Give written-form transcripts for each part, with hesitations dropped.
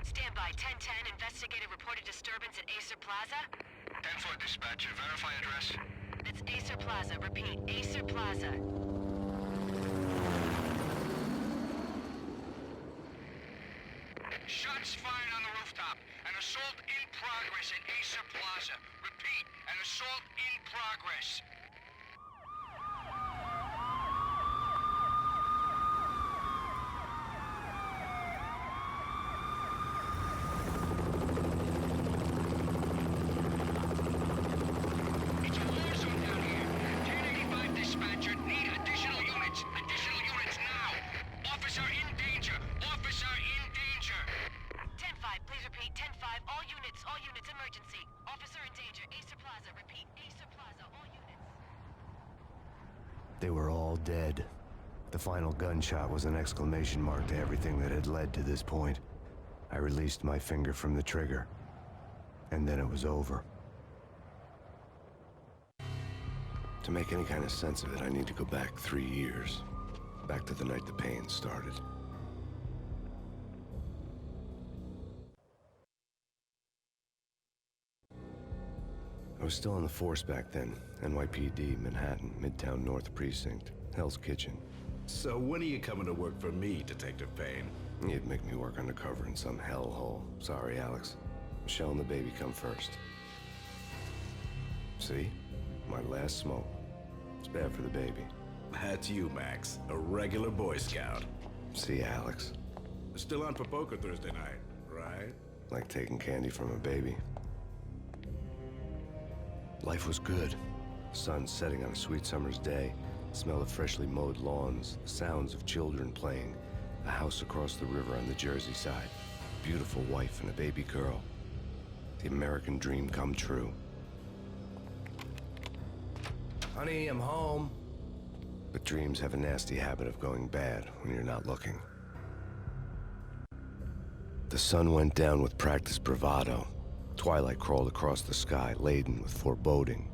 Stand by. 1010. Investigated reported disturbance at Acer Plaza. 10-4 dispatcher. Verify address. That's Acer Plaza. Repeat. Acer Plaza. Shots fired on the rooftop. An assault in progress at Acer Plaza. Repeat. An assault in progress. It's a war zone down here. 1085 dispatcher. Need additional units. Additional units now. Officer in danger. Officer in danger. 10-5. Please repeat. 10-5. All units, emergency. Officer in danger. Acer Plaza. Repeat. Acer Plaza. All units. They were all dead. The final gunshot was an exclamation mark to everything that had led to this point. I released my finger from the trigger, and then it was over. To make any kind of sense of it, I need to go back 3 years. Back to the night the pain started. I was still on the force back then. NYPD, Manhattan, Midtown North Precinct, Hell's Kitchen. So when are you coming to work for me, Detective Payne? You'd make me work undercover in some hellhole. Sorry, Alex. Michelle and the baby come first. See? My last smoke. It's bad for the baby. That's you, Max. A regular Boy Scout. See, Alex. Still on for poker Thursday night, right? Like taking candy from a baby. Life was good. Sun setting on a sweet summer's day. Smell of freshly mowed lawns. The sounds of children playing. A house across the river on the Jersey side. Beautiful wife and a baby girl. The American dream come true. Honey, I'm home. But dreams have a nasty habit of going bad when you're not looking. The sun went down with practiced bravado. Twilight crawled across the sky, laden with foreboding.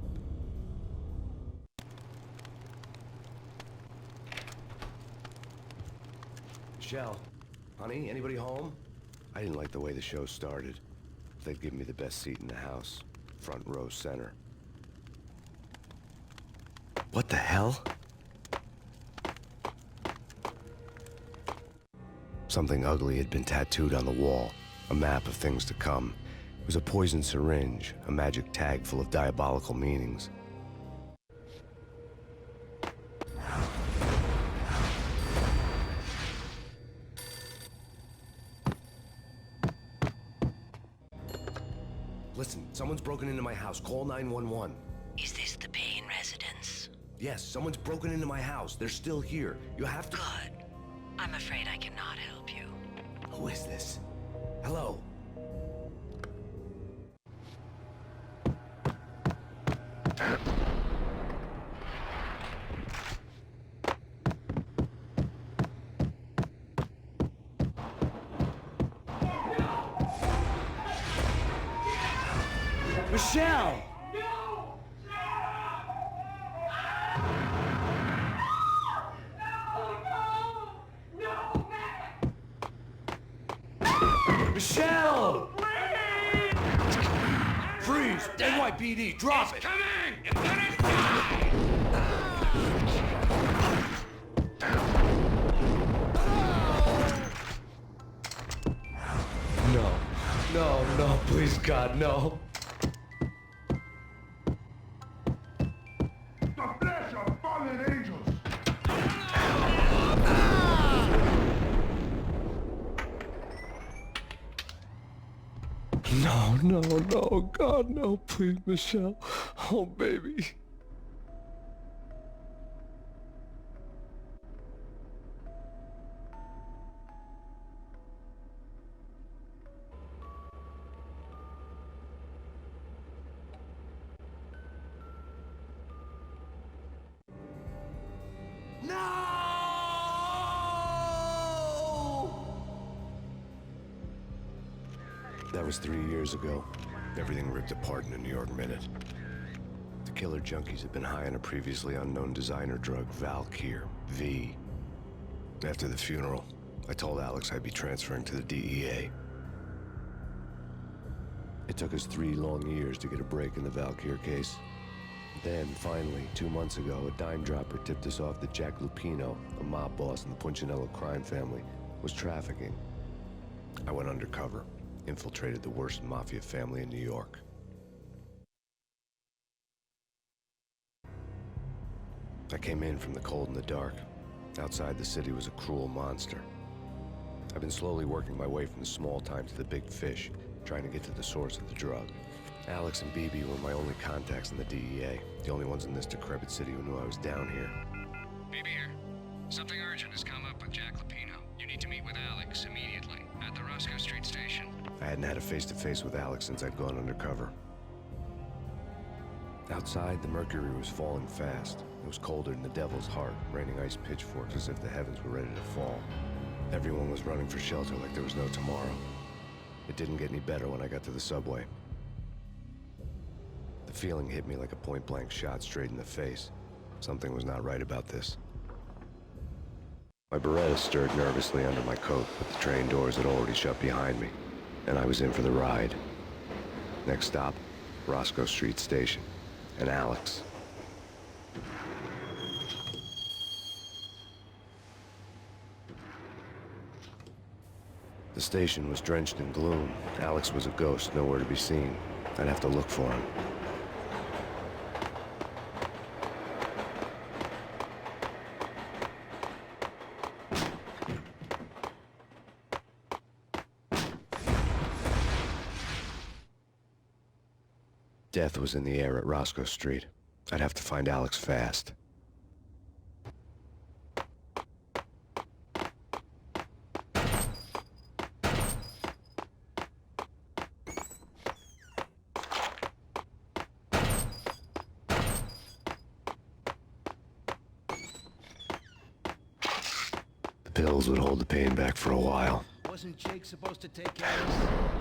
Michelle, honey, anybody home? I didn't like the way the show started. They'd give me the best seat in the house, front row center. What the hell? Something ugly had been tattooed on the wall, a map of things to come. It was a poison syringe, a magic tag full of diabolical meanings. Listen, someone's broken into my house. Call 911. Is this the Payne residence? Yes, someone's broken into my house. They're still here. You have to... Good. I'm afraid I cannot help you. Who is this? Hello? Michelle! Michelle! Freeze! NYPD, drop it! Coming! You're gonna die! No, please, God, no. The flesh of fallen angels! No, God, no, please, Michelle. Oh, baby. That was 3 years ago. Everything ripped apart in a New York minute. The killer junkies had been high on a previously unknown designer drug, Valkyr, V. After the funeral, I told Alex I'd be transferring to the DEA. It took us 3 long years to get a break in the Valkyr case. Then, finally, 2 months ago, a dime dropper tipped us off that Jack Lupino, a mob boss in the Punchinello crime family, was trafficking. I went undercover, infiltrated the worst mafia family in New York. I came in from the cold and the dark. Outside the city was a cruel monster. I've been slowly working my way from the small time to the big fish, trying to get to the source of the drug. Alex and BB were my only contacts in the DEA, the only ones in this decrepit city who knew I was down here. BB here. Something urgent has come up with Jack Lupino. You need to meet with Alex immediately at the Roscoe Street station. I hadn't had a face-to-face with Alex since I'd gone undercover. Outside, the mercury was falling fast. It was colder than the devil's heart, raining ice pitchforks as if the heavens were ready to fall. Everyone was running for shelter like there was no tomorrow. It didn't get any better when I got to the subway. The feeling hit me like a point-blank shot straight in the face. Something was not right about this. My Beretta stirred nervously under my coat, but the train doors had already shut behind me, and I was in for the ride. Next stop, Roscoe Street Station, and Alex. The station was drenched in gloom. Alex was a ghost, nowhere to be seen. I'd have to look for him. Death was in the air at Roscoe Street. I'd have to find Alex fast. The pills would hold the pain back for a while. Wasn't Jake supposed to take care of this?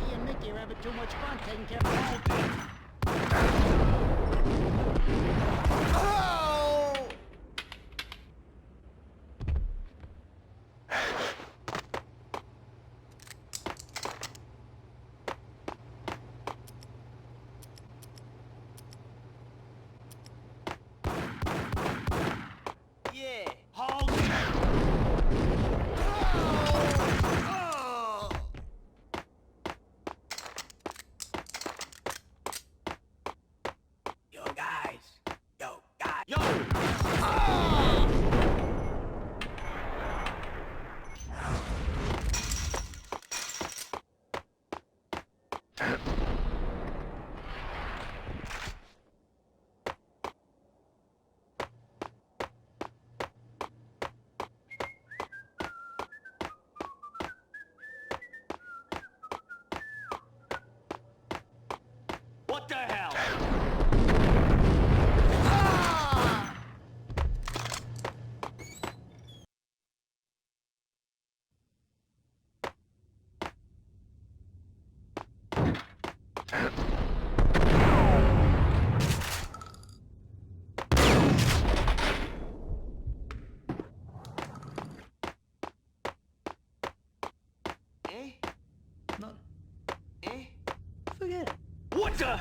Me and Mickey are having too much fun taking care of the Yeah, hold it! Yo, guys! Yo, guys! Yo! What the hell? Eh? No. Eh? Forget it. What the?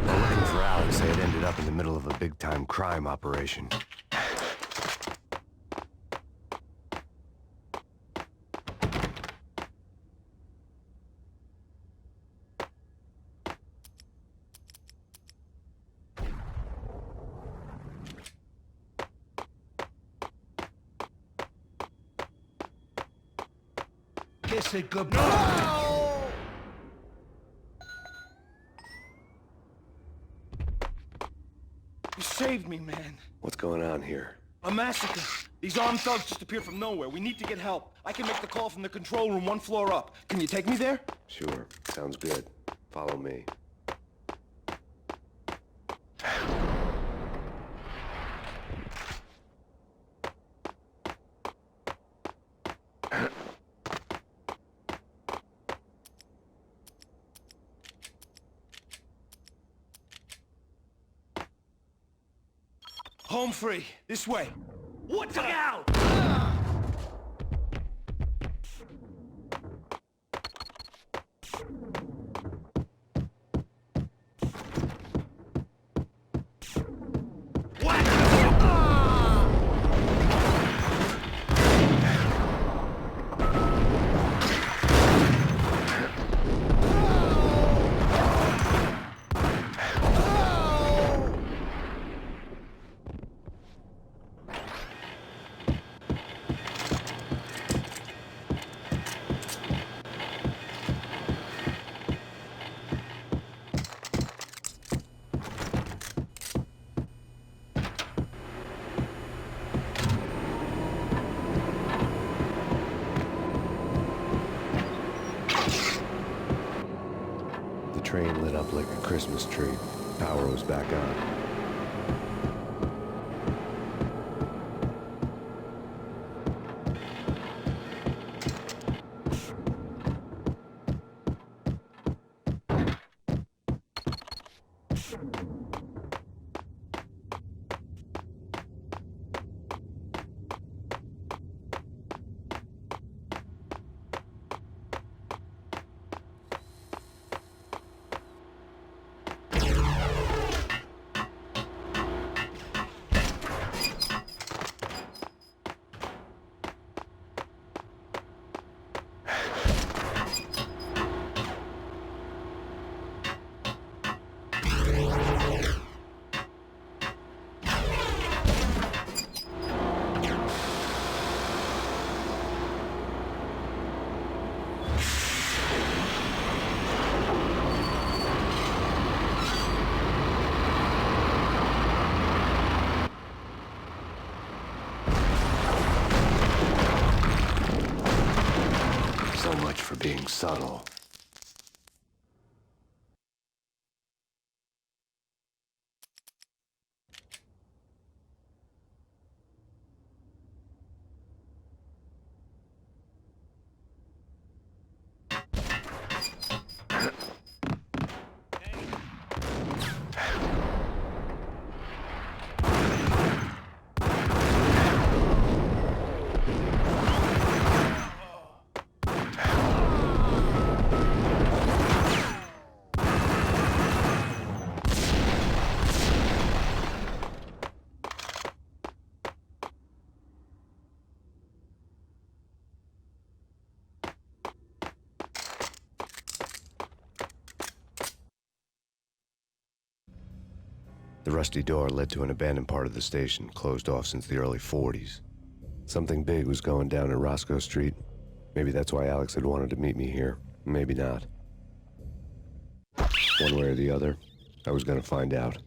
While looking for Alex, I had ended up in the middle of a big-time crime operation. Kiss it goodbye. You saved me, man. What's going on here? A massacre. These armed thugs just appeared from nowhere. We need to get help. I can make the call from the control room 1 floor up. Can you take me there? Sure, sounds good. Follow me. Home free. This way. What the hell? The train lit up like a Christmas tree. Power was back on. So much for being subtle. The rusty door led to an abandoned part of the station, closed off since the early 40s. Something big was going down at Roscoe Street. Maybe that's why Alex had wanted to meet me here. Maybe not. One way or the other, I was gonna find out.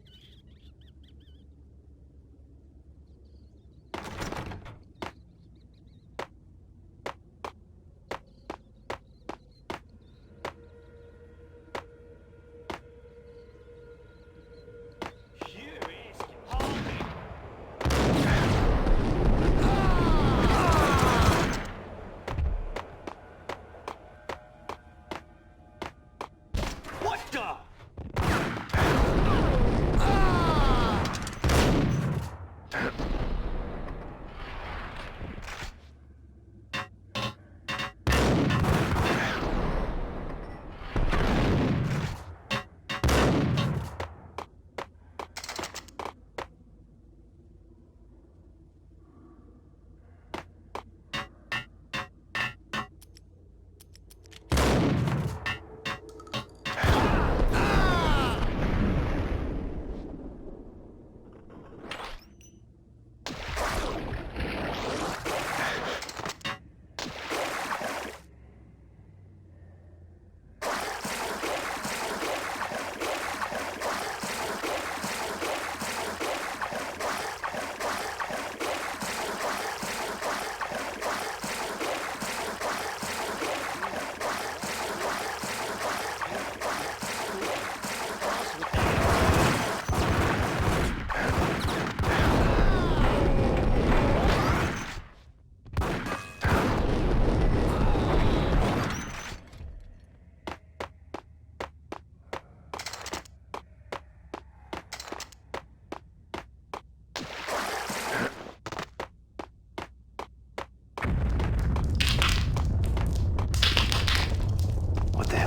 What the?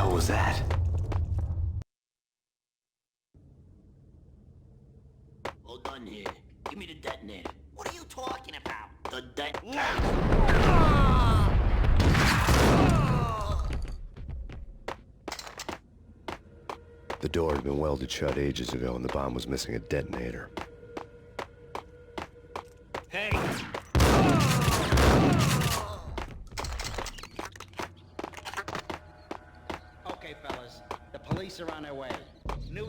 hell was that? All done here. Give me the detonator. What are you talking about? The The door had been welded shut ages ago and the bomb was missing a detonator. Hey! Okay, fellas. The police are on their way. New...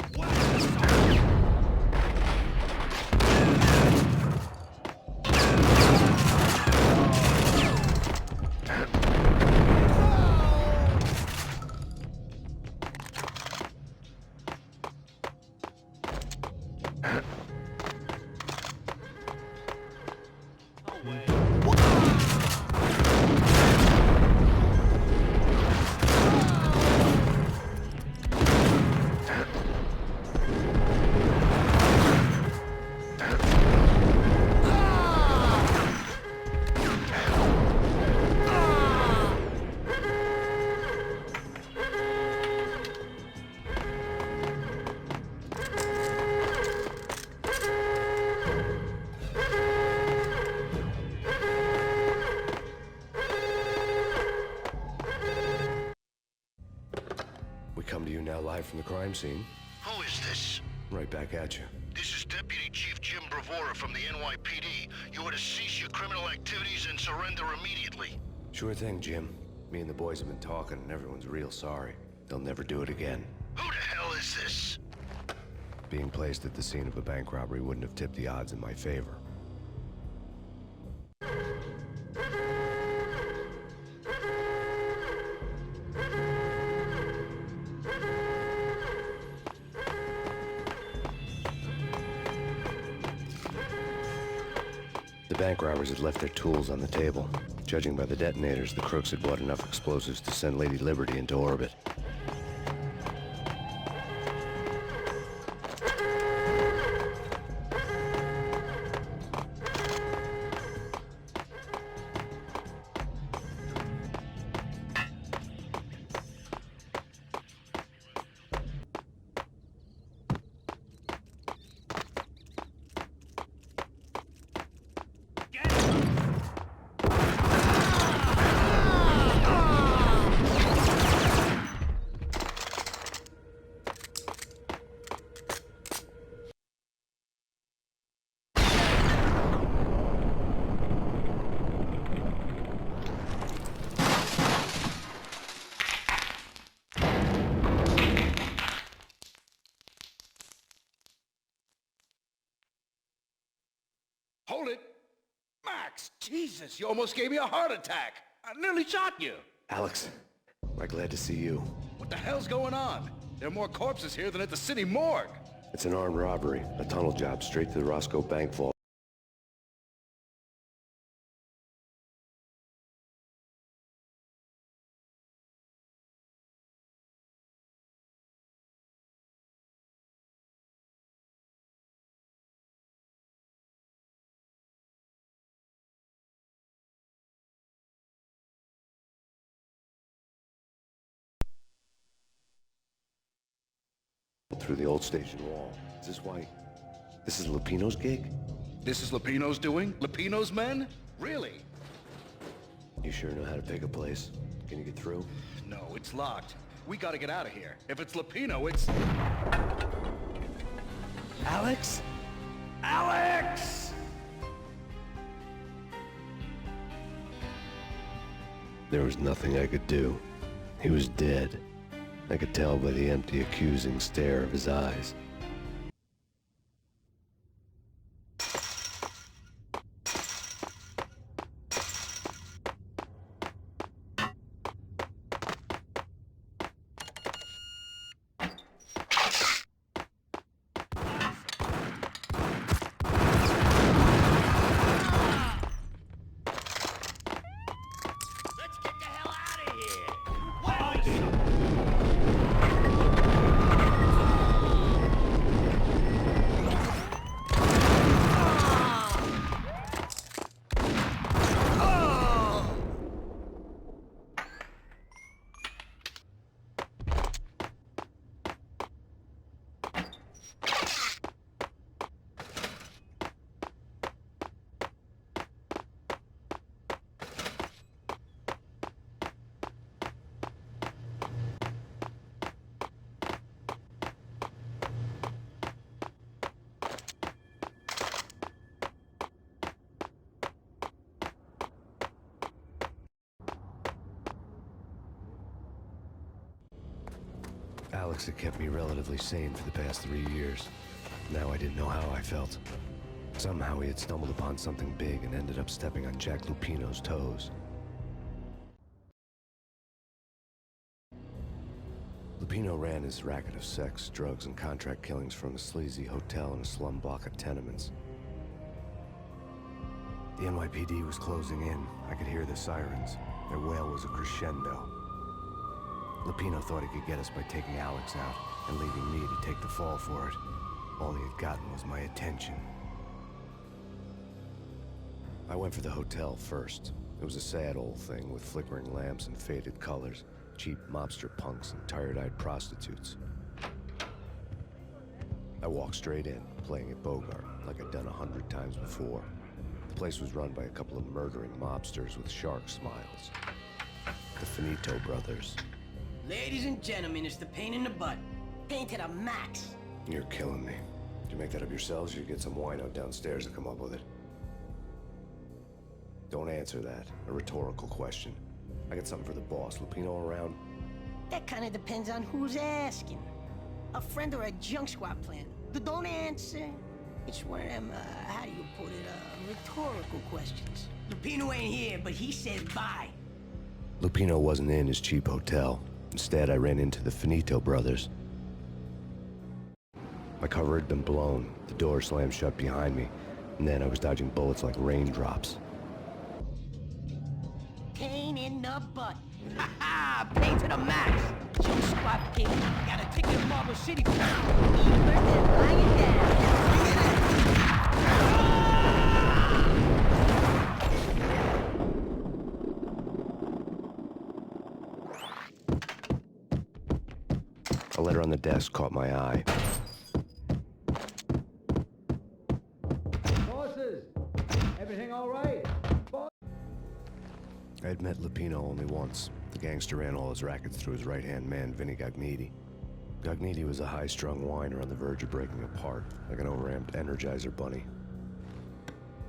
We come to you now live from the crime scene. Who is this? Right back at you. This is Deputy Chief Jim Bravura from the NYPD. You are to cease your criminal activities and surrender immediately. Sure thing, Jim. Me and the boys have been talking and everyone's real sorry. They'll never do it again. Who the hell is this? Being placed at the scene of a bank robbery wouldn't have tipped the odds in my favor. The bank robbers had left their tools on the table. Judging by the detonators, the crooks had bought enough explosives to send Lady Liberty into orbit. Hold it! Max! Jesus, you almost gave me a heart attack! I nearly shot you! Alex, we're glad to see you. What the hell's going on? There are more corpses here than at the city morgue! It's an armed robbery, a tunnel job straight to the Roscoe Bank vault. Through the old station wall. Is this why? This is Lupino's gig? This is Lupino's doing? Lupino's men? Really? You sure know how to pick a place? Can you get through? No, it's locked. We gotta get out of here. If it's Lupino, it's... Alex? Alex! There was nothing I could do. He was dead. I could tell by the empty, accusing stare of his eyes. Let's get the hell out of here! What? Alex had kept me relatively sane for the past 3 years. Now I didn't know how I felt. Somehow he had stumbled upon something big and ended up stepping on Jack Lupino's toes. Lupino ran his racket of sex, drugs, and contract killings from a sleazy hotel in a slum block of tenements. The NYPD was closing in. I could hear the sirens. Their wail was a crescendo. Lupino thought he could get us by taking Alex out and leaving me to take the fall for it. All he had gotten was my attention. I went for the hotel first. It was a sad old thing with flickering lamps and faded colors, cheap mobster punks and tired-eyed prostitutes. I walked straight in, playing at Bogart, like I'd done 100 times before. The place was run by a couple of murdering mobsters with shark smiles. The Finito brothers. Ladies and gentlemen, it's the pain in the butt. Pain to the max. You're killing me. Did you make that up yourselves, or you get some wino downstairs to come up with it? Don't answer that. A rhetorical question. I got something for the boss. Lupino around? That kind of depends on who's asking. A friend or a junk squad plan. Don't answer. It's one of them, how do you put it, rhetorical questions. Lupino ain't here, but he said bye. Lupino wasn't in his cheap hotel. Instead, I ran into the Finito brothers. My cover had been blown. The door slammed shut behind me, and then I was dodging bullets like raindrops. Pain in the butt. Ha ha! Pain to the max. Junk squad king. Got a ticket to Marble City. Even and lying it down. A letter on the desk caught my eye. Bosses! Everything all right? I had met Lupino only once. The gangster ran all his rackets through his right-hand man, Vinny Gognitti. Gognitti was a high-strung whiner on the verge of breaking apart, like an overamped Energizer bunny.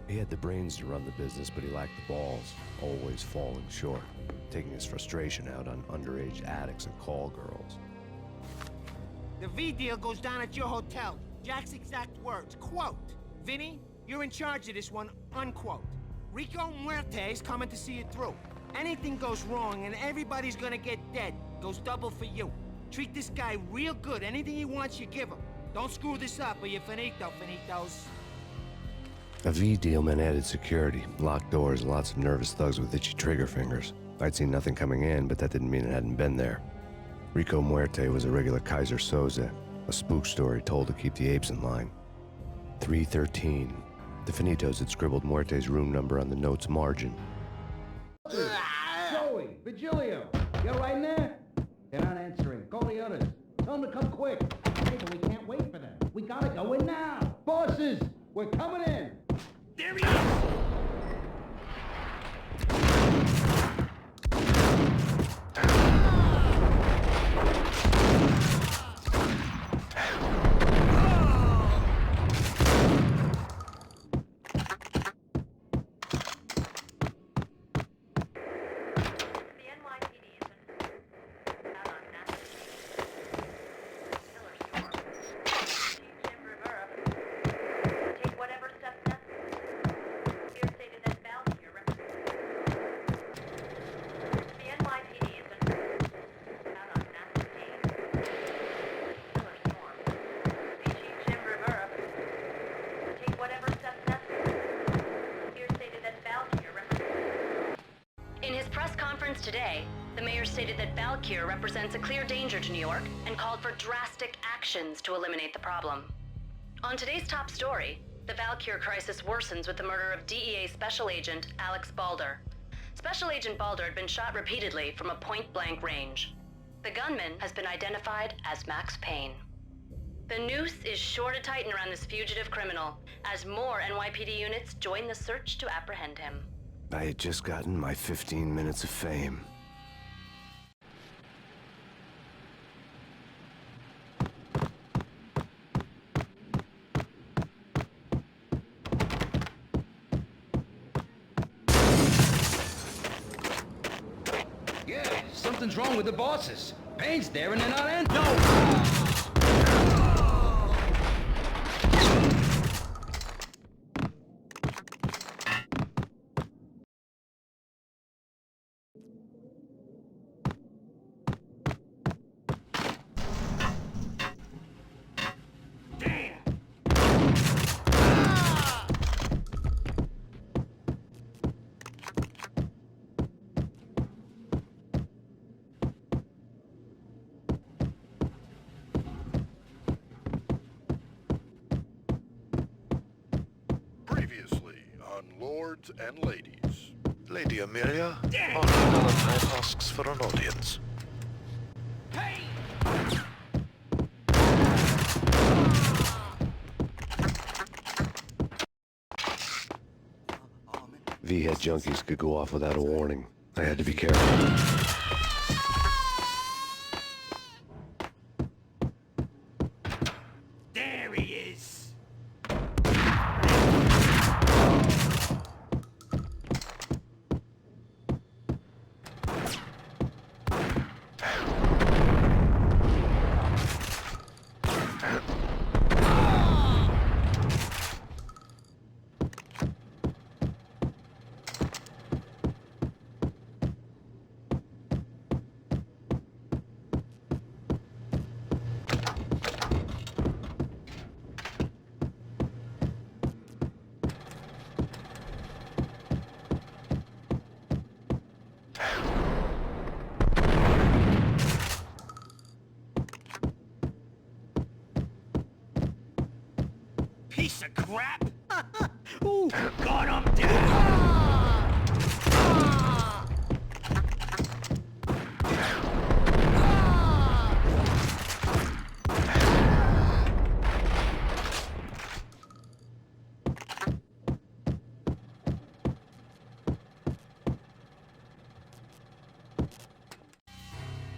He had the brains to run the business, but he lacked the balls, always falling short, taking his frustration out on underage addicts and call girls. The V deal goes down at your hotel. Jack's exact words, quote, "Vinny, you're in charge of this one," unquote. Rico Muerte's coming to see it through. Anything goes wrong and everybody's gonna get dead. Goes double for you. Treat this guy real good. Anything he wants, you give him. Don't screw this up or you're finito, finitos. A V deal meant added security, locked doors, and lots of nervous thugs with itchy trigger fingers. I'd seen nothing coming in, but that didn't mean it hadn't been there. Rico Muerte was a regular Kaiser Soze, a spook story told to keep the apes in line. 313. The Finitos had scribbled Muerte's room number on the note's margin. Joey, Vigilio, you all right in there? They're not answering. Call the others. Tell them to come quick. Hey, but we can't wait for them. We gotta go in now. Bosses, we're coming in. There he is! Today, the mayor stated that Valkyr represents a clear danger to New York and called for drastic actions to eliminate the problem. On today's top story, the Valkyr crisis worsens with the murder of DEA Special Agent Alex Balder. Special Agent Balder had been shot repeatedly from a point-blank range. The gunman has been identified as Max Payne. The noose is sure to tighten around this fugitive criminal as more NYPD units join the search to apprehend him. I had just gotten my 15 minutes of fame. Yeah, something's wrong with the bosses. Payne's there and they're not answering. Previously on Lords and Ladies. Lady Amelia, Punchinello asks for an audience. V-head junkies could go off without a warning. I had to be careful. There he is! Piece of crap! Ooh, got him down!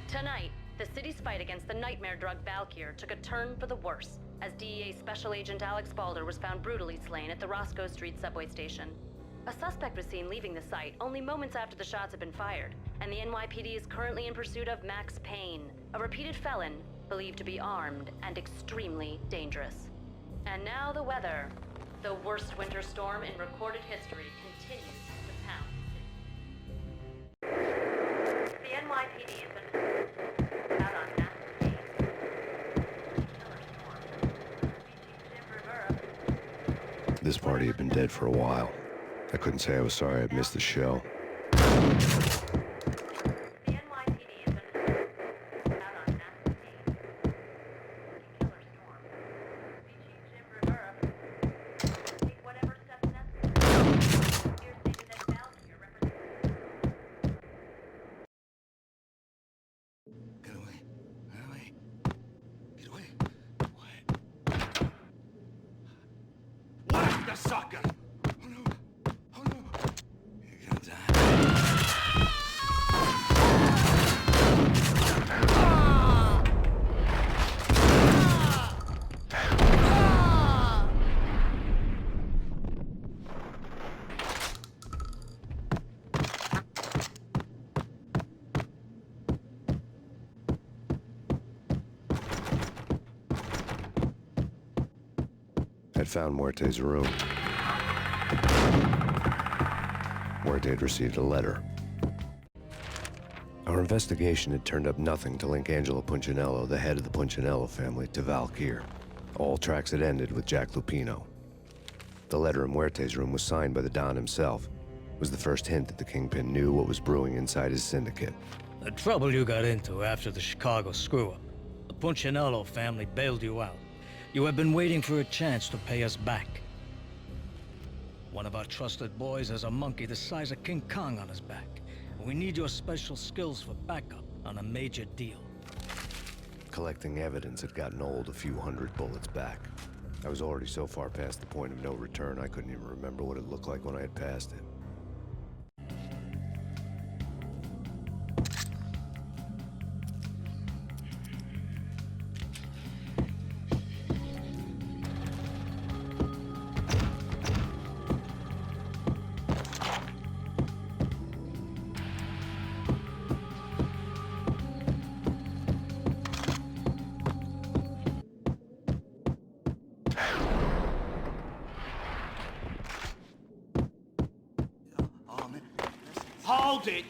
Tonight, the city's fight against the nightmare drug Valkyr took a turn for the worse, as DEA Special Agent Alex Balder was found brutally slain at the Roscoe Street subway station. A suspect was seen leaving the site only moments after the shots had been fired, and the NYPD is currently in pursuit of Max Payne, a repeated felon believed to be armed and extremely dangerous. And now the weather. The worst winter storm in recorded history continues to pound. The NYPD has been out on Max Payne. Killer storm. Jim Rivera. This party had been dead for a while. I couldn't say I was sorry I'd missed the show. The NYPD has been out on Max Payne. Killer storm. Jim Rivera. Take whatever steps necessary. Here stated that Valkyr represents. Get away. Get away. Get away. What? Whack the sucker! Oh no! Oh no! You're gonna die. I'd found Muerte's room. Muerte had received a letter. Our investigation had turned up nothing to link Angelo Punchinello, the head of the Punchinello family, to Valkyr. All tracks had ended with Jack Lupino. The letter in Muerte's room was signed by the Don himself. It was the first hint that the Kingpin knew what was brewing inside his syndicate. The trouble you got into after the Chicago screw-up. The Punchinello family bailed you out. You have been waiting for a chance to pay us back. One of our trusted boys has a monkey the size of King Kong on his back. We need your special skills for backup on a major deal. Collecting evidence had gotten old a few hundred bullets back. I was already so far past the point of no return, I couldn't even remember what it looked like when I had passed it. Hold it!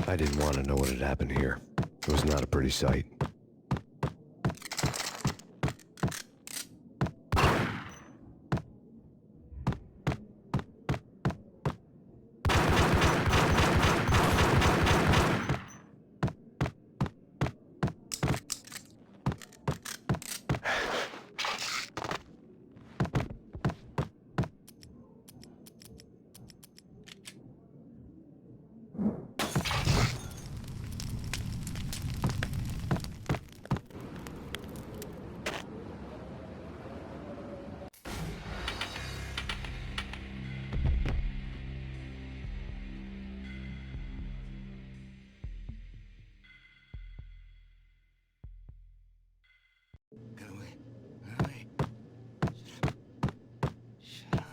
I didn't want to know what had happened here. It was not a pretty sight. Get away. Get away. Shut up.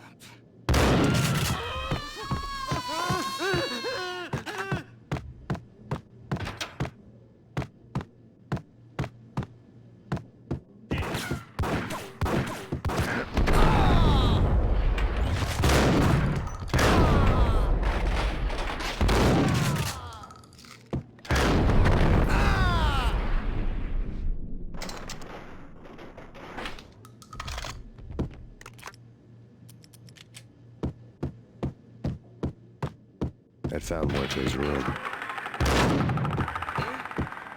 I'd found Muerte's room.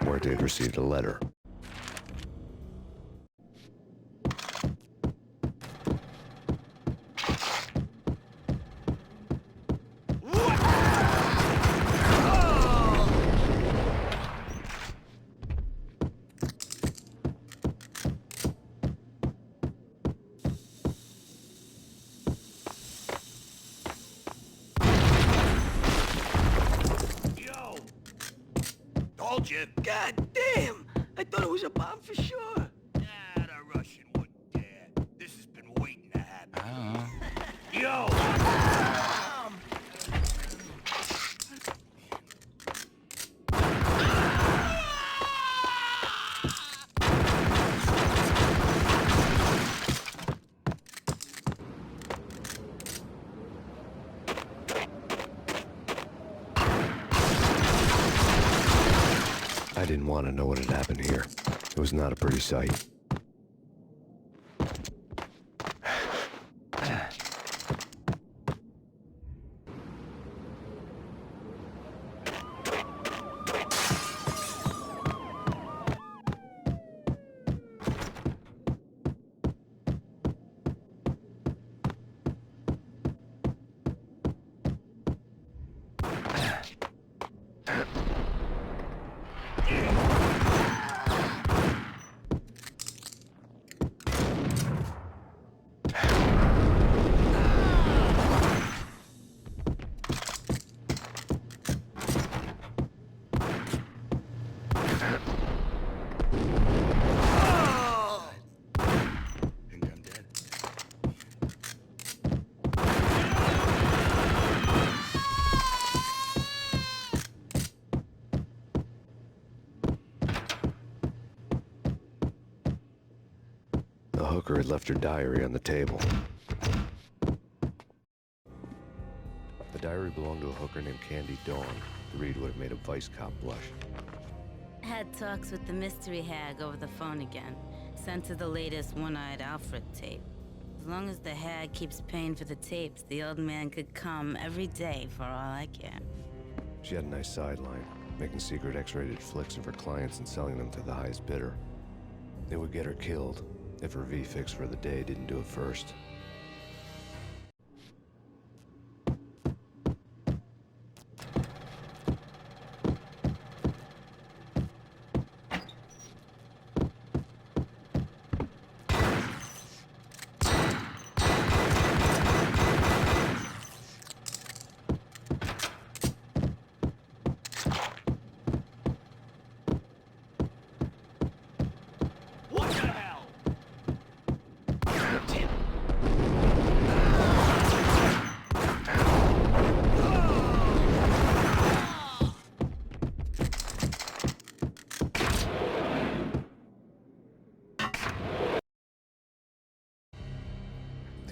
Muerte had received a letter. Told you. God damn! I thought it was a bomb for sure. Nah, the Russian wouldn't dare. This has been waiting to happen. Yo! I didn't want to know what had happened here. It was not a pretty sight. The hooker had left her diary on the table. The diary belonged to a hooker named Candy Dawn. The read would have made a vice cop blush. Had talks with the mystery hag over the phone again. Sent her the latest One-Eyed Alfred tape. As long as the hag keeps paying for the tapes, the old man could come every day for all I care. She had a nice sideline, making secret X-rated flicks of her clients and selling them to the highest bidder. It would get her killed if her V-fix for the day didn't do it first.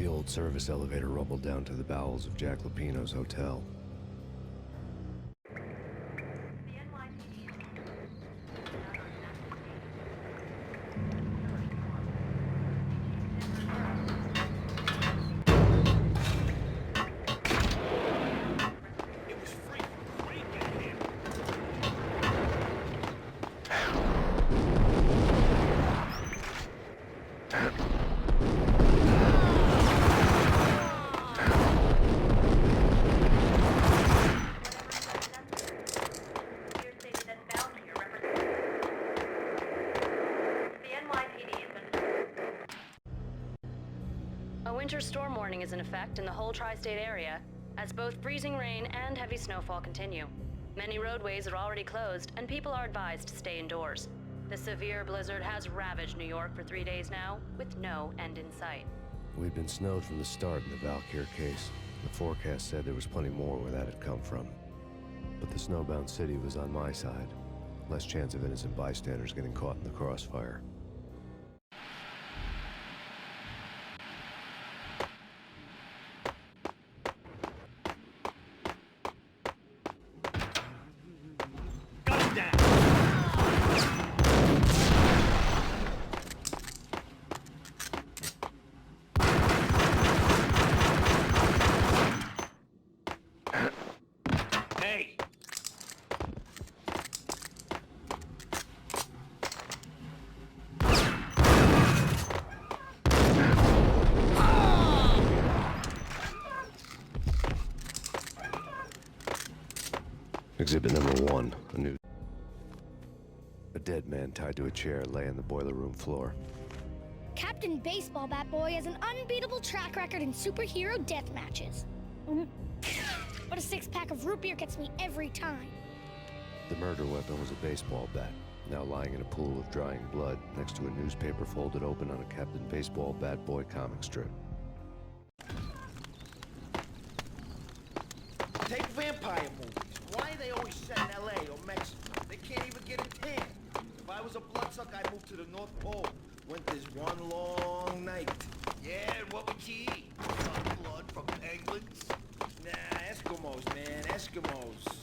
The old service elevator rumbled down to the bowels of Jack Lupino's hotel. A winter storm warning is in effect in the whole tri-state area, as both freezing rain and heavy snowfall continue. Many roadways are already closed, and people are advised to stay indoors. The severe blizzard has ravaged New York for 3 days now, with no end in sight. We'd been snowed from the start in the Valkyr case. The forecast said there was plenty more where that had come from. But the snowbound city was on my side. Less chance of innocent bystanders getting caught in the crossfire. Exhibit number 1, a dead man tied to a chair lay on the boiler room floor. Captain Baseball Bat Boy has an unbeatable track record in superhero death matches. But a 6-pack of root beer gets me every time. The murder weapon was a baseball bat, now lying in a pool of drying blood next to a newspaper folded open on a Captain Baseball Bat Boy comic strip. Take vampire movies. Why are they always set in L.A. or Mexico? They can't even get a tan. If I was a bloodsucker, I'd move to the North Pole. Winter's one long night. Yeah, and what would you eat? Some blood from penguins? Nah, Eskimos, man, Eskimos.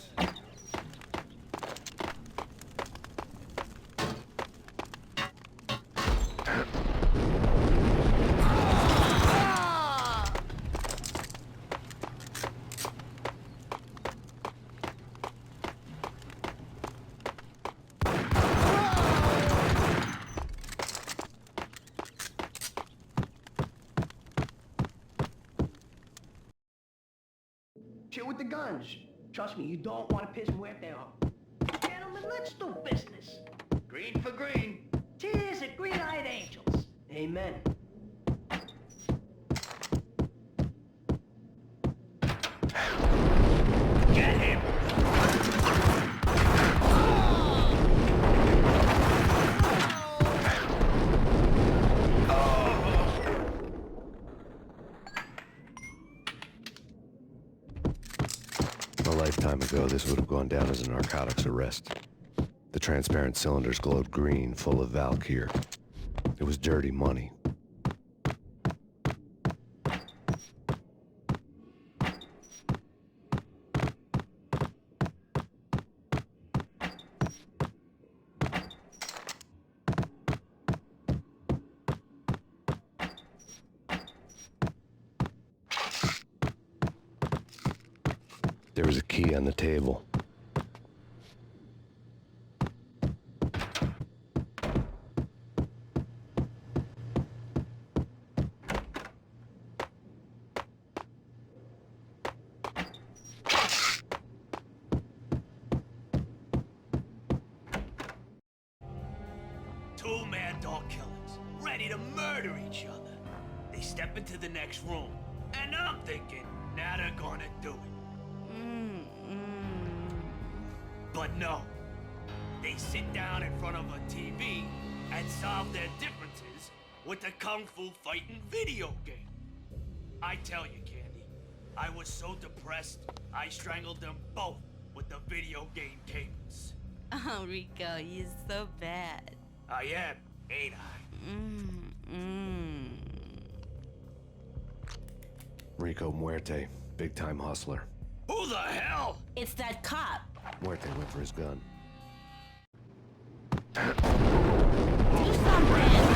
Chill with the guns. Trust me, you don't want to piss Muerte off. Gentlemen, let's do business. Green for green. Cheers at green-eyed angels. Amen. Get him! A lifetime ago, this would have gone down as a narcotics arrest. The transparent cylinders glowed green, full of Valkyr. It was dirty money. There was a key on the table. Two mad dog killers, ready to murder each other. They step into the next room, and I'm thinking, now they're gonna do it. But no, they sit down in front of a TV and solve their differences with a kung fu fighting video game. I tell you, Candy, I was so depressed, I strangled them both with the video game cables. Oh, Rico, you're so bad. I am, ain't I? Rico Muerte, big-time hustler. Who the hell? It's that cop. Muerte went for his gun. Do something!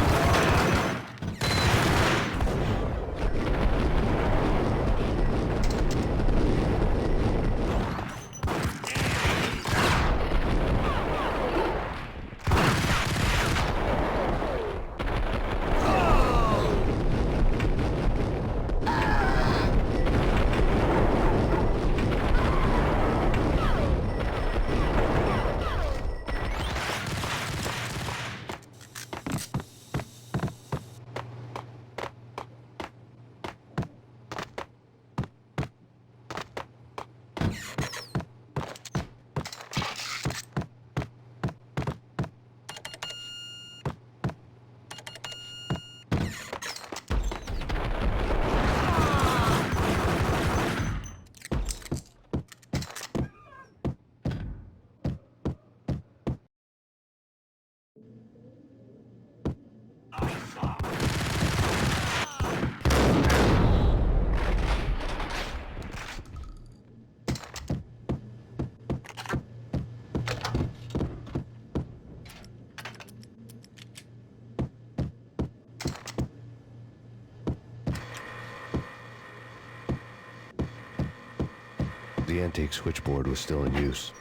The antique switchboard was still in use.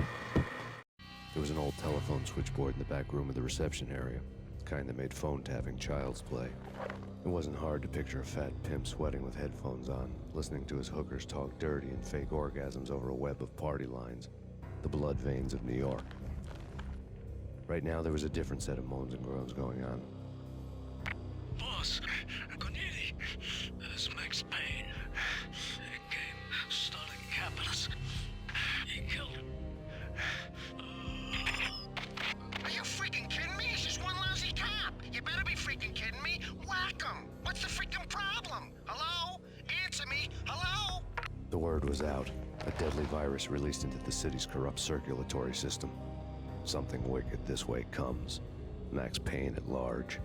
There was an old telephone switchboard in the back room of the reception area, the kind that made phone tapping child's play. It wasn't hard to picture a fat pimp sweating with headphones on, listening to his hookers talk dirty and fake orgasms over a web of party lines, the blood veins of New York. Right now, there was a different set of moans and groans going on. Boss, Gonidi, this is Max Payne. He came, started capping us. He killed him. Are you freaking kidding me? He's just one lousy cop. You better be freaking kidding me. Whack him. What's the freaking problem? Hello? Answer me. Hello? The word was out. A deadly virus released into the city's corrupt circulatory system. Something wicked this way comes. Max Payne at large.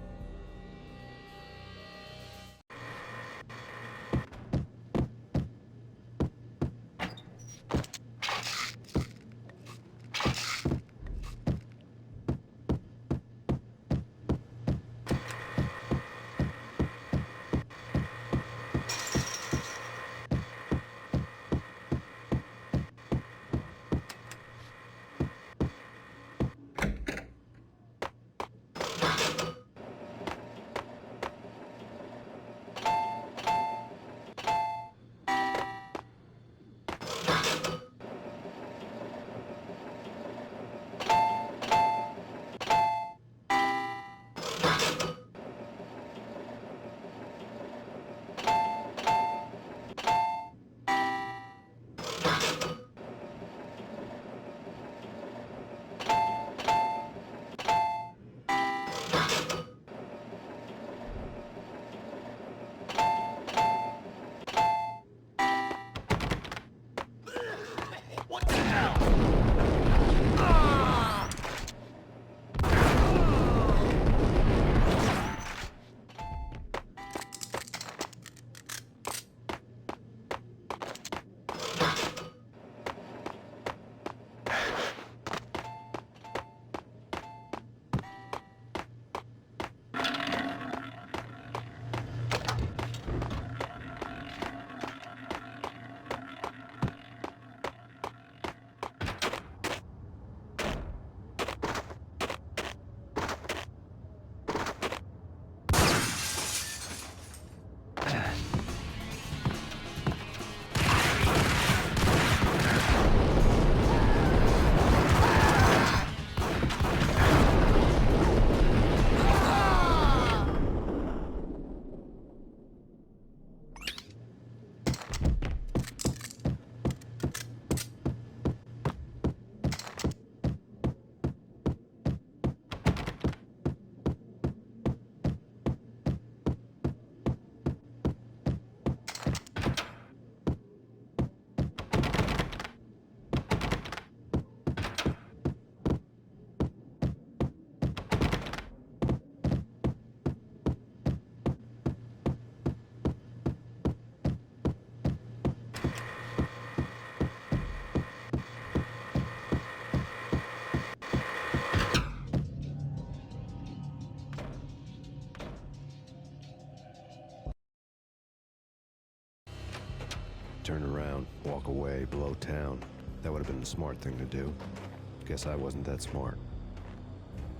down, walk away, blow town. That would have been the smart thing to do. Guess I wasn't that smart.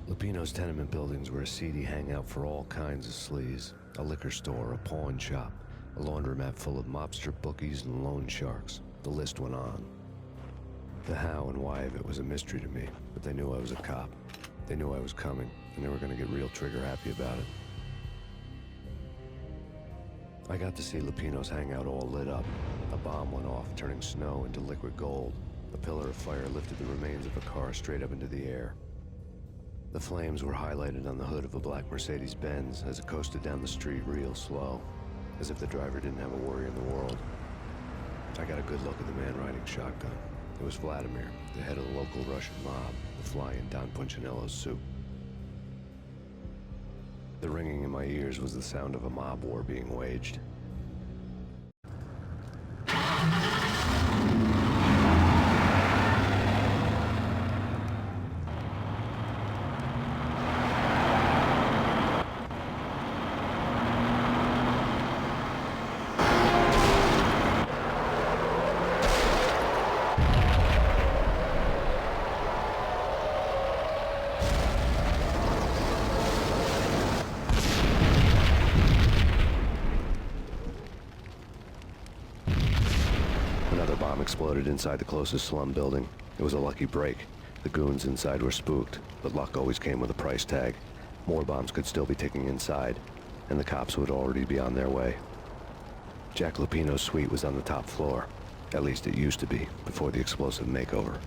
Lupino's tenement buildings were a seedy hangout for all kinds of sleaze. A liquor store, a pawn shop, a laundromat full of mobster bookies and loan sharks. The list went on. The how and why of it was a mystery to me, but they knew I was a cop. They knew I was coming, and they were gonna get real trigger happy about it. I got to see Lupino's hangout all lit up. A bomb went off, turning snow into liquid gold. A pillar of fire lifted the remains of a car straight up into the air. The flames were highlighted on the hood of a black Mercedes-Benz as it coasted down the street real slow, as if the driver didn't have a worry in the world. I got a good look at the man riding shotgun. It was Vladimir, the head of the local Russian mob, the fly in Don Punchinello's soup. The ringing in my ears was the sound of a mob war being waged. Another bomb exploded inside the closest slum building. It was a lucky break. The goons inside were spooked, but luck always came with a price tag. More bombs could still be ticking inside, and the cops would already be on their way. Jack Lupino's suite was on the top floor. At least it used to be, before the explosive makeover.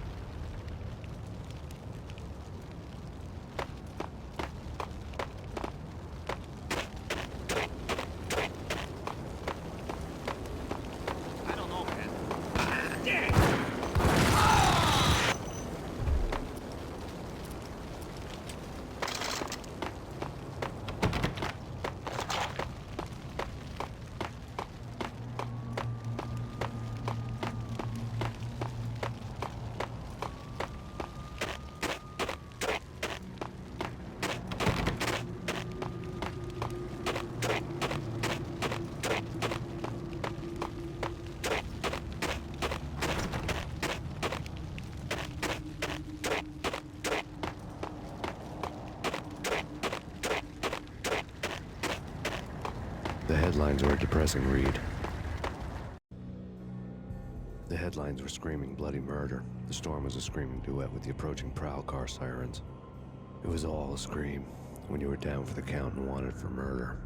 The headlines were a depressing read. The headlines were screaming bloody murder. The storm was a screaming duet with the approaching prowl car sirens. It was all a scream when you were down for the count and wanted for murder.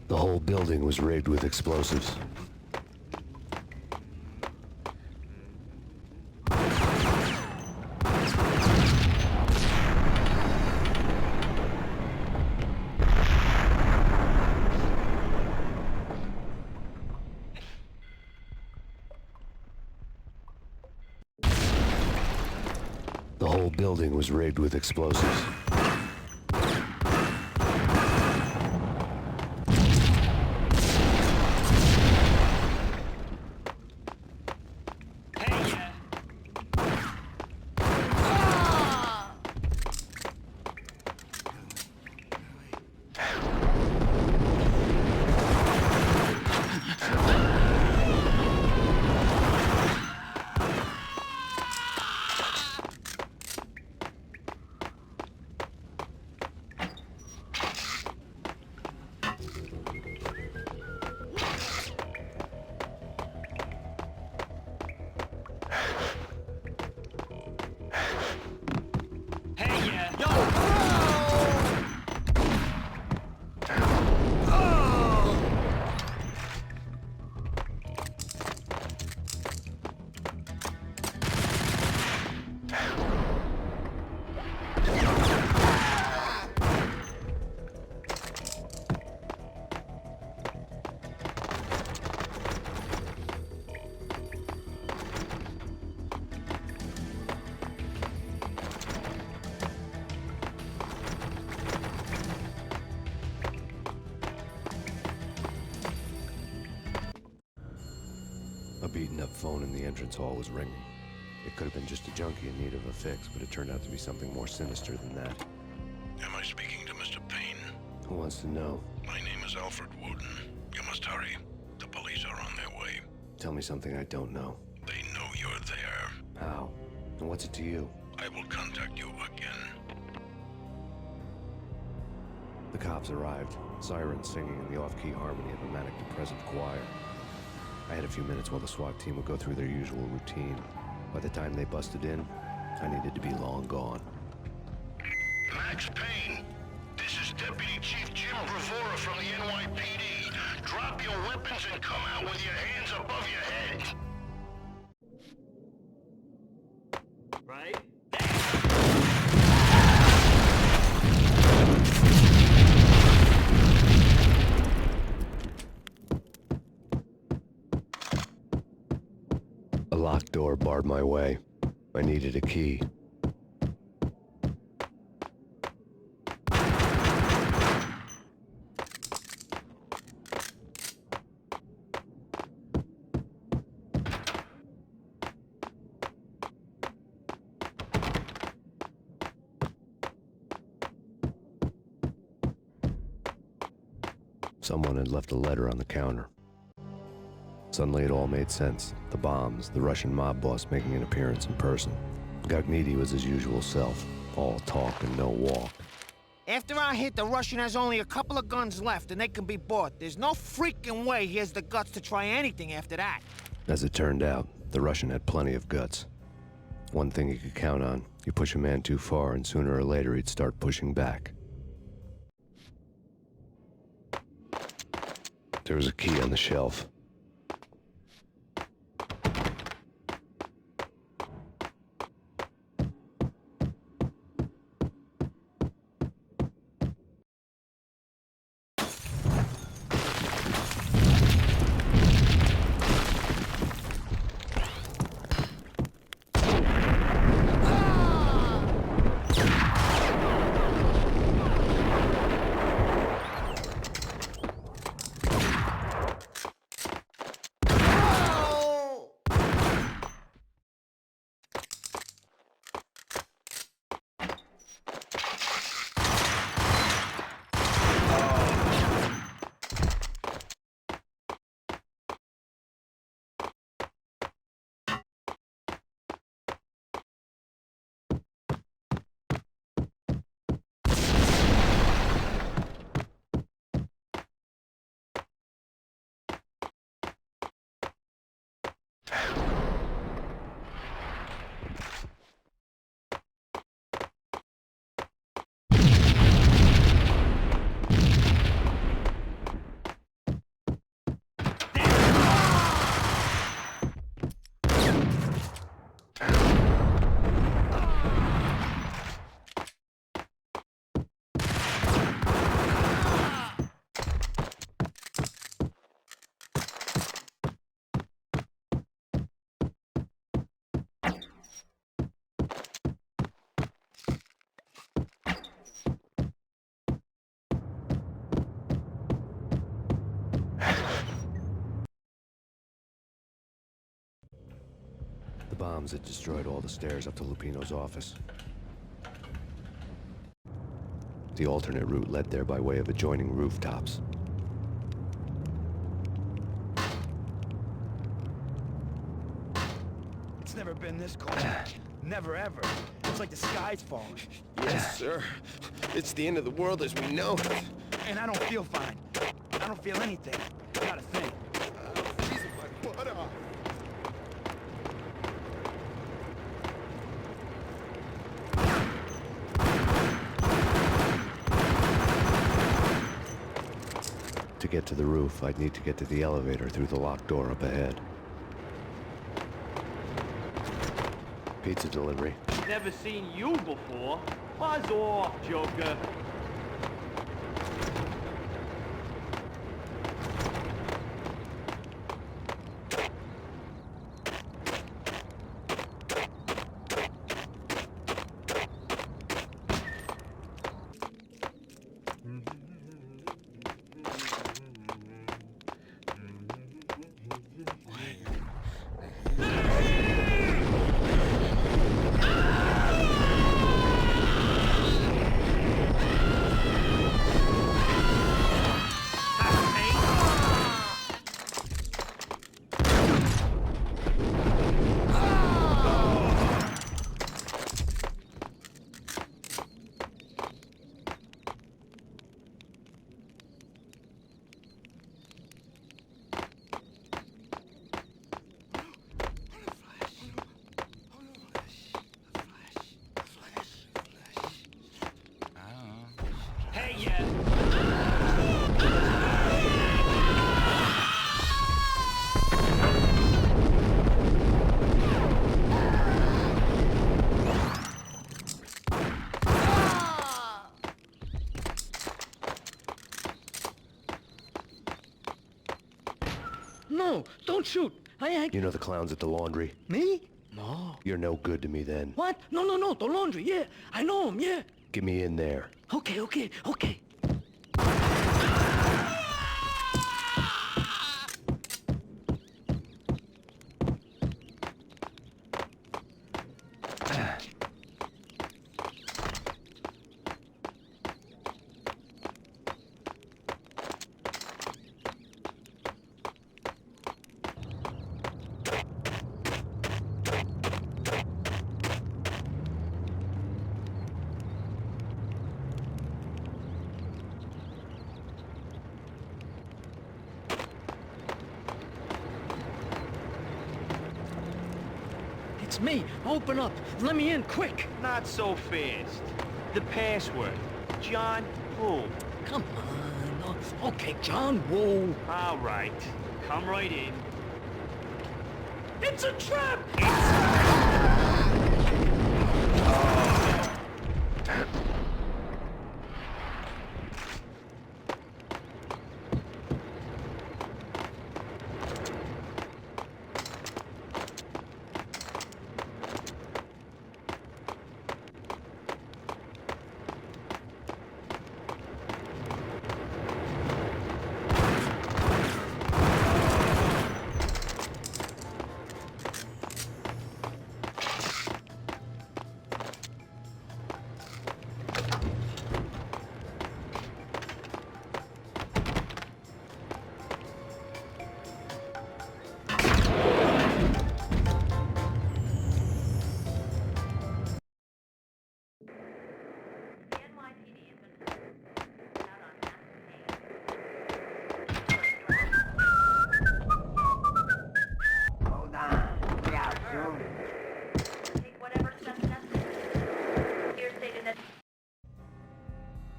The whole building was rigged with explosives. The whole building was rigged with explosives. A beaten-up phone in the entrance hall was ringing. It could have been just a junkie in need of a fix, but it turned out to be something more sinister than that. Am I speaking to Mr. Payne? Who wants to know? My name is Alfred Woden. You must hurry. The police are on their way. Tell me something I don't know. They know you're there. How? And what's it to you? I will contact you again. The cops arrived, sirens singing in the off-key harmony of a manic-depressive choir. I had a few minutes while the SWAT team would go through their usual routine. By the time they busted in, I needed to be long gone. Max Payne, this is Deputy Chief Jim Bravura from the NYPD. Drop your weapons and come out with your hands above your head. Right? A locked door barred my way. I needed a key. Someone had left a letter on the counter. Suddenly it all made sense. The bombs, the Russian mob boss making an appearance in person. Gagniti was his usual self, all talk and no walk. After our hit, the Russian has only a couple of guns left and they can be bought. There's no freaking way he has the guts to try anything after that. As it turned out, the Russian had plenty of guts. One thing you could count on, you push a man too far and sooner or later he'd start pushing back. There was a key on the shelf. The bombs had destroyed all the stairs up to Lupino's office. The alternate route led there by way of adjoining rooftops. It's never been this cold. Never ever. It's like the sky's falling. Yes, sir. It's the end of the world as we know it. And I don't feel fine. I don't feel anything. Not a thing. Freezing my butt off. To get to the roof, I'd need to get to the elevator through the locked door up ahead. Pizza delivery. Never seen you before. Buzz off, Joker. don't shoot. I ain't... You know the clowns at the laundry? Me? No. You're no good to me then. What? No, the laundry, yeah. I know him, yeah. Get me in there. Okay. It's me. Open up. Let me in, quick. Not so fast. The password. John Woo. Come on. Okay, John Woo. All right. Come right in. It's a trap!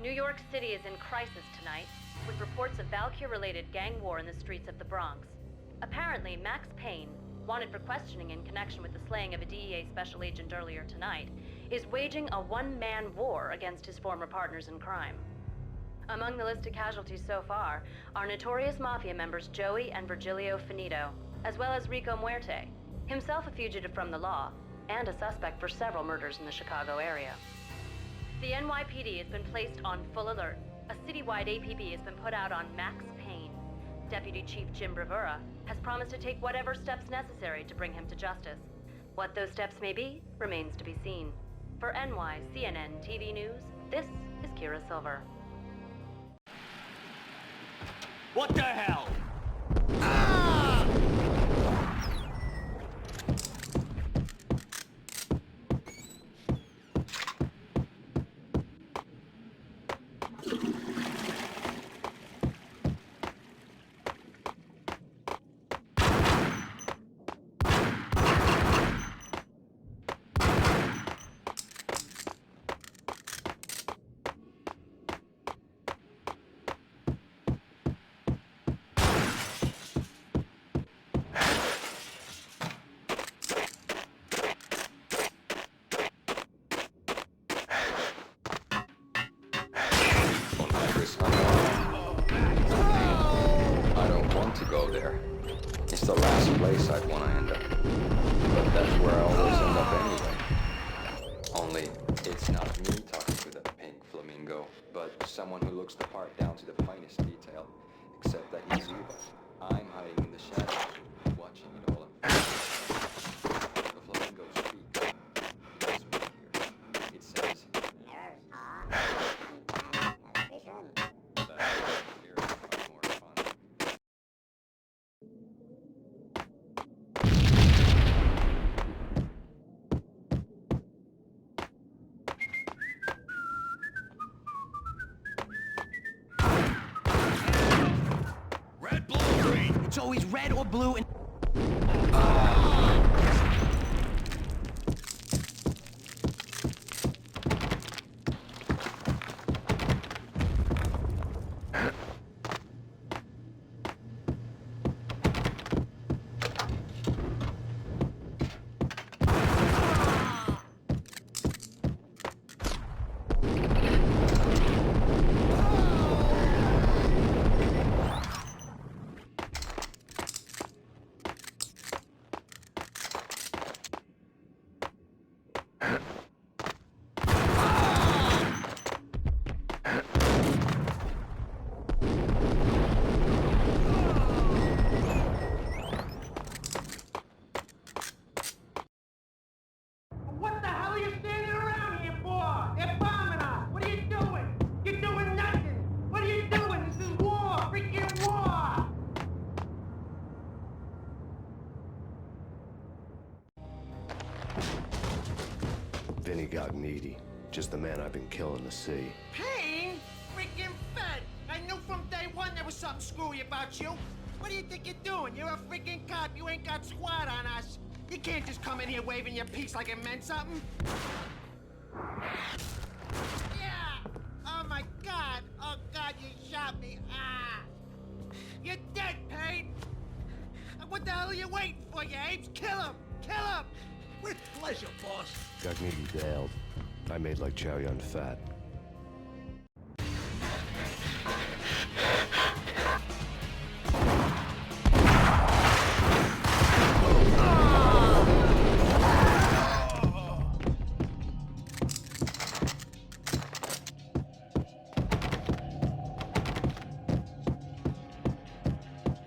New York City is in crisis tonight, with reports of Valkyr-related gang war in the streets of the Bronx. Apparently, Max Payne, wanted for questioning in connection with the slaying of a DEA special agent earlier tonight, is waging a one-man war against his former partners in crime. Among the listed casualties so far are notorious mafia members Joey and Virgilio Finito, as well as Rico Muerte, himself a fugitive from the law, and a suspect for several murders in the Chicago area. The NYPD has been placed on full alert. A citywide APB has been put out on Max Payne. Deputy Chief Jim Bravura has promised to take whatever steps necessary to bring him to justice. What those steps may be remains to be seen. For NYCNN TV News, this is Kira Silver. What the hell? I don't want to go there. It's the last place I'd want to end up. But that's where I always end up anyway. Only, it's not me talking to the pink flamingo, but someone who looks the part down to the finest detail. Except that he's evil. I'm hiding in the shadows, watching it all unfold. The flamingos speak. Let's speak here. It says... Red, blue, or green. It's always red or blue and... Vinny Gognitti. Just the man I've been killing to see. Payne? Freaking fed! I knew from day one there was something screwy about you. What do you think you're doing? You're a freaking cop. You ain't got squad on us. You can't just come in here waving your piece like it meant something. Yeah! Oh my God! Oh God, you shot me! Ah! You're dead, Payne! What the hell are you waiting for, you apes? Kill him! Kill him! With pleasure, boss. Gognitti bailed. I made like Chow Yun Fat.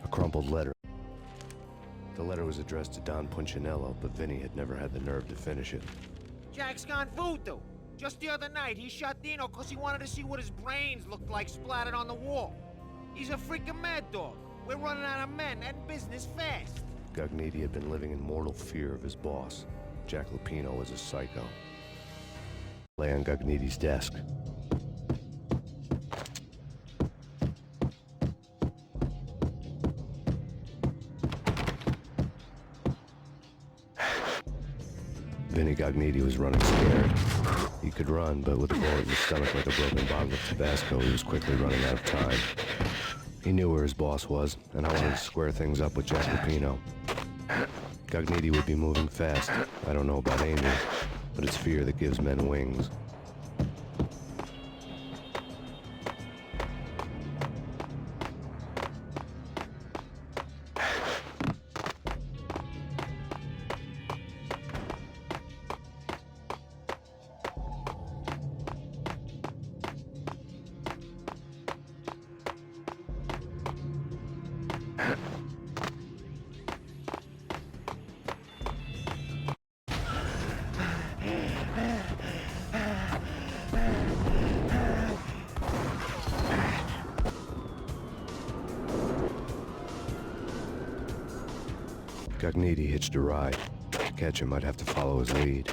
A crumpled letter. The letter was addressed to Don Punchinello, but Vinny had never had the nerve to finish it. Jack's gone voodoo. Just the other night, he shot Dino because he wanted to see what his brains looked like splattered on the wall. He's a freaking mad dog. We're running out of men and business fast. Gognitti had been living in mortal fear of his boss. Jack Lupino was a psycho. Lay on Gognitti's desk. Vinny Gognitti was running scared. He could run, but with a bullet in his stomach like a broken bottle of Tabasco, he was quickly running out of time. He knew where his boss was, and I wanted to square things up with Jack Lupino. Gognitti would be moving fast. I don't know about Amy, but it's fear that gives men wings. Gognitti hitched a ride. To catch him, I'd have to follow his lead.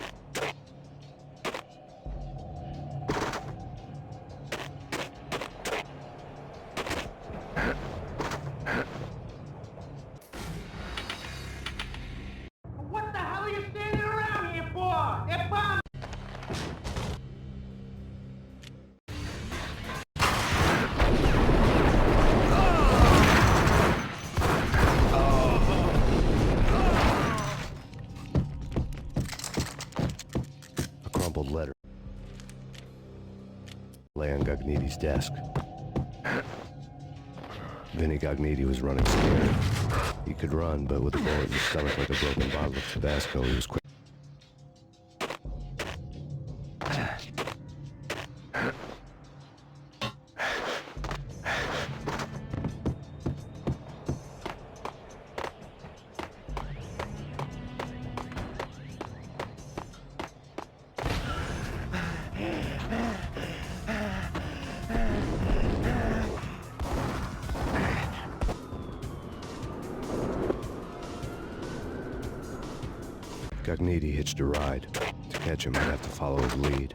What the hell are you standing around here for? They're bombing! A crumpled letter lay on Gognitti's desk. Vinny Gognitti was running scared. He could run, but with a bullet in his stomach like a broken bottle of Tabasco, he was quick. Gognitti hitched a ride. To catch him, I'd have to follow his lead.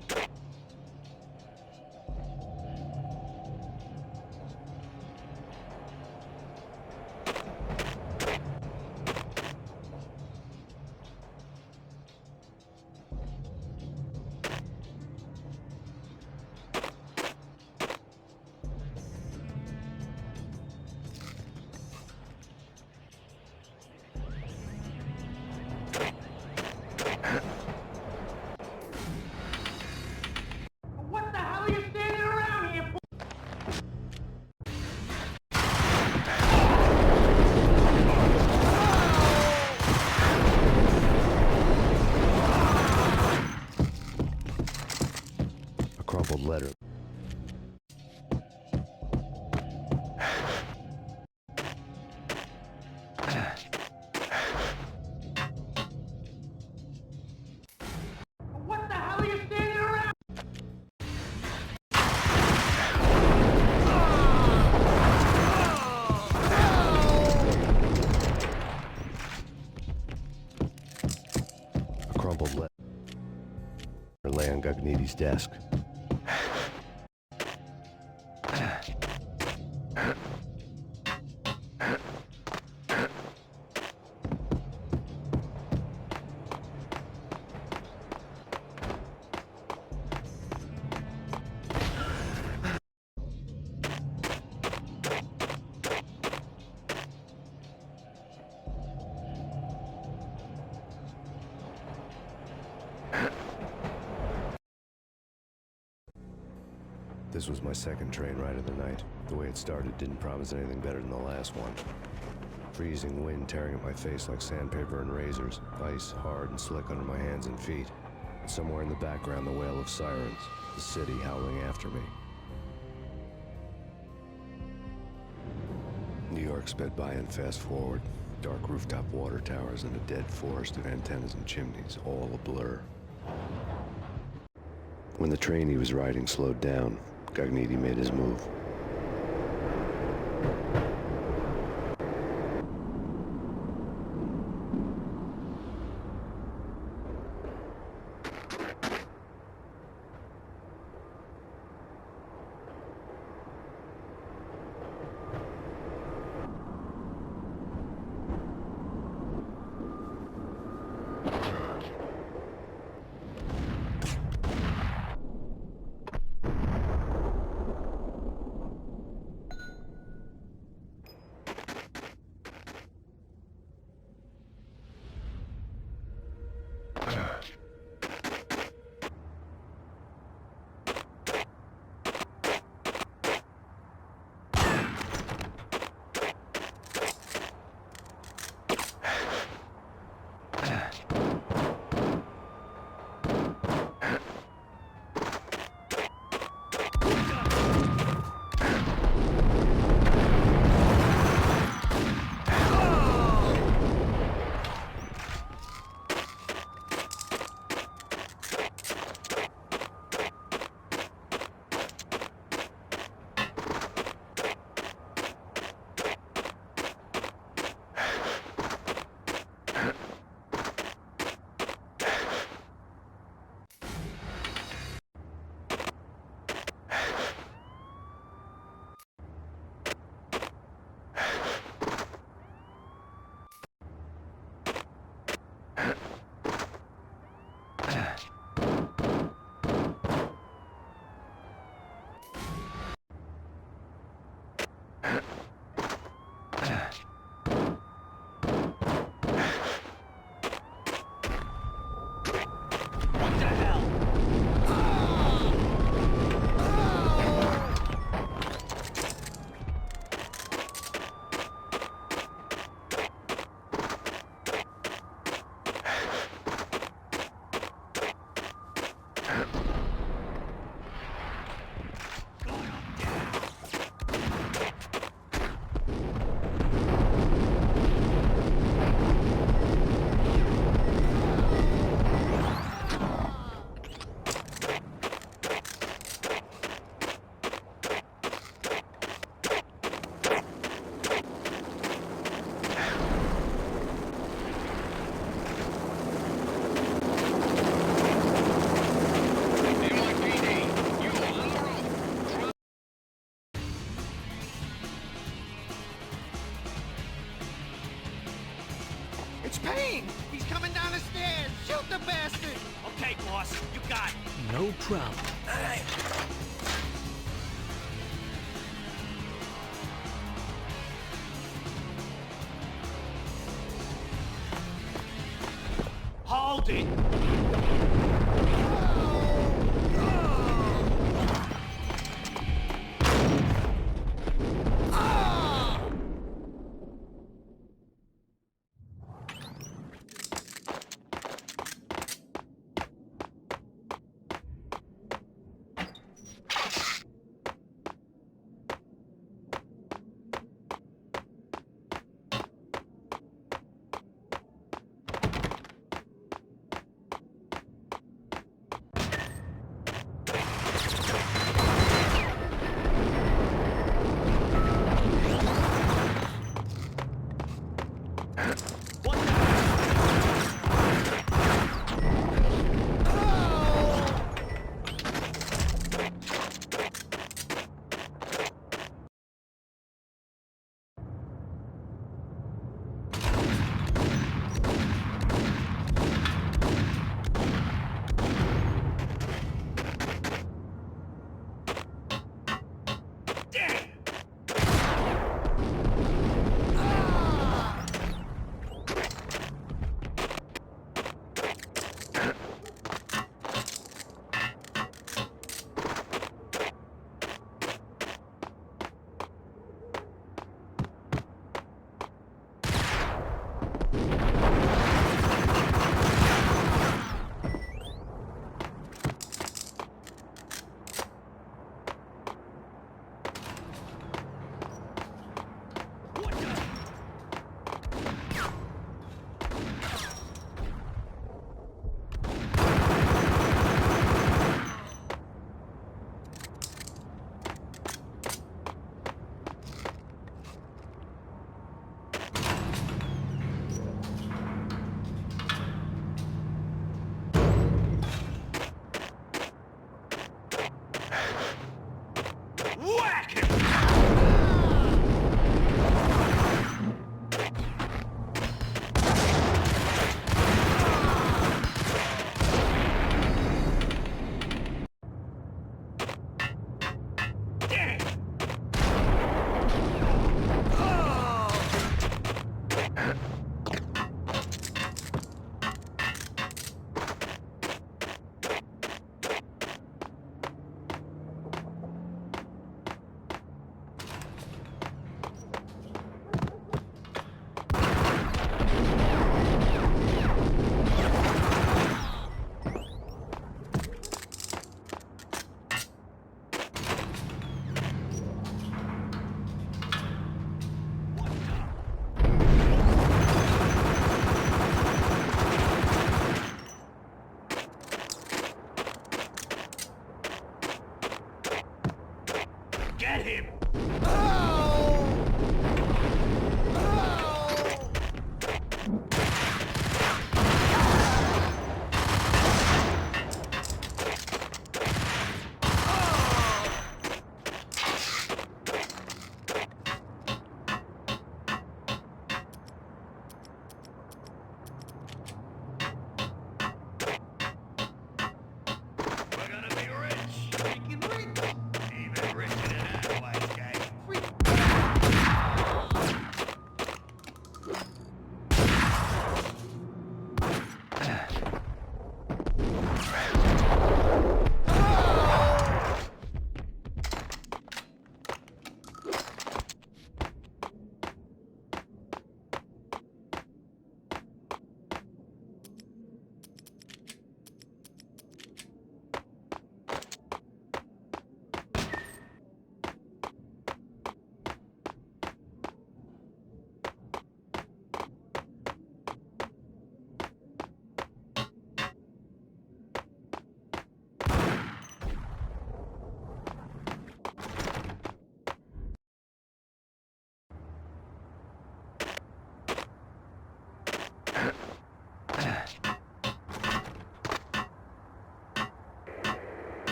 crumpled letter lay on Gagniti's desk. This was my second train ride of the night. The way it started didn't promise anything better than the last one. Freezing wind tearing at my face like sandpaper and razors, ice hard and slick under my hands and feet. And somewhere in the background, the wail of sirens, the city howling after me. New York sped by in fast forward. Dark rooftop water towers and a dead forest of antennas and chimneys, all a blur. When the train he was riding slowed down, Gagniti made his move. It's Payne! He's coming down the stairs! Shoot the bastard! Okay, boss, you got it. No problem. Hold it!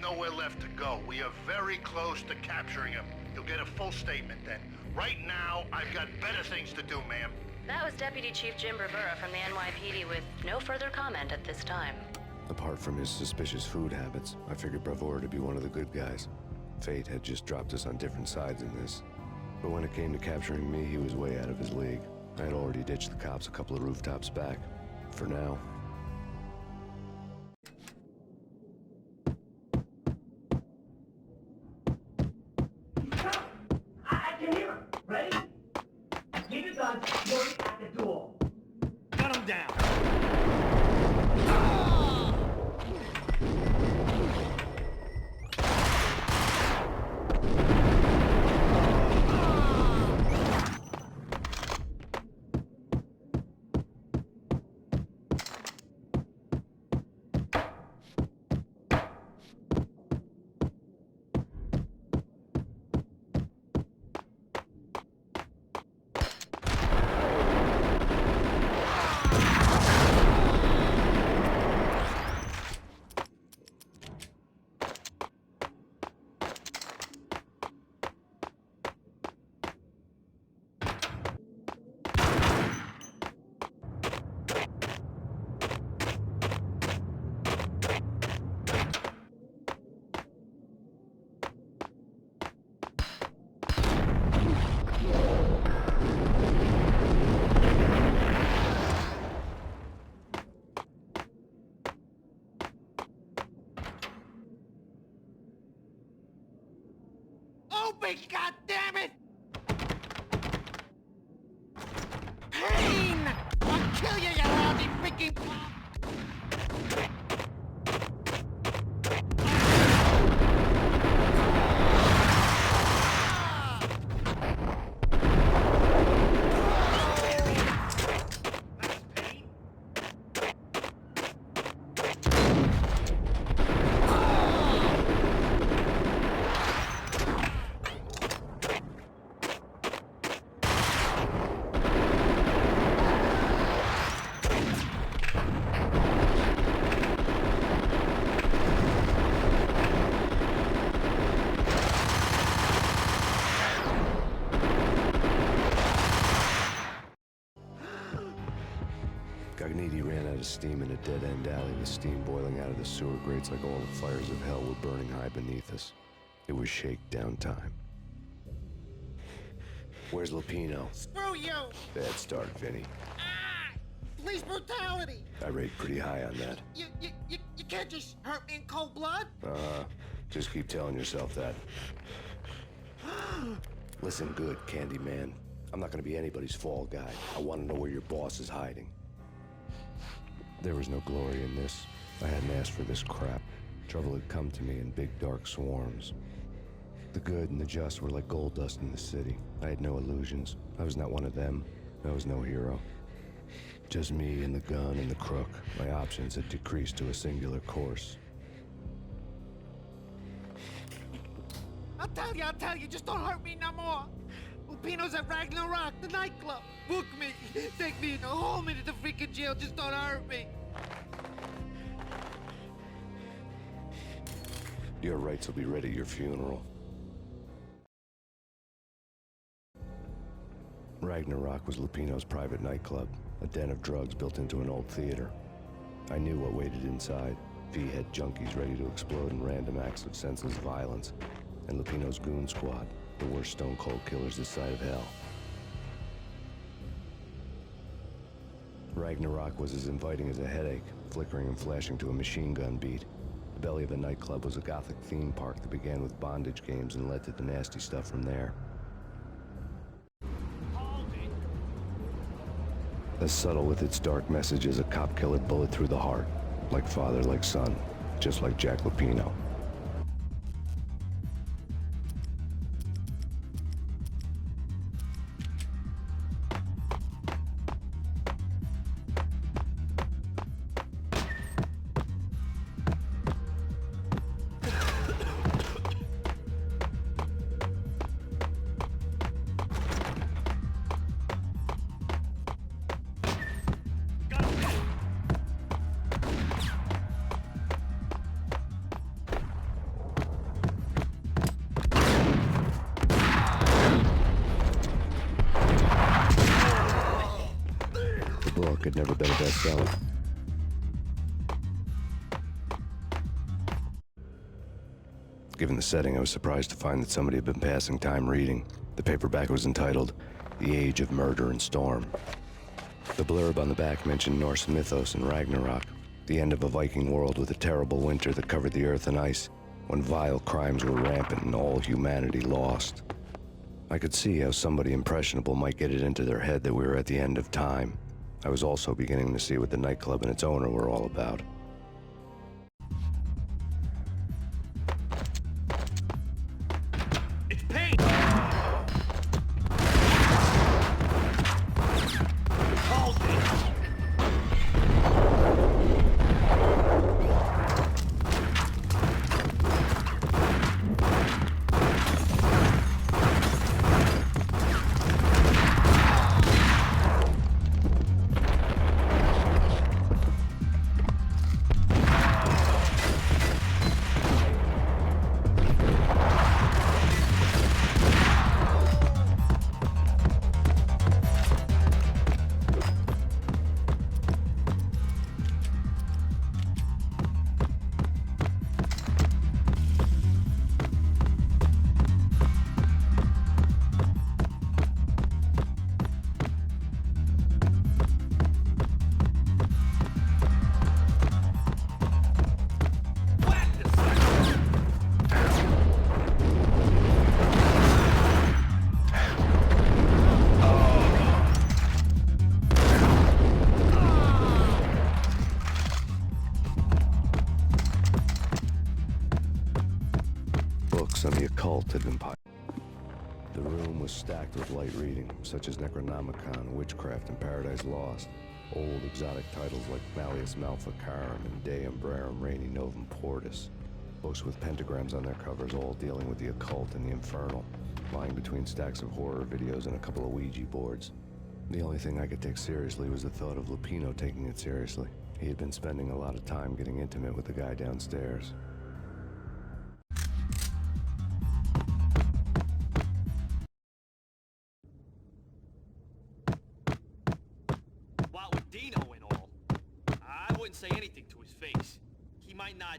nowhere left to go. We are very close to capturing him. You'll get a full statement then. Right now, I've got better things to do, ma'am. That was Deputy Chief Jim Rivera from the NYPD with no further comment at this time. Apart from his suspicious food habits, I figured Bravura to be one of the good guys. Fate had just dropped us on different sides in this. But when it came to capturing me, he was way out of his league. I had already ditched the cops a couple of rooftops back. For now. I can hear him. Ready? Keep your guns pointed at the door. Gun him down. Open, goddammit! Payne! I'll kill you, you lousy freaking cop! Cogniti ran out of steam in a dead-end alley, the steam boiling out of the sewer grates like all the fires of hell were burning high beneath us. It was shakedown time. Where's Lupino? Screw you! Bad start, Vinny. Police brutality! I rate pretty high on that. You can't just hurt me in cold blood? Just keep telling yourself that. Listen good, Candyman. I'm not gonna be anybody's fall guy. I want to know where your boss is hiding. There was no glory in this. I hadn't asked for this crap. Trouble had come to me in big dark swarms. The good and the just were like gold dust in the city. I had no illusions. I was not one of them. I was no hero. Just me and the gun and the crook. My options had decreased to a singular course. I'll tell you, just don't hurt me no more. Lupino's at Ragnarok, the nightclub. Book me, take me, haul me to the freaking jail, just don't hurt me. Your rights will be ready at your funeral. Ragnarok was Lupino's private nightclub, a den of drugs built into an old theater. I knew what waited inside. V-head junkies ready to explode in random acts of senseless violence. And Lupino's goon squad, the worst stone-cold killers this side of hell. Ragnarok was as inviting as a headache, flickering and flashing to a machine gun beat. The belly of the nightclub was a gothic theme park that began with bondage games and led to the nasty stuff from there. As subtle with its dark message as a cop-killer bullet through the heart. Like father, like son. Just like Jack Lupino. had never been a bestseller. Given the setting, I was surprised to find that somebody had been passing time reading. The paperback was entitled, The Age of Murder and Storm. The blurb on the back mentioned Norse mythos and Ragnarok, the end of a Viking world with a terrible winter that covered the earth in ice, when vile crimes were rampant and all humanity lost. I could see how somebody impressionable might get it into their head that we were at the end of time. I was also beginning to see what the nightclub and its owner were all about. It's Payne! Called it! Books on the occult had been piled. The room was stacked with light reading, such as Necronomicon, Witchcraft, and Paradise Lost. Old exotic titles like Malleus Maleficarum and De Umbrarum Reini Novum Portus. Books with pentagrams on their covers, all dealing with the occult and the infernal, lying between stacks of horror videos and a couple of Ouija boards. The only thing I could take seriously was the thought of Lupino taking it seriously. He had been spending a lot of time getting intimate with the guy downstairs. While with Dino and all, I wouldn't say anything to his face. He might not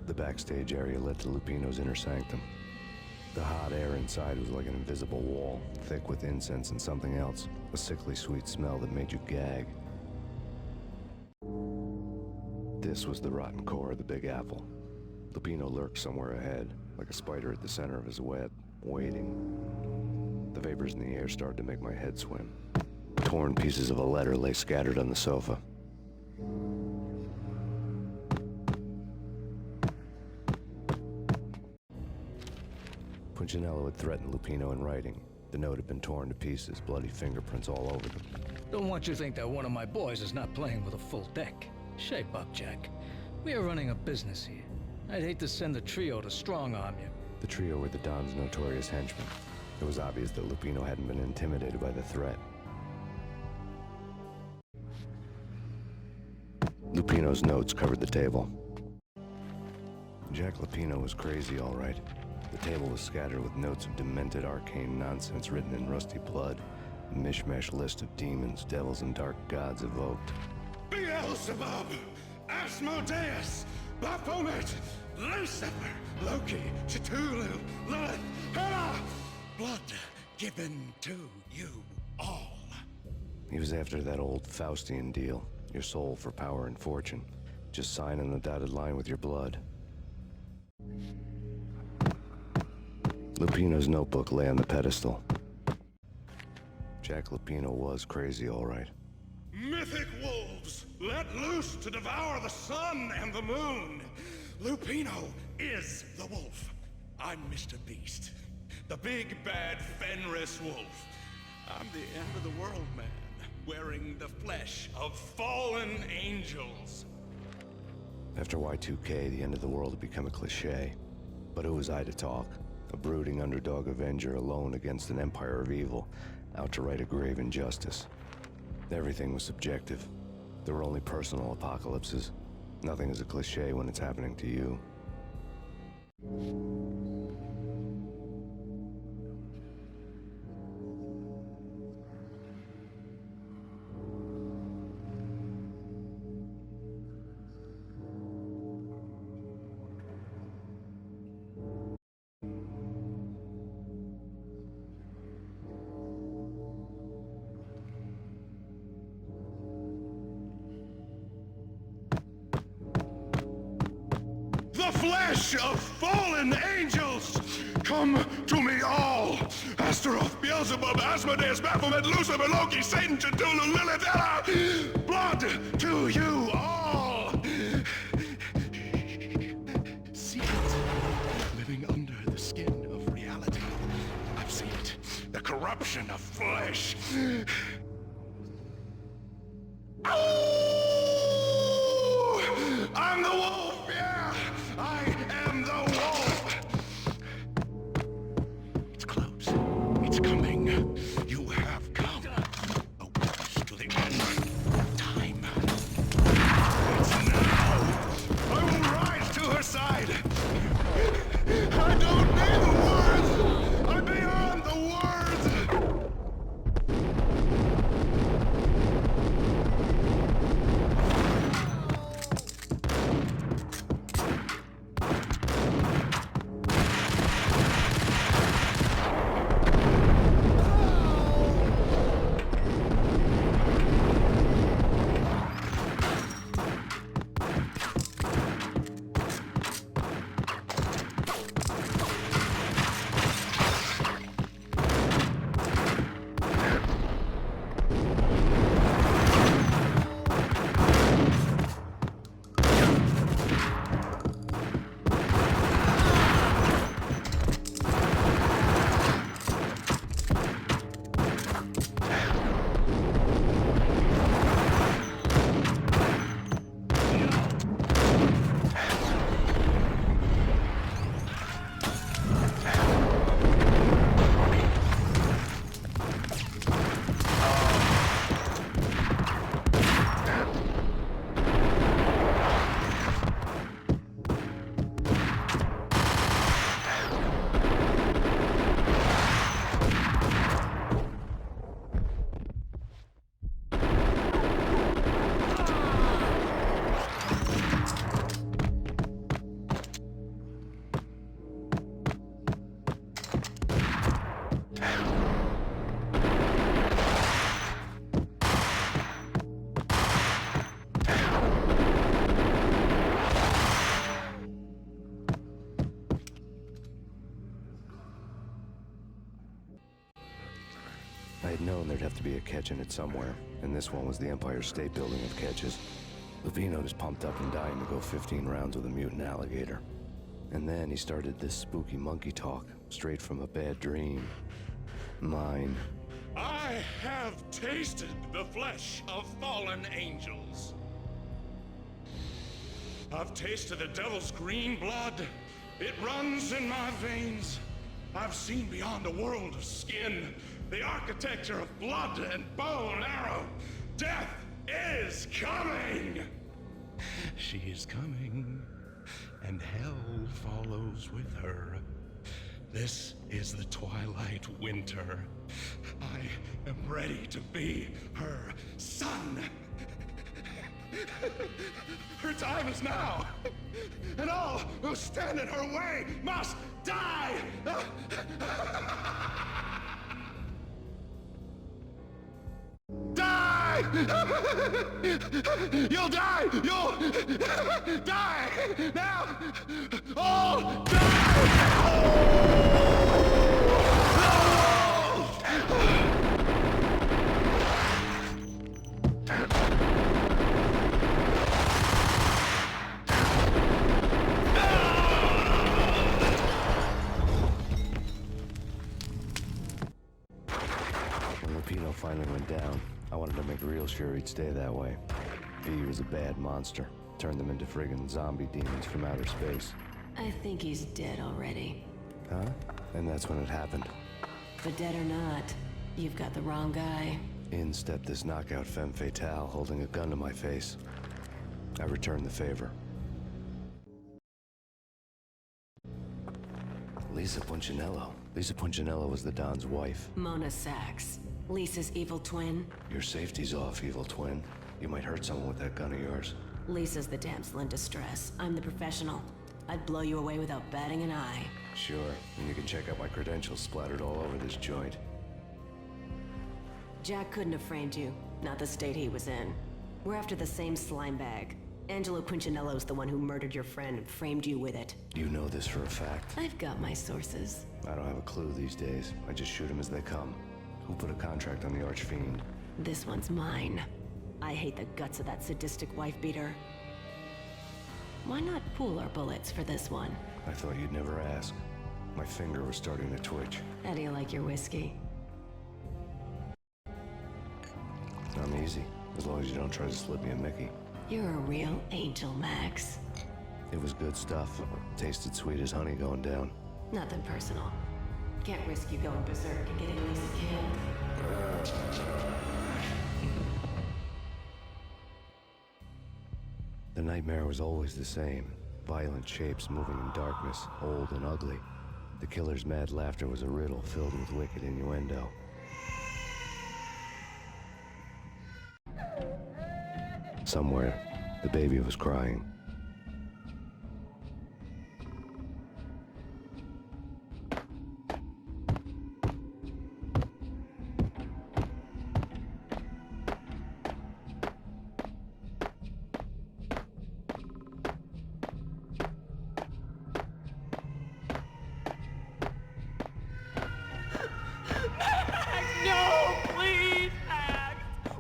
The backstage area led to Lupino's inner sanctum. The hot air inside was like an invisible wall, thick with incense and something else, a sickly sweet smell that made you gag. This was the rotten core of the Big Apple. Lupino lurked somewhere ahead, like a spider at the center of his web, waiting. The vapors in the air started to make my head swim. Torn pieces of a letter lay scattered on the sofa. Punchinello had threatened Lupino in writing. The note had been torn to pieces, bloody fingerprints all over them. Don't want you to think that one of my boys is not playing with a full deck. Shape up, Jack. We are running a business here. I'd hate to send the trio to strong-arm you. The trio were the Don's notorious henchmen. It was obvious that Lupino hadn't been intimidated by the threat. Lupino's notes covered the table. Jack Lupino was crazy, all right. The table was scattered with notes of demented arcane nonsense written in rusty blood. A mishmash list of demons, devils, and dark gods evoked. Beelzebub, Asmodeus, Baphomet, Lucifer, Loki, Cthulhu, Lilith, Hela! Blood given to you all. He was after that old Faustian deal. Your soul for power and fortune. Just sign on the dotted line with your blood. Lupino's notebook lay on the pedestal. Jack Lupino was crazy, all right. Mythic wolves, let loose to devour the sun and the moon. Lupino is the wolf. I'm Mr. Beast, the big bad Fenris wolf. I'm the end of the world man, wearing the flesh of fallen angels. After Y2K, the end of the world had become a cliche. But who was I to talk? A brooding underdog avenger alone against an empire of evil, out to right a grave injustice. Everything was subjective. There were only personal apocalypses. Nothing is a cliche when it's happening to you. The flesh of fallen angels! Come to me all! Astaroth, Beelzebub, Asmodeus, Baphomet, Lucifer, Loki, Satan, Cthulhu, Lilith, Hela! Blood to you all! See it? Living under the skin of reality. I've seen it. The corruption of flesh. Oh! I'm the wolf, yeah! I am the wolf! It's close. It's coming. You have come. A witness to the end of time. It's now. I will rise to her side. I don't need the words. I'm beyond the words. had known there'd have to be a catch in it somewhere, and this one was the Empire State Building of catches. Lupino was pumped up and dying to go 15 rounds with a mutant alligator. And then he started this spooky monkey talk, straight from a bad dream. Mine. I have tasted the flesh of fallen angels. I've tasted the devil's green blood. It runs in my veins. I've seen beyond a world of skin, the architecture of blood and bow and arrow. Death is coming! She is coming, and hell follows with her. This is the twilight winter. I am ready to be her son. Her time is now, and all who stand in her way must die! Die! You'll die! You'll die! Now! All When Lupino finally went down, I wanted to make real sure he'd stay that way. V was a bad monster. Turned them into friggin' zombie demons from outer space. I think he's dead already. Huh? And that's when it happened. But dead or not, you've got the wrong guy. In stepped this knockout femme fatale, holding a gun to my face. I returned the favor. Lisa Punchinello. Lisa Punchinello was the Don's wife. Mona Sachs. Lisa's evil twin. Your safety's off, evil twin. You might hurt someone with that gun of yours. Lisa's the damsel in distress. I'm the professional. I'd blow you away without batting an eye. Sure, and you can check out my credentials splattered all over this joint. Jack couldn't have framed you. Not the state he was in. We're after the same slime bag. Angelo Punchinello's the one who murdered your friend and framed you with it. You know this for a fact. I've got my sources. I don't have a clue these days. I just shoot them as they come. Who put a contract on the Archfiend? This one's mine. I hate the guts of that sadistic wife-beater. Why not pool our bullets for this one? I thought you'd never ask. My finger was starting to twitch. How do you like your whiskey? I'm easy, as long as you don't try to slip me a Mickey. You're a real angel, Max. It was good stuff. Tasted sweet as honey going down. Nothing personal. Can't risk you going berserk and getting Lisa killed. The nightmare was always the same. Violent shapes moving in darkness, old and ugly. The killer's mad laughter was a riddle filled with wicked innuendo. Somewhere, the baby was crying. No, please, Max!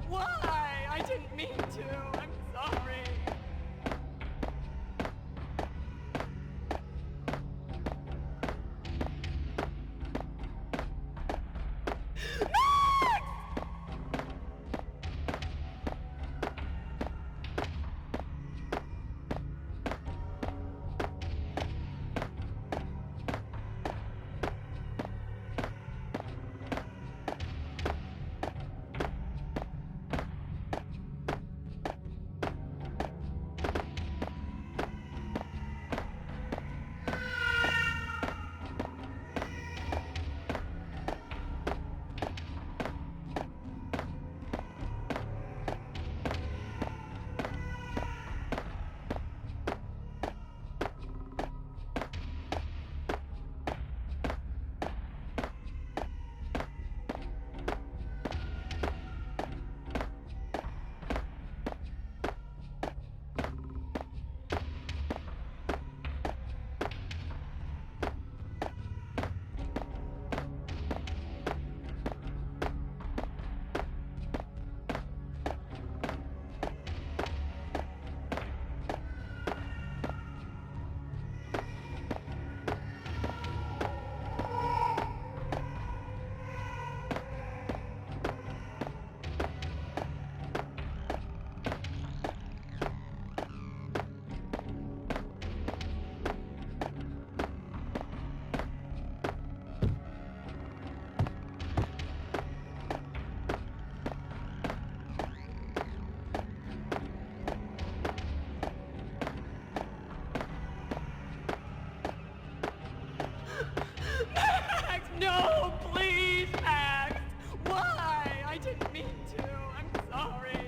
Why? I didn't mean to. I'm sorry. No, please, Max! Why? I didn't mean to. I'm sorry.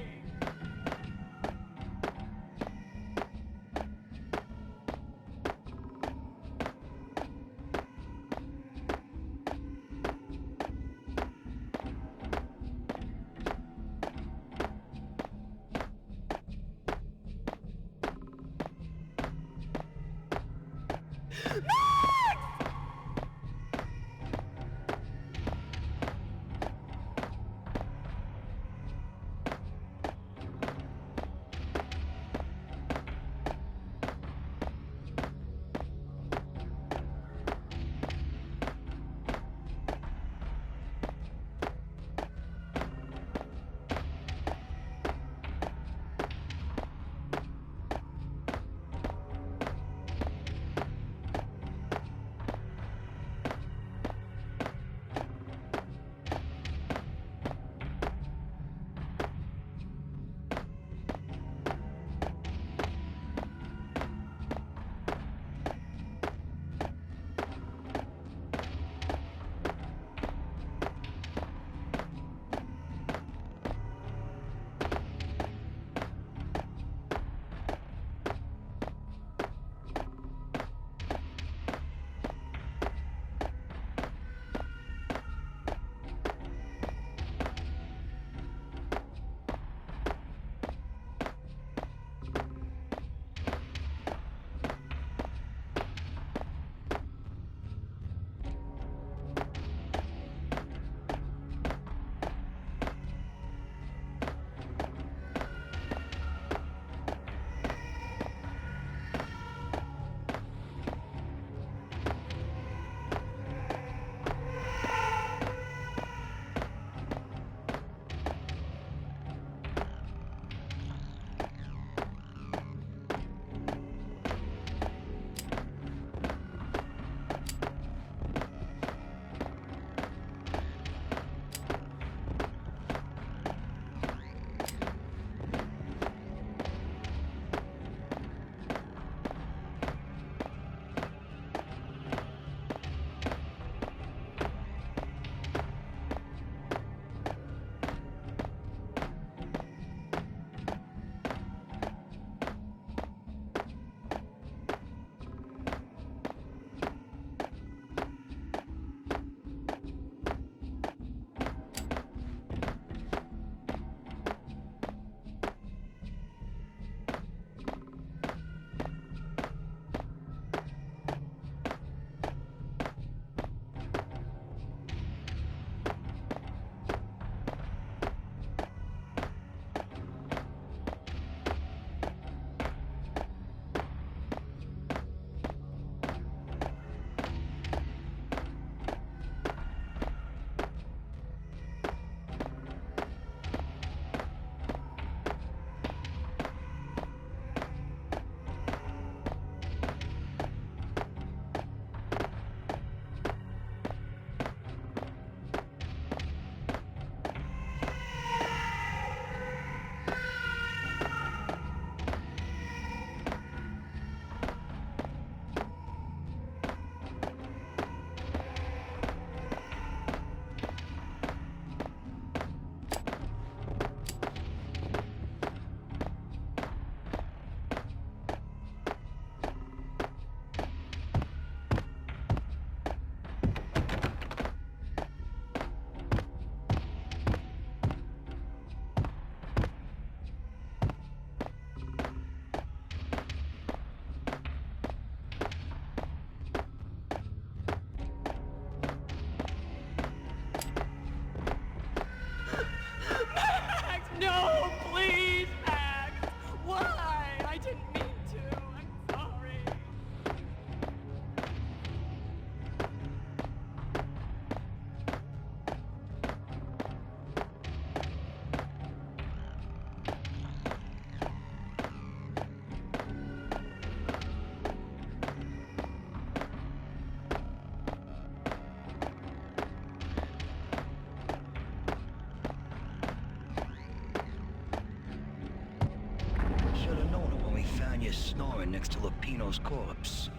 you snoring next to Lupino's corpse.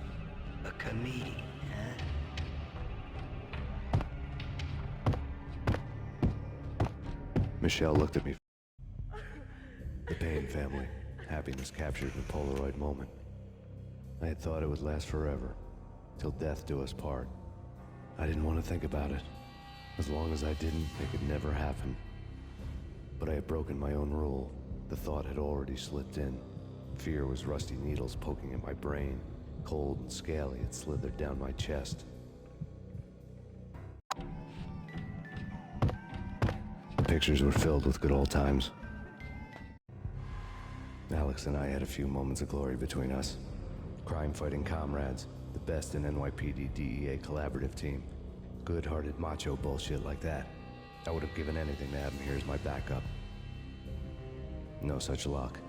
A comedian, huh? Michelle looked at me. The Payne family. Happiness captured in a Polaroid moment. I had thought it would last forever, till death do us part. I didn't want to think about it. As long as I didn't, it could never happen. But I had broken my own rule. The thought had already slipped in. Fear was rusty needles poking at my brain. Cold and scaly, it slithered down my chest. The pictures were filled with good old times. Alex and I had a few moments of glory between us. Crime-fighting comrades, the best in NYPD DEA collaborative team. Good-hearted macho bullshit like that. I would have given anything to have him here as my backup. No such luck.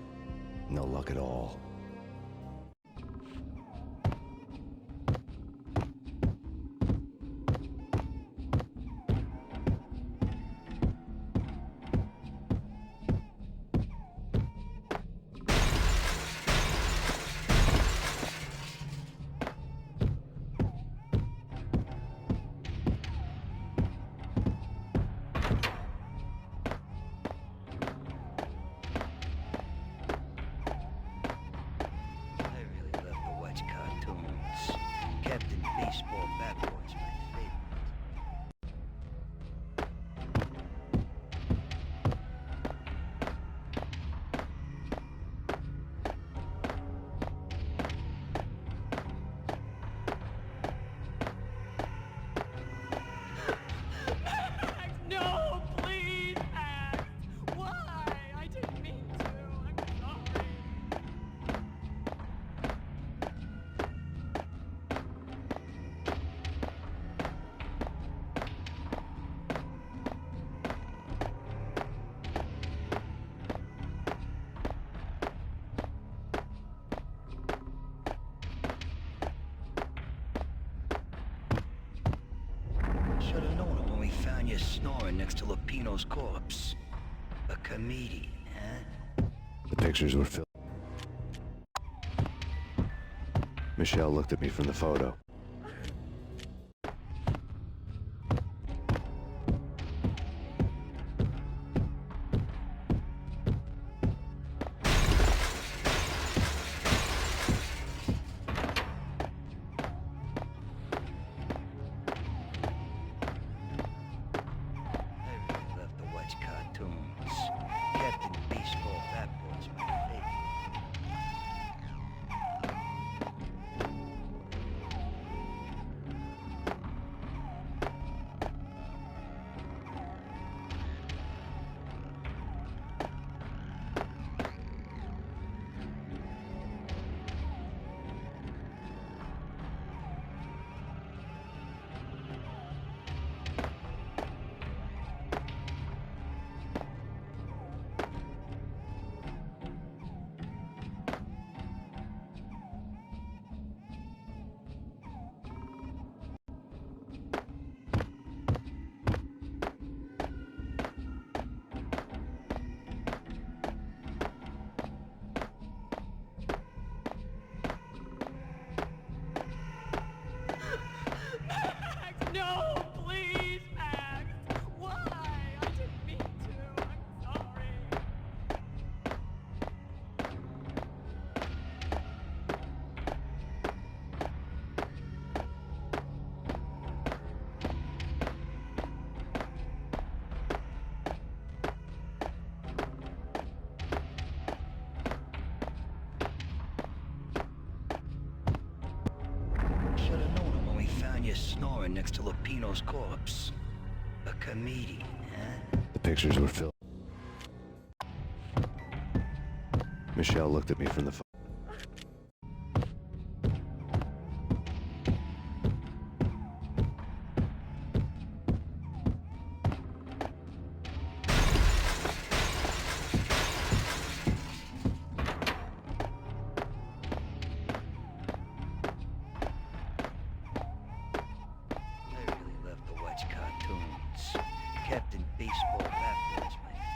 No luck at all. No, please, Max. Why? I didn't mean to. I'm sorry. Should have known it when we found you snoring next to Lupino's corpse. A comedian, huh? The pictures were filled. Michelle looked at me from the photo. No, please, Max. Why? I didn't mean to. I'm sorry. Should have known it when we found you snoring next to Lupino's corpse. A comedian, huh? The pictures were filled. Michelle looked at me from the photo. Captain Baseball Bat Boy's my favorite.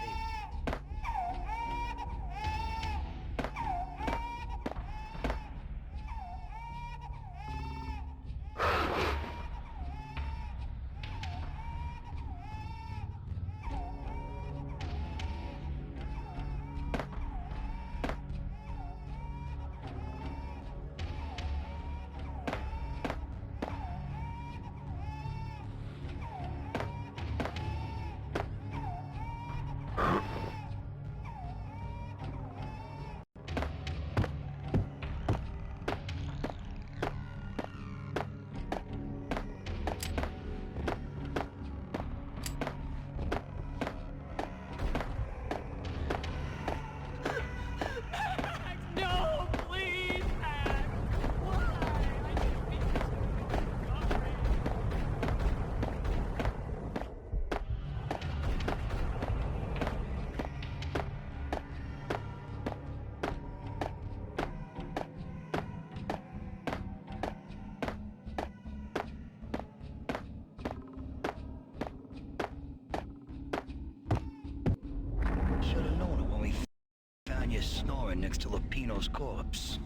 snoring next to Lupino's corpse.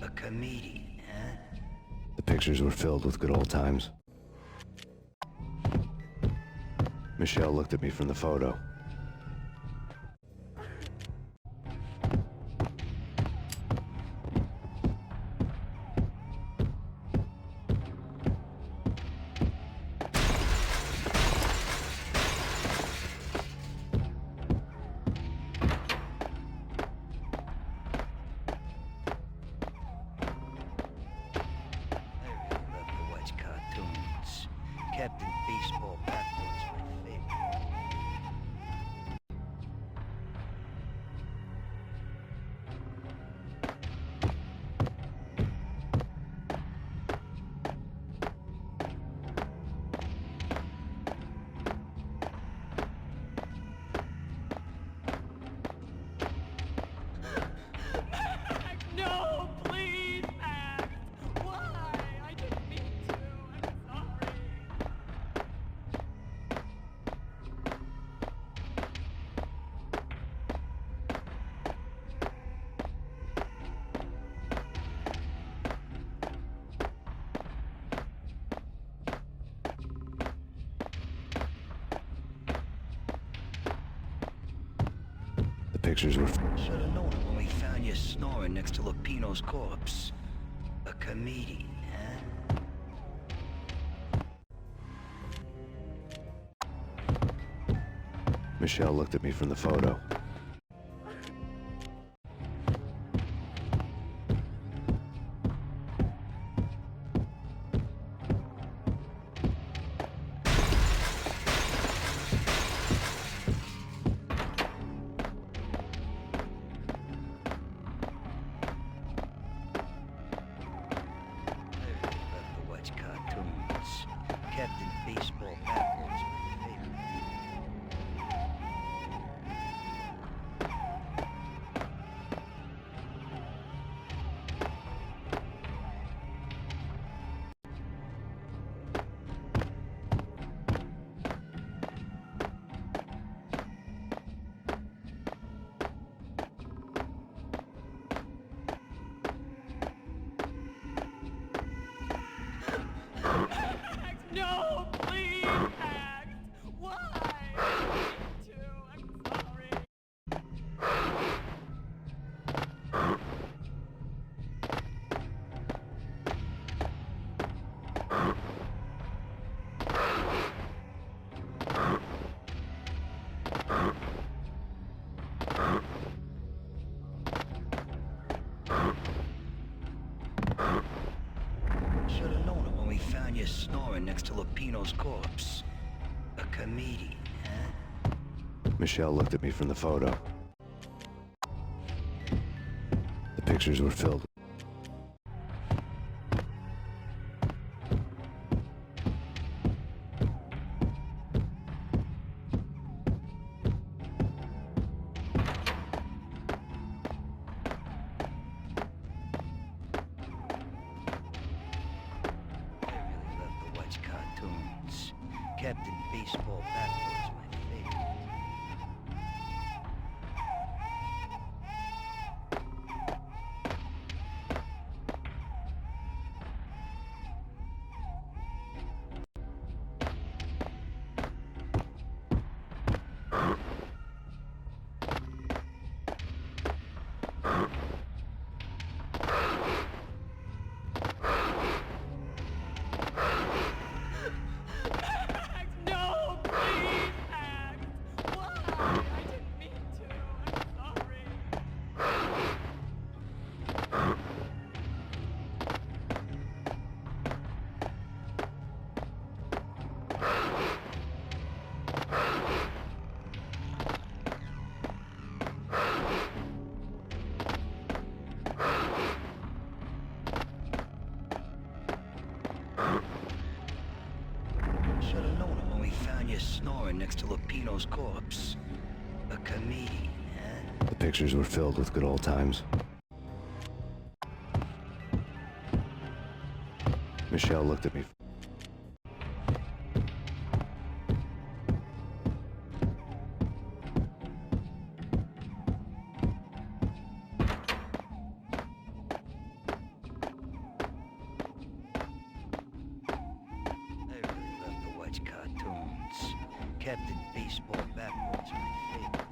A comedian, huh? The pictures were filled with good old times. Michelle looked at me from the photo. Captain Baseball Backwards, my favorite. No, please, Max! Why? I didn't mean to. I'm sorry. The pictures were... Should've known it when we found you snoring next to Lupino's corpse. A comedian, huh? Michelle looked at me from the photo. Love to watch cartoons. Captain Baseball Backwards, my favorite. Max, no, please, Max! Why? I didn't mean to. I'm sorry. Should've known it when we found you snoring next to Lupino's corpse. A comedian, huh? Michelle looked at me from the photo. The pictures were filled. Love to watch cartoons. Captain Baseball Backwards, my favorite. Max, no, please, Max! Why? I didn't mean to. I'm sorry. Should've known it when we found you snoring next to Lupino's corpse. A comedian, huh? The pictures were filled with good old times. Michelle looked at me. Captain Baseball Bat Boy's my favorite.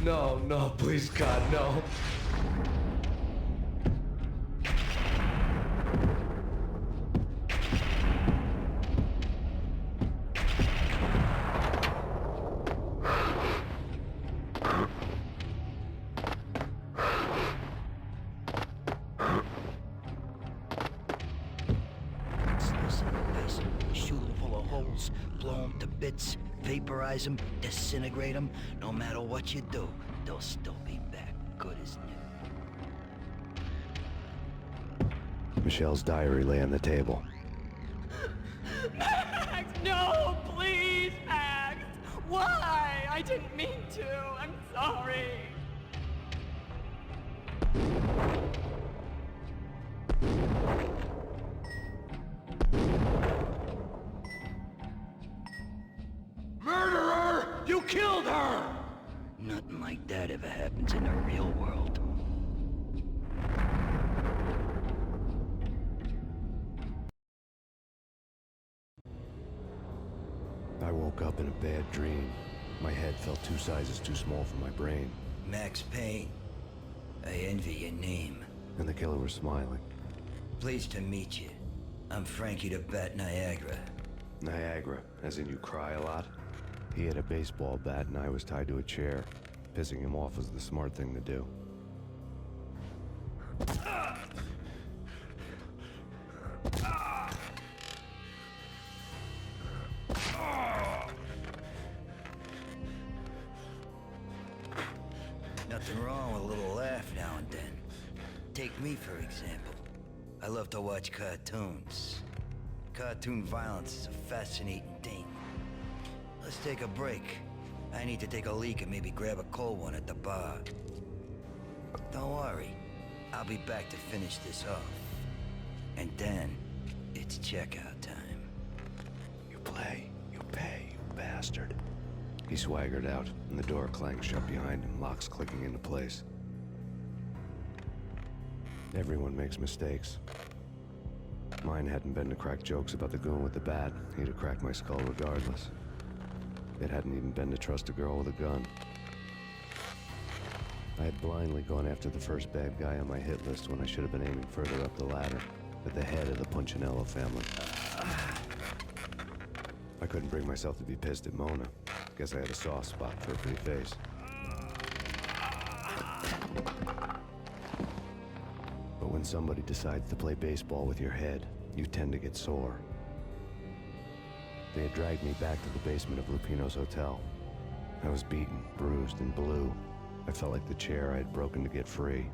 No, no, please, God, no. Slice them, dice them, shoot them full of holes, blow them to bits, vaporize them, disintegrate them. No matter what you do, they'll still be back good as new. Michelle's diary lay on the table. Max, no, please, Max. Why? I didn't mean to. I'm sorry. Murderer! You killed her! Nothing like that ever happens in the real world. woke up in a bad dream. My head felt 2 sizes too small for my brain. Max Payne. I envy your name. And the killer was smiling. Pleased to meet you. I'm Frankie the Bat Niagara. Niagara, as in you cry a lot? He had a baseball bat and I was tied to a chair. Pissing him off was the smart thing to do. Nothing wrong with a little laugh now and then. Take me, for example. I love to watch cartoons. Cartoon violence is a fascinating thing. Let's take a break. I need to take a leak and maybe grab a cold one at the bar. Don't worry. I'll be back to finish this off. And then, it's checkout time. You play, you pay, you bastard. He swaggered out, and the door clanged shut behind him, locks clicking into place. Everyone makes mistakes. Mine hadn't been to crack jokes about the goon with the bat. He'd have cracked my skull regardless. It hadn't even been to trust a girl with a gun. I had blindly gone after the first bad guy on my hit list when I should have been aiming further up the ladder, at the head of the Punchinello family. I couldn't bring myself to be pissed at Mona. Guess I had a soft spot for her pretty face. But when somebody decides to play baseball with your head, you tend to get sore. They had dragged me back to the basement of Lupino's hotel. I was beaten, bruised, and blue. I felt like the chair I had broken to get free.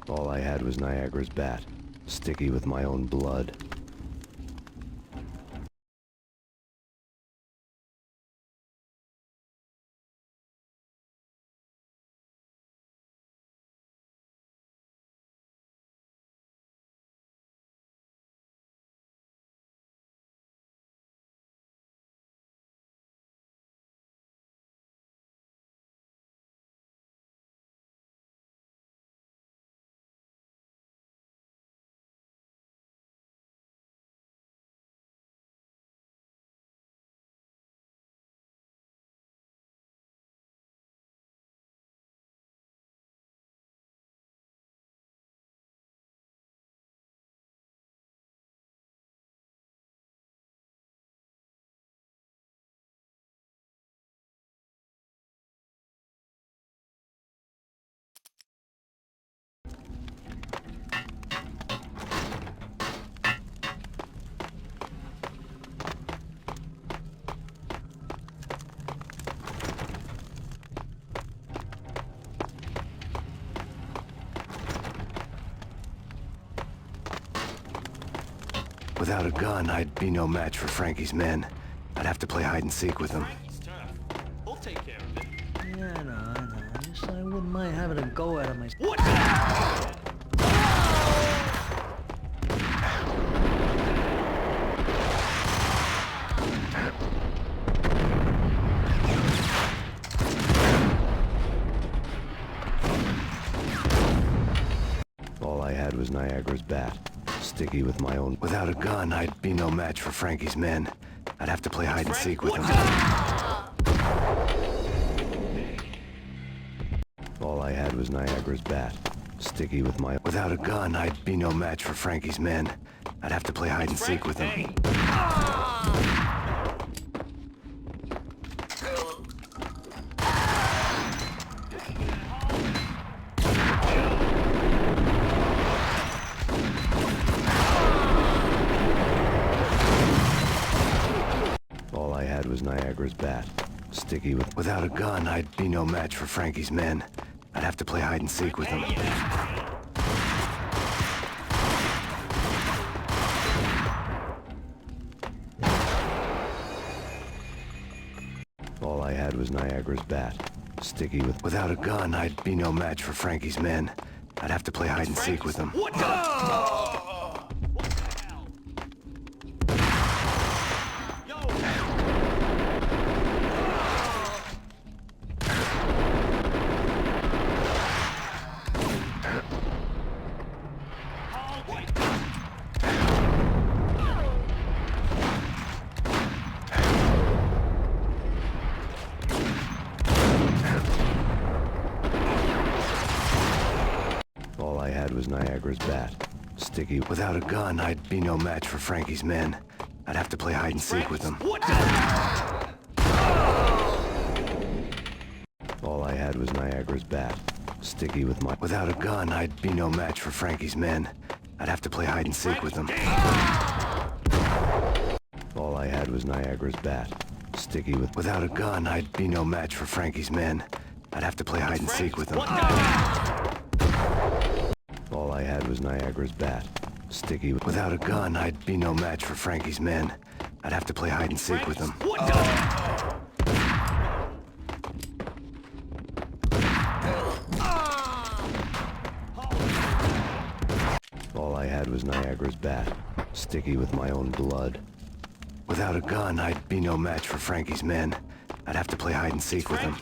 All I had was Niagara's bat, sticky with my own blood. Without a gun, I'd be no match for Frankie's men. I'd have to play hide and seek with them. Frankie's tough. We'll take care of it. Yeah, I know. Just I wouldn't mind having a go at him myself. What? All I had was Niagara's bat, sticky with my own. Without a gun, I'd be no match for Frankie's men. I'd have to play hide and seek with them. All I had was Niagara's bat, sticky with my. Without a gun, I'd be no match for Frankie's men. I'd have to play hide and seek with them. All I had was Niagara's bat, sticky with. Without a gun, I'd be no match for Frankie's men. I'd have to play hide and seek with them. All I had was Niagara's bat, sticky with. Without a gun, I'd be no match for Frankie's men. I'd have to play hide and seek with them. What the? What the hell? Yo! Niagara's bat. Sticky. Without a gun, I'd be no match for Frankie's men. I'd have to play hide and seek with them. All I had was Niagara's bat. Sticky with my... Without a gun, I'd be no match for Frankie's men. I'd have to play hide and seek with them. All I had was Niagara's bat. Sticky with... Without a gun, I'd be no match for Frankie's men. I'd have to play hide and seek with them. All I had was Niagara's bat. Sticky with... Without a gun, I'd be no match for Frankie's men. I'd have to play hide and seek with them. All I had was Niagara's bat. Sticky with my own blood. Without a gun, I'd be no match for Frankie's men. I'd have to play hide and seek with them.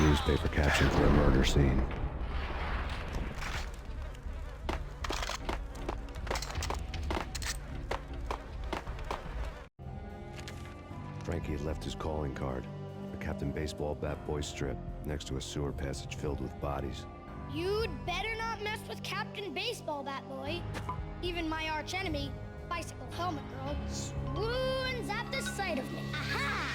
Newspaper caption for a murder scene. Frankie had left his calling card, a Captain Baseball bat boy strip, next to a sewer passage filled with bodies. You'd better not mess with Captain Baseball Bat Boy. Even my arch enemy, Bicycle Helmet Girl, swoons at the sight of me. Aha!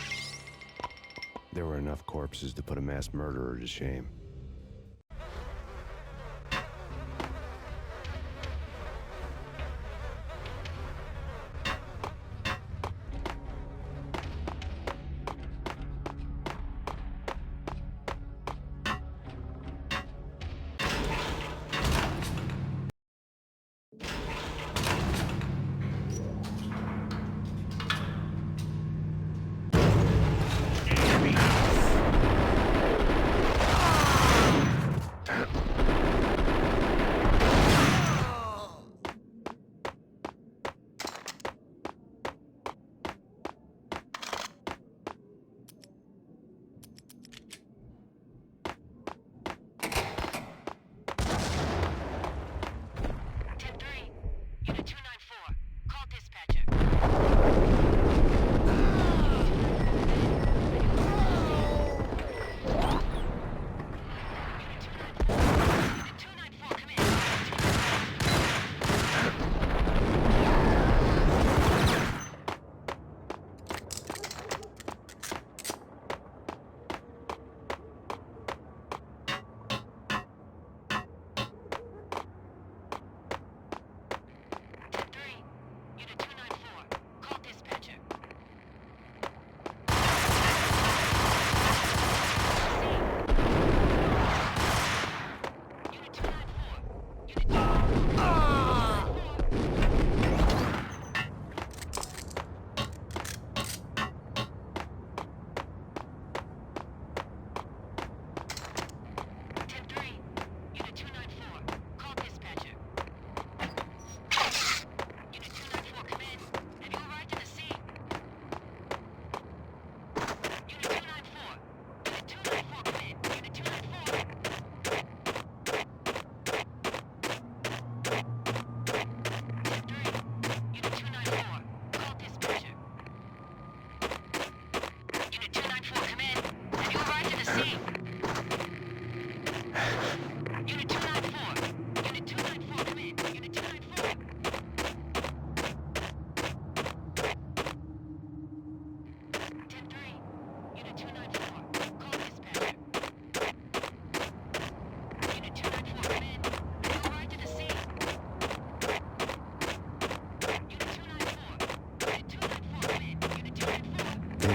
There were enough corpses to put a mass murderer to shame.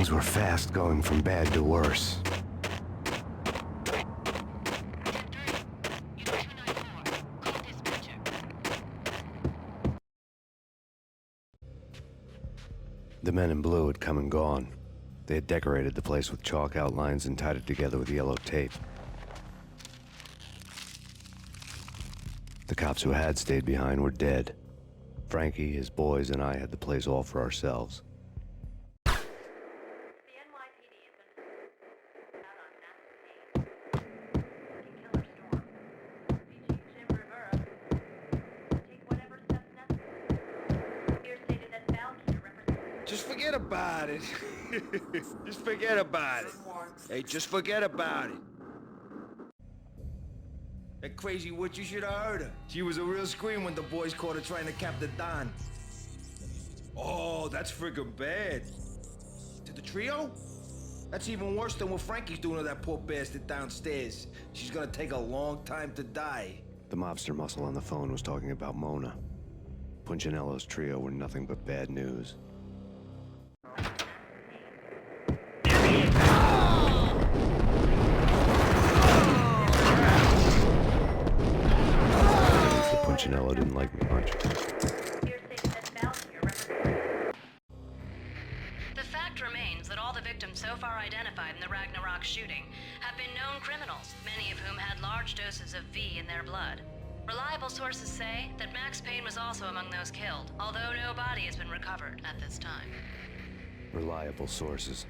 Things were fast going from bad to worse. The men in blue had come and gone. They had decorated the place with chalk outlines and tied it together with yellow tape. The cops who had stayed behind were dead. Frankie, his boys, and I had the place all for ourselves. Just forget about it. Just forget about it. Hey, just forget about it. That crazy witch, you should have heard her. She was a real scream when the boys caught her trying to cap the Don. Oh, that's friggin' bad. To the trio? That's even worse than what Frankie's doing to that poor bastard downstairs. She's gonna take a long time to die. The mobster muscle on the phone was talking about Mona. Punchinello's trio were nothing but bad news. Punchinello didn't like me much. The fact remains that all the victims so far identified in the Ragnarok shooting have been known criminals, many of whom had large doses of V in their blood. Reliable sources say that Max Payne was also among those killed, although no body has been recovered at this time. Reliable sources.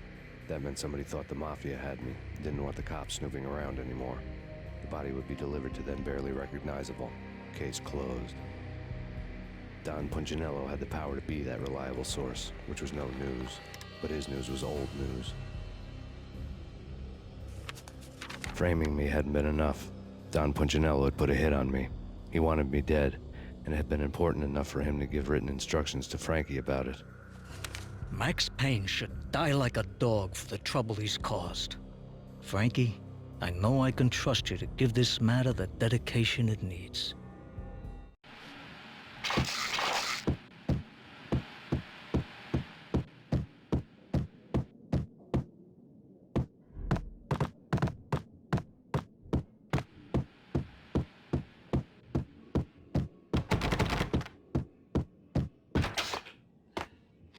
That meant somebody thought the Mafia had me, didn't want the cops snooping around anymore. The body would be delivered to them barely recognizable. Case closed. Don Punchinello had the power to be that reliable source, which was no news. But his news was old news. Framing me hadn't been enough. Don Punchinello had put a hit on me. He wanted me dead, and it had been important enough for him to give written instructions to Frankie about it. Max Payne should die like a dog for the trouble he's caused. Frankie, I know I can trust you to give this matter the dedication it needs.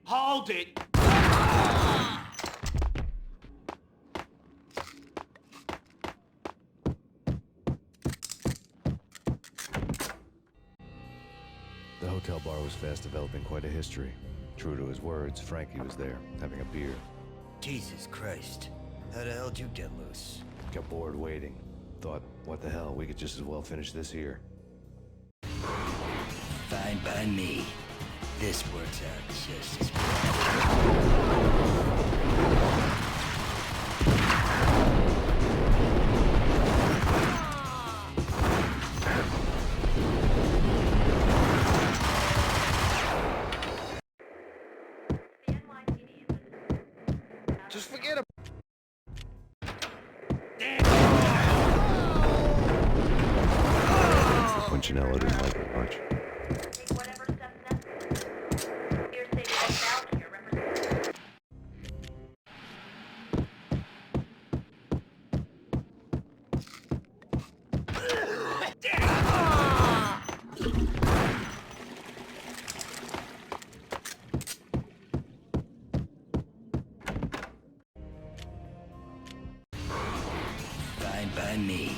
Hold it! The hotel bar was fast developing quite a history. True to his words, Frankie was there, having a beer. Jesus Christ. How the hell did you get loose? Got bored waiting. Thought, what the hell, we could just as well finish this here. Fine by me. This works out just as Just forget about Punchinello didn't like it much. fine by me.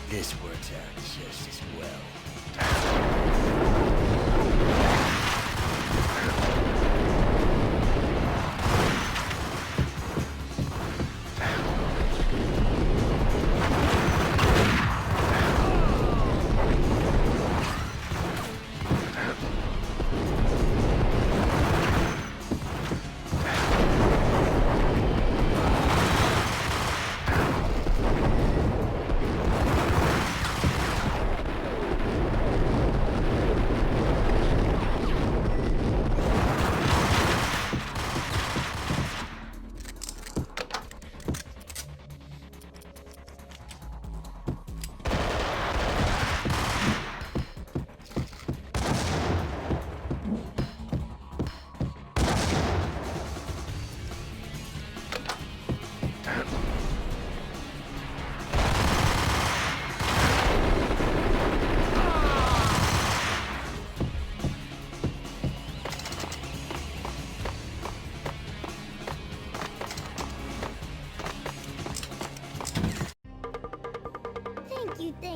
This works out just as well.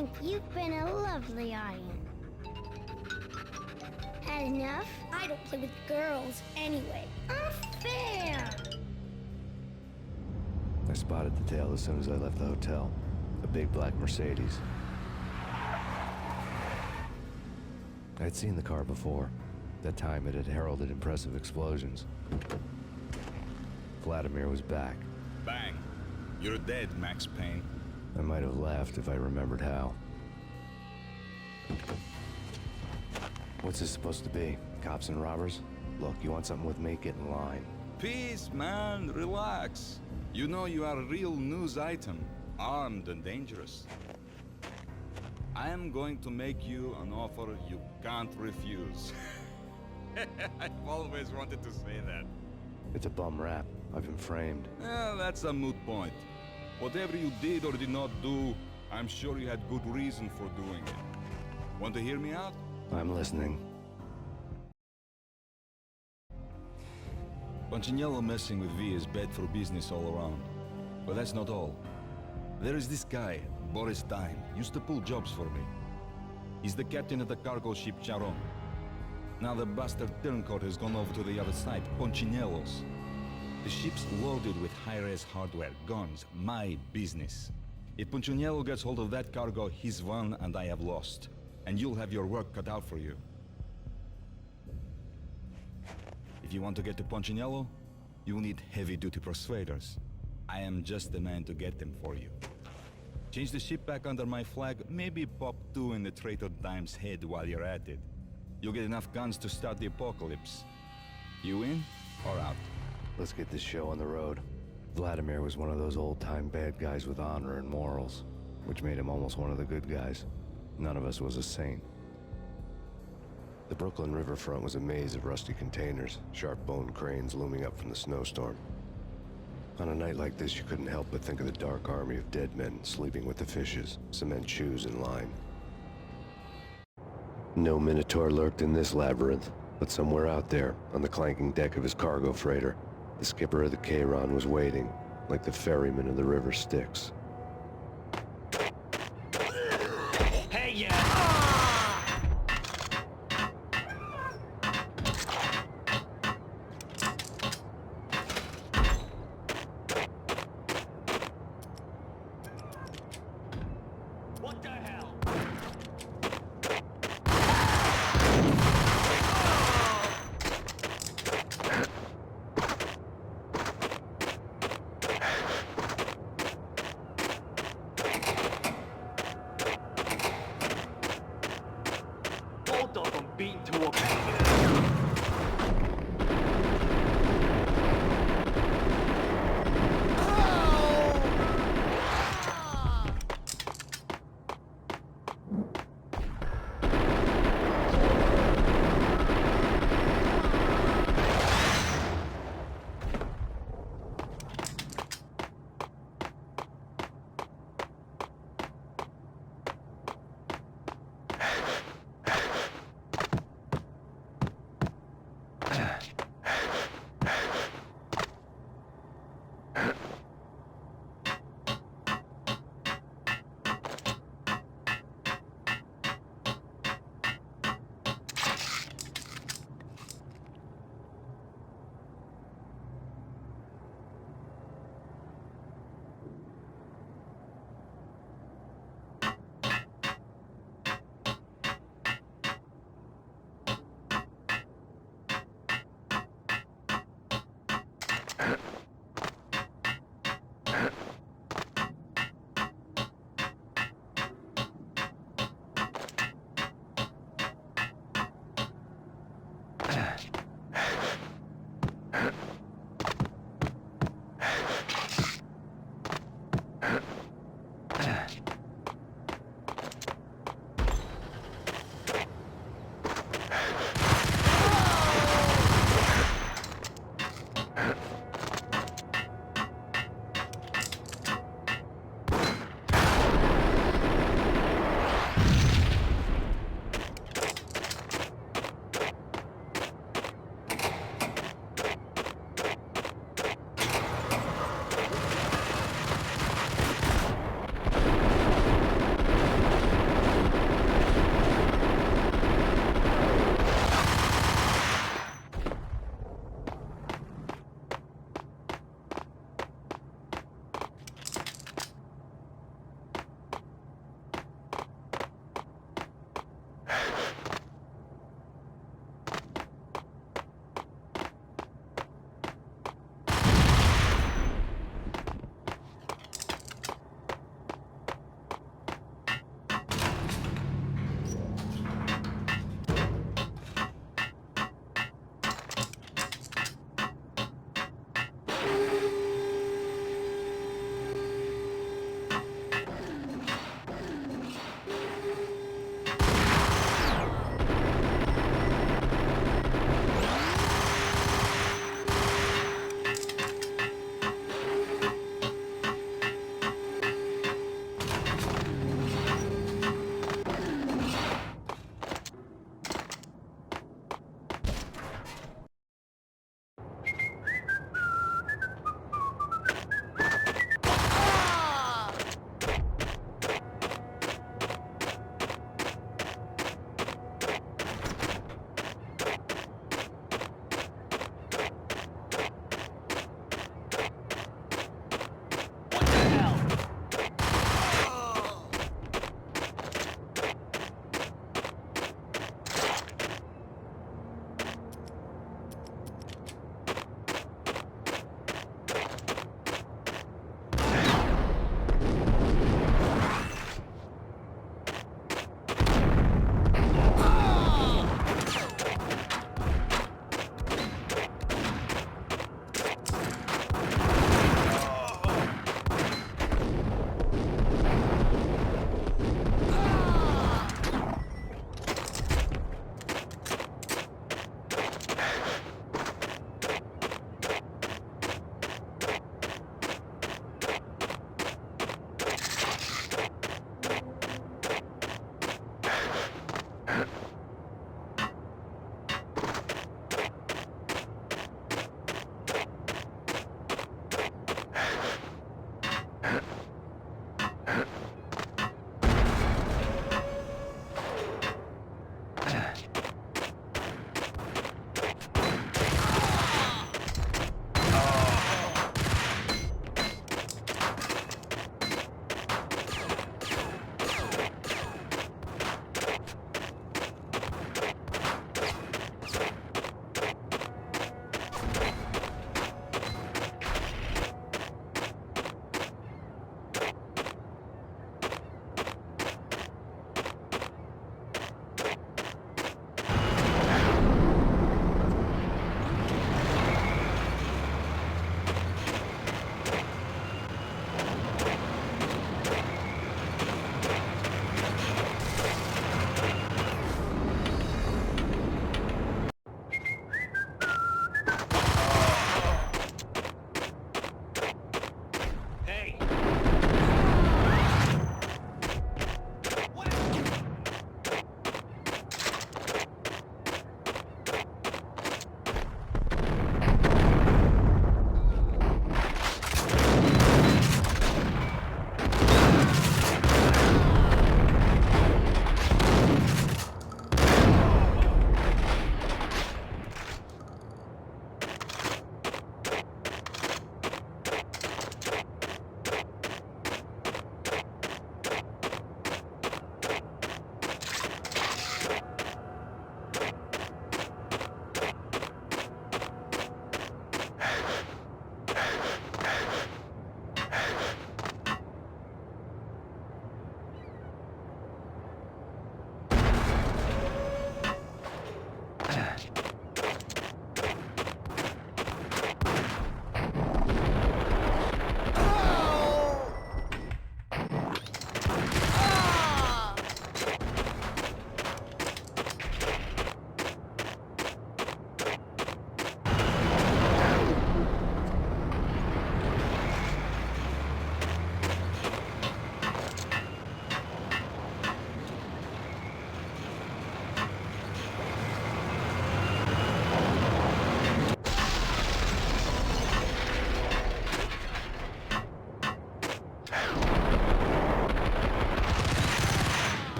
Hank, you've been a lovely audience. Had enough? I don't play with girls anyway. Unfair! I spotted the tail as soon as I left the hotel. A big black Mercedes. I'd seen the car before. That time it had heralded impressive explosions. Vladimir was back. Bang. You're dead, Max Payne. I might have laughed if I remembered how. What's this supposed to be? Cops and robbers? Look, you want something with me? Get in line. Peace, man. Relax. You know you are a real news item. Armed and dangerous. I am going to make you an offer you can't refuse. I've always wanted to say that. It's a bum rap. I've been framed. That's a moot point. Whatever you did or did not do, I'm sure you had good reason for doing it. Want to hear me out? I'm listening. Punchinello messing with V is bad for business all around. But that's not all. There is this guy, Boris Dime, used to pull jobs for me. He's the captain of the cargo ship Charon. Now the bastard turncoat has gone over to the other side, Punchinello's. The ship's loaded with high-res hardware, guns, my business. If Punchinello gets hold of that cargo, he's won and I have lost. And you'll have your work cut out for you. If you want to get to Punchinello, you'll need heavy-duty persuaders. I am just the man to get them for you. Change the ship back under my flag, maybe pop 2 in the traitor Dime's head while you're at it. You'll get enough guns to start the apocalypse. You in or out? Let's get this show on the road. Vladimir was one of those old-time bad guys with honor and morals, which made him almost one of the good guys. None of us was a saint. The Brooklyn riverfront was a maze of rusty containers, sharp-boned cranes looming up from the snowstorm. On a night like this, you couldn't help but think of the dark army of dead men sleeping with the fishes, cement shoes in line. No Minotaur lurked in this labyrinth, but somewhere out there, on the clanking deck of his cargo freighter, the skipper of the Chiron was waiting, like the ferryman of the river Styx. Hey, yeah! What the hell? Both of them beaten to a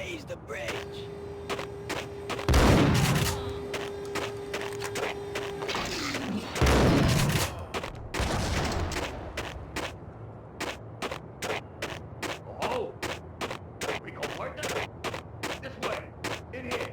raise the bridge. Oh, we go work it? This way, in here.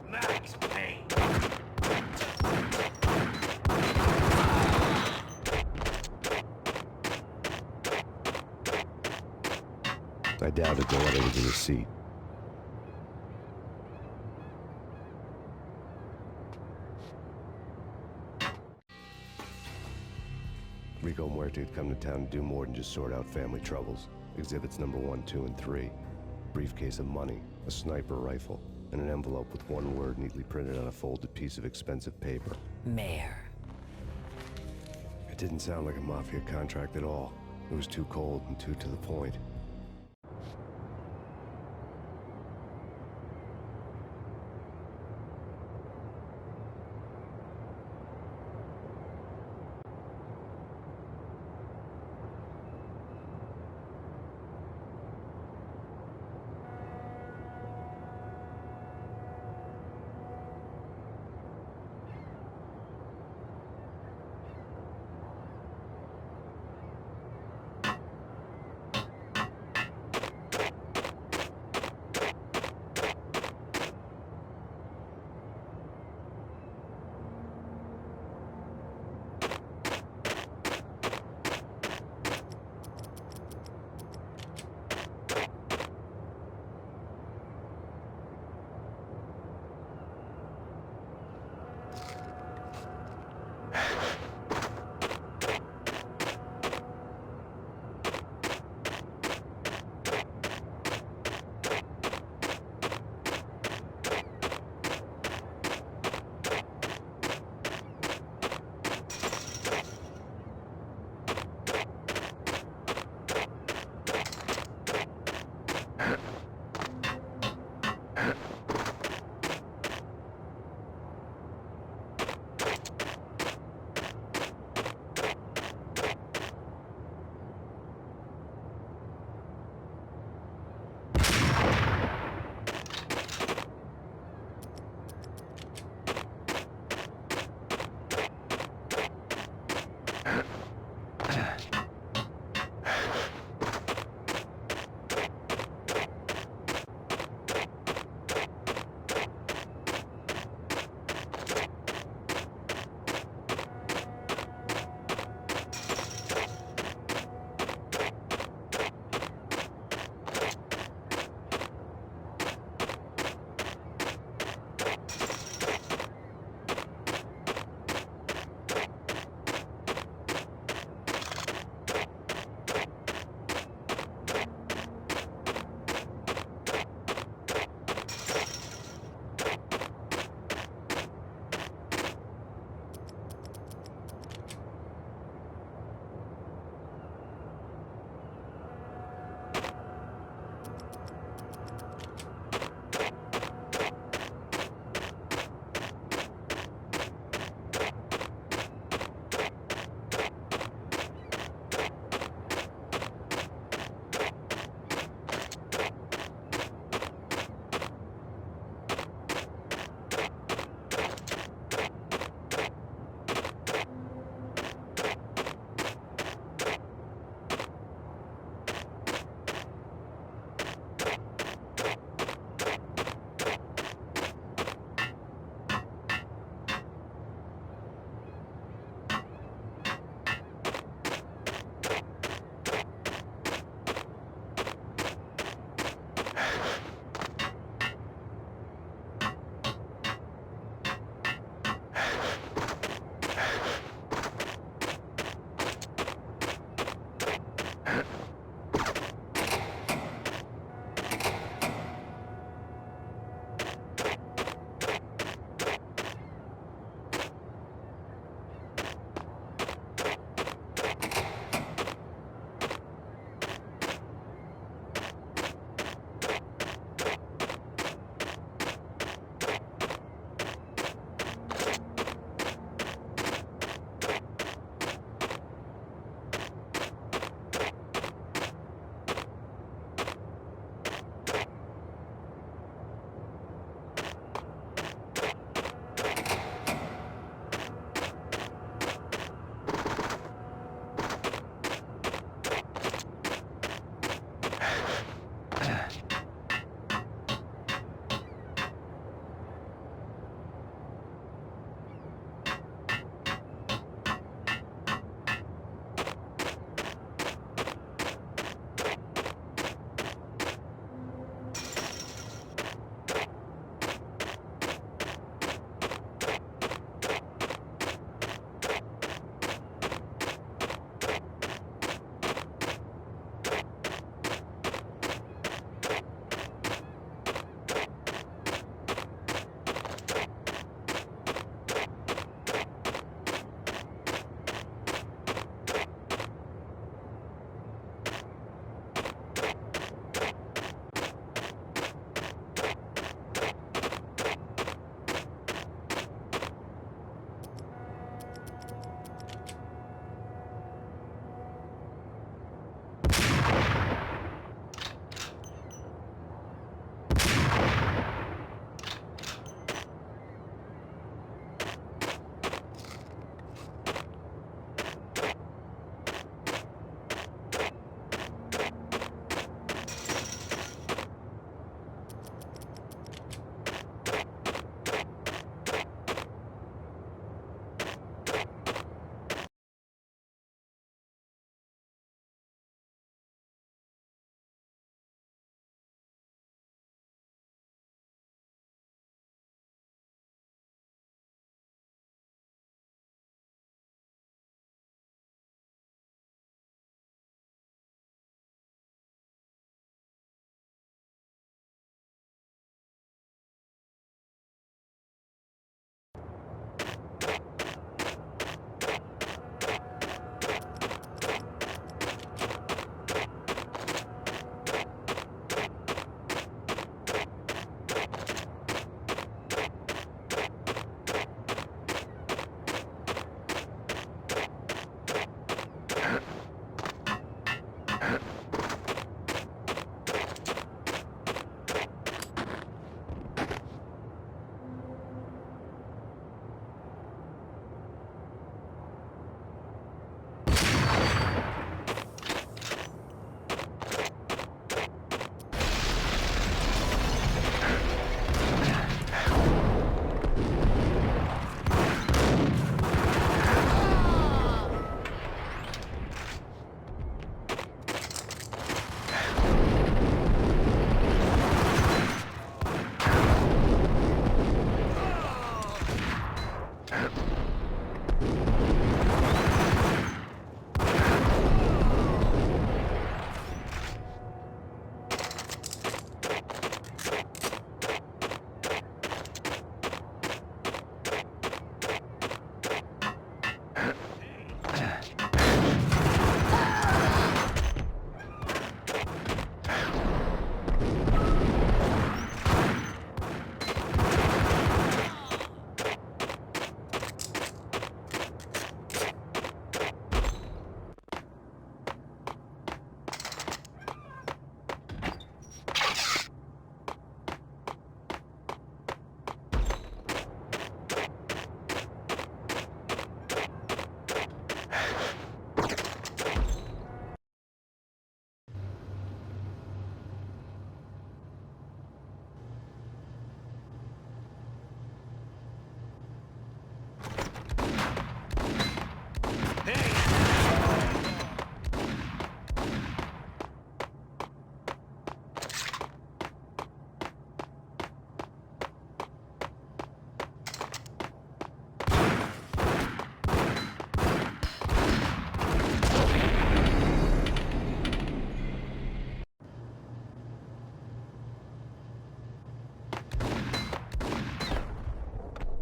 Max Payne. I doubted the letter was in the seat. Rico Muerte had come to town to do more than just sort out family troubles. Exhibits number 1, 2, and 3. Briefcase of money, a sniper rifle, and an envelope with one word neatly printed on a folded piece of expensive paper. Mayor. It didn't sound like a mafia contract at all. It was too cold and too to the point.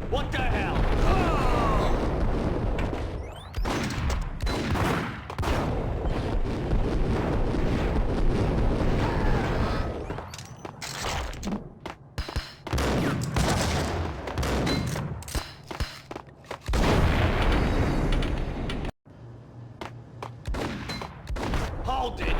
What the hell? Hold it!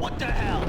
What the hell?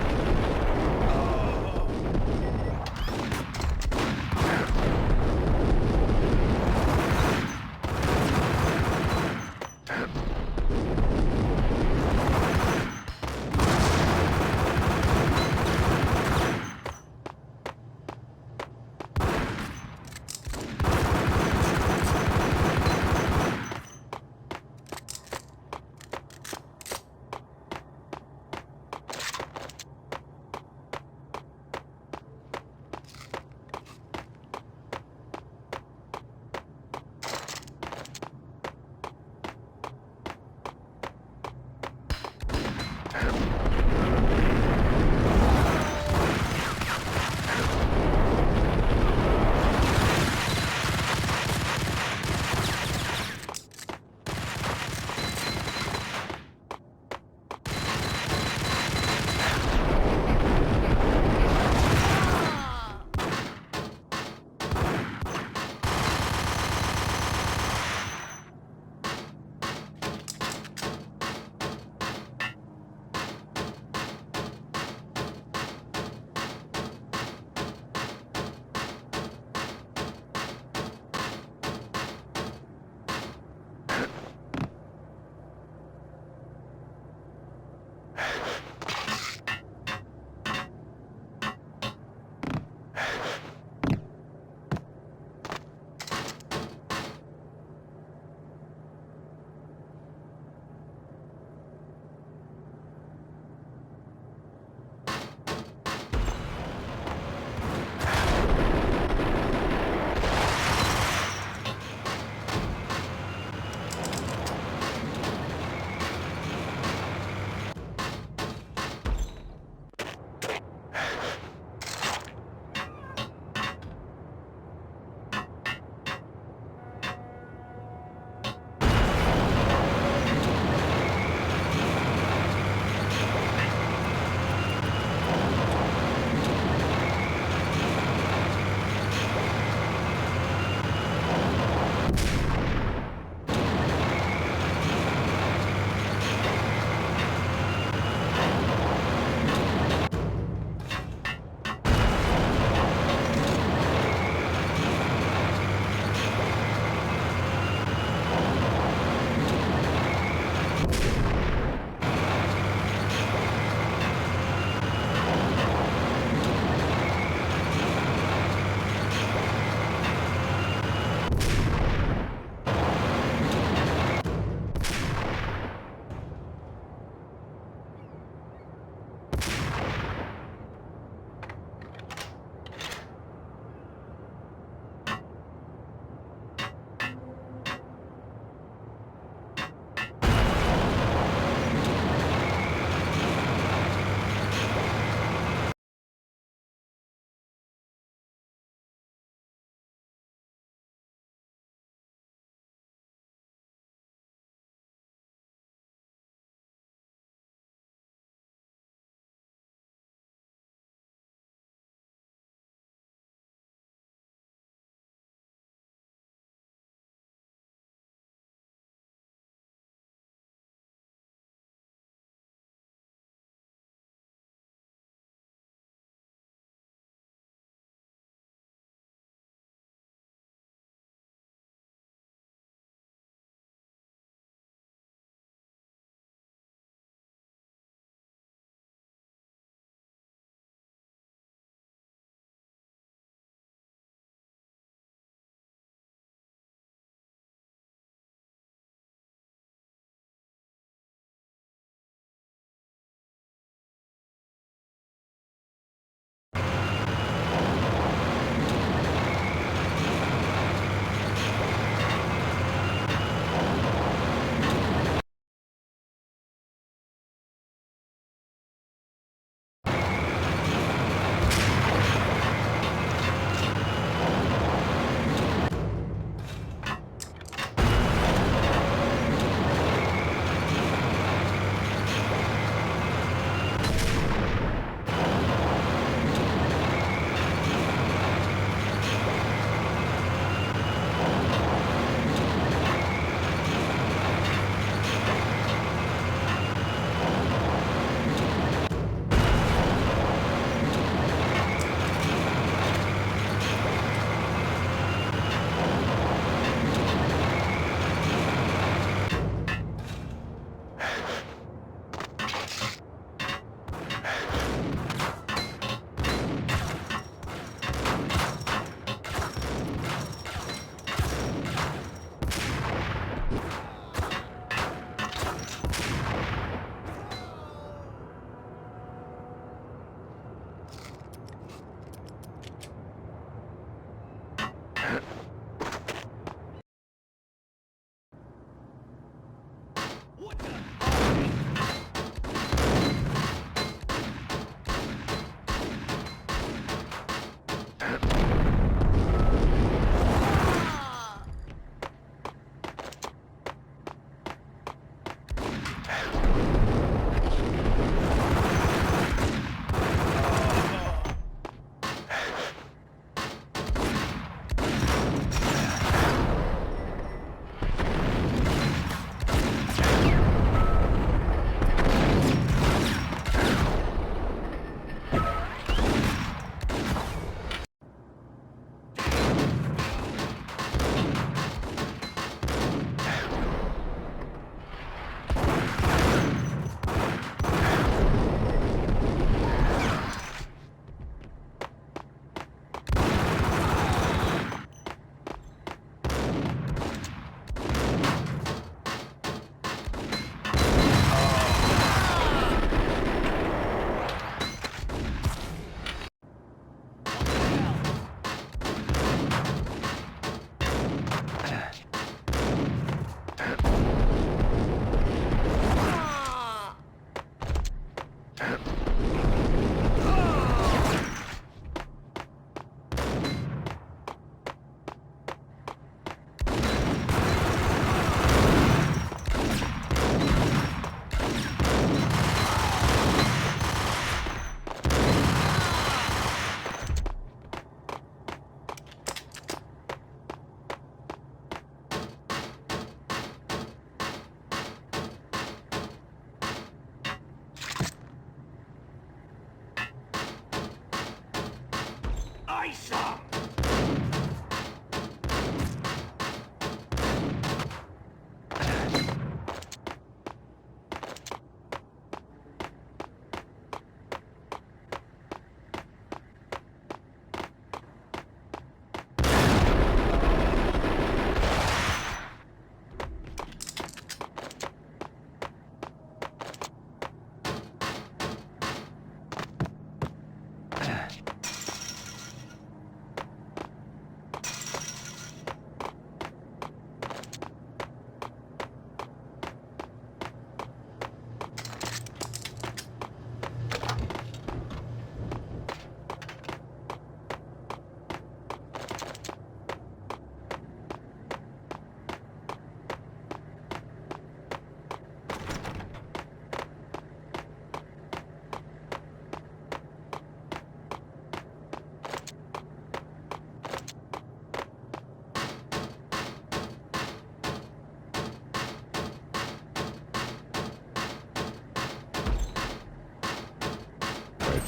me some!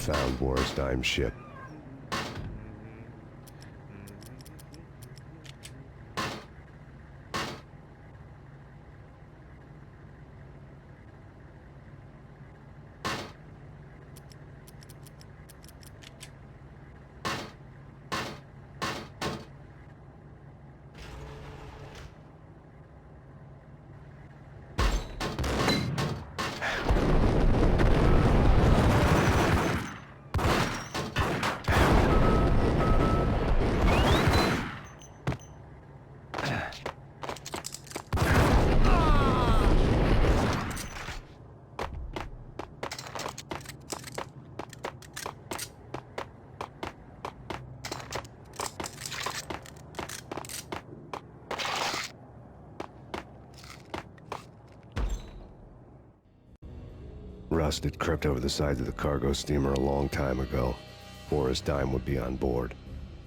Found Boris Dime's ship. Rust had crept over the sides of the cargo steamer a long time ago. Boris Dime would be on board.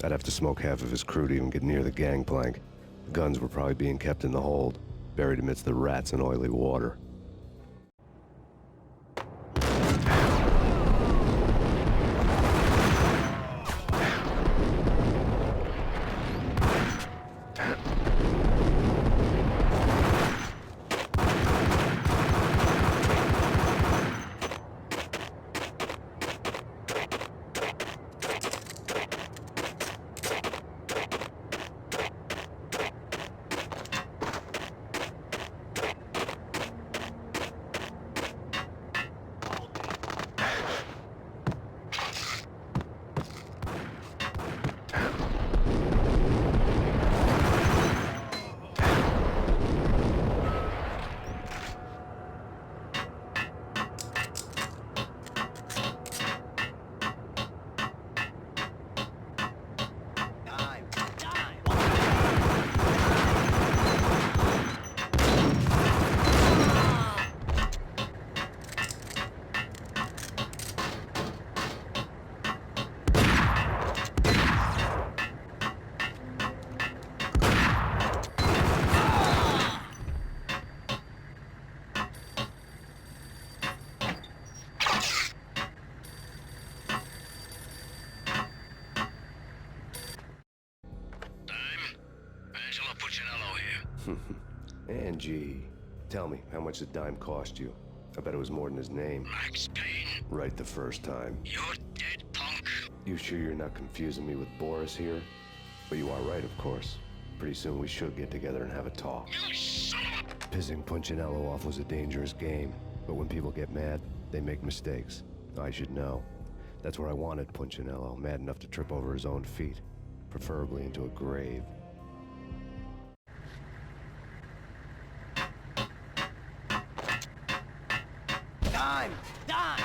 I'd have to smoke half of his crew to even get near the gangplank. The guns were probably being kept in the hold, buried amidst the rats and oily water. Angie, tell me, how much did Dime cost you? I bet it was more than his name. Max Payne. Right the first time. You're dead, punk. You sure you're not confusing me with Boris here? But you are right, of course. Pretty soon we should get together and have a talk. You son of a... Pissing Punchinello off was a dangerous game, but when people get mad, they make mistakes. I should know. That's where I wanted Punchinello, mad enough to trip over his own feet, preferably into a grave. Dime! Dime!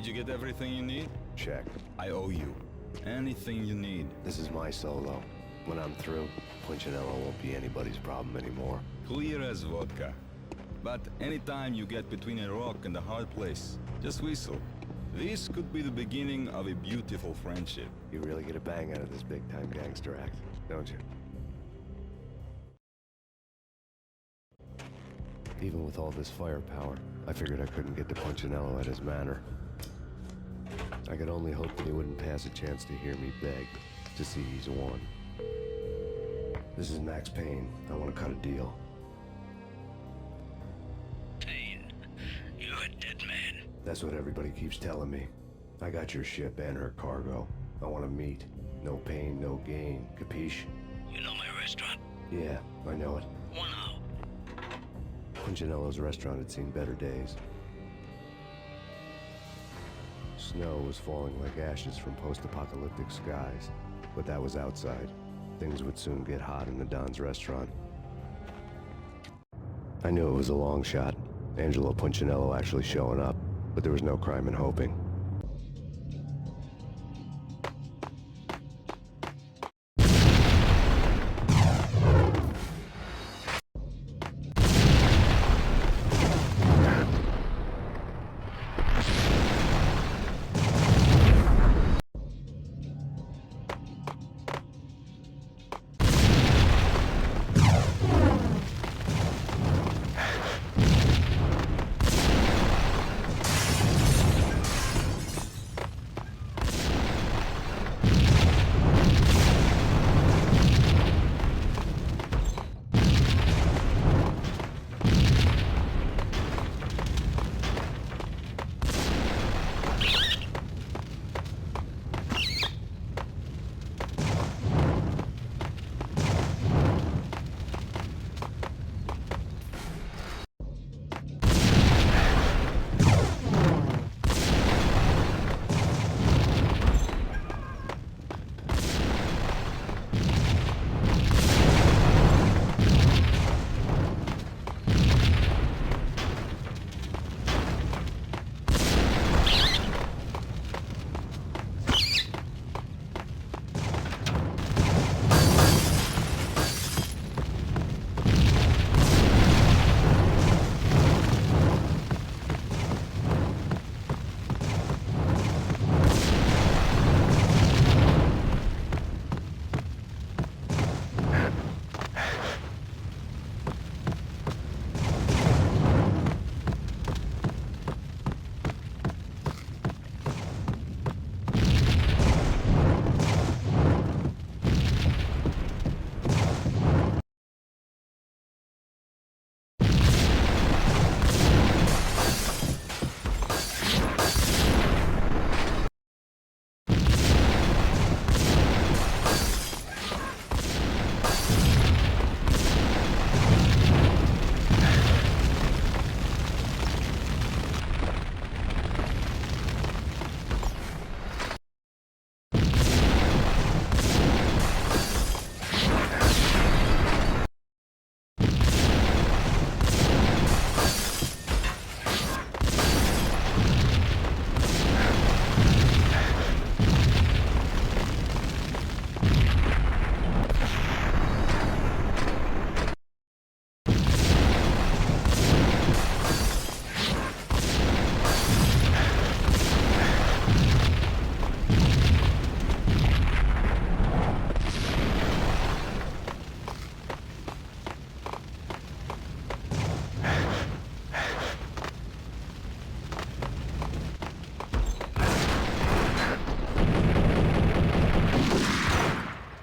Did you get everything you need? Check. I owe you. Anything you need. This is my solo. When I'm through, Punchinello won't be anybody's problem anymore. Clear as vodka. But anytime you get between a rock and a hard place, just whistle. This could be the beginning of a beautiful friendship. You really get a bang out of this big-time gangster act, don't you? Even with all this firepower, I figured I couldn't get to Punchinello at his manor. I could only hope that he wouldn't pass a chance to hear me beg, to see he's won. This is Max Payne. I want to cut a deal. Payne, you're a dead man. That's what everybody keeps telling me. I got your ship and her cargo. I want to meet. No pain, no gain. Capiche? You know my restaurant? Yeah, I know it. 1 hour. Punchinello's restaurant had seen better days. Snow was falling like ashes from post-apocalyptic skies, but that was outside. Things would soon get hot in the Don's restaurant. I knew it was a long shot, Angelo Punchinello actually showing up, but there was no crime in hoping.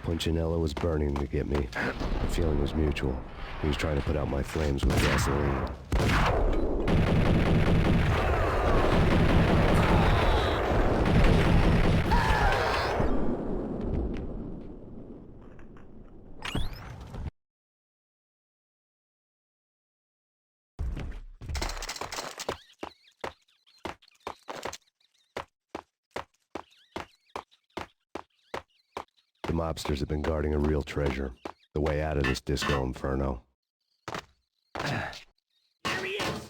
Punchinello was burning to get me. The feeling was mutual. He was trying to put out my flames with gasoline. The mobsters have been guarding a real treasure. The way out of this disco inferno. Here he is!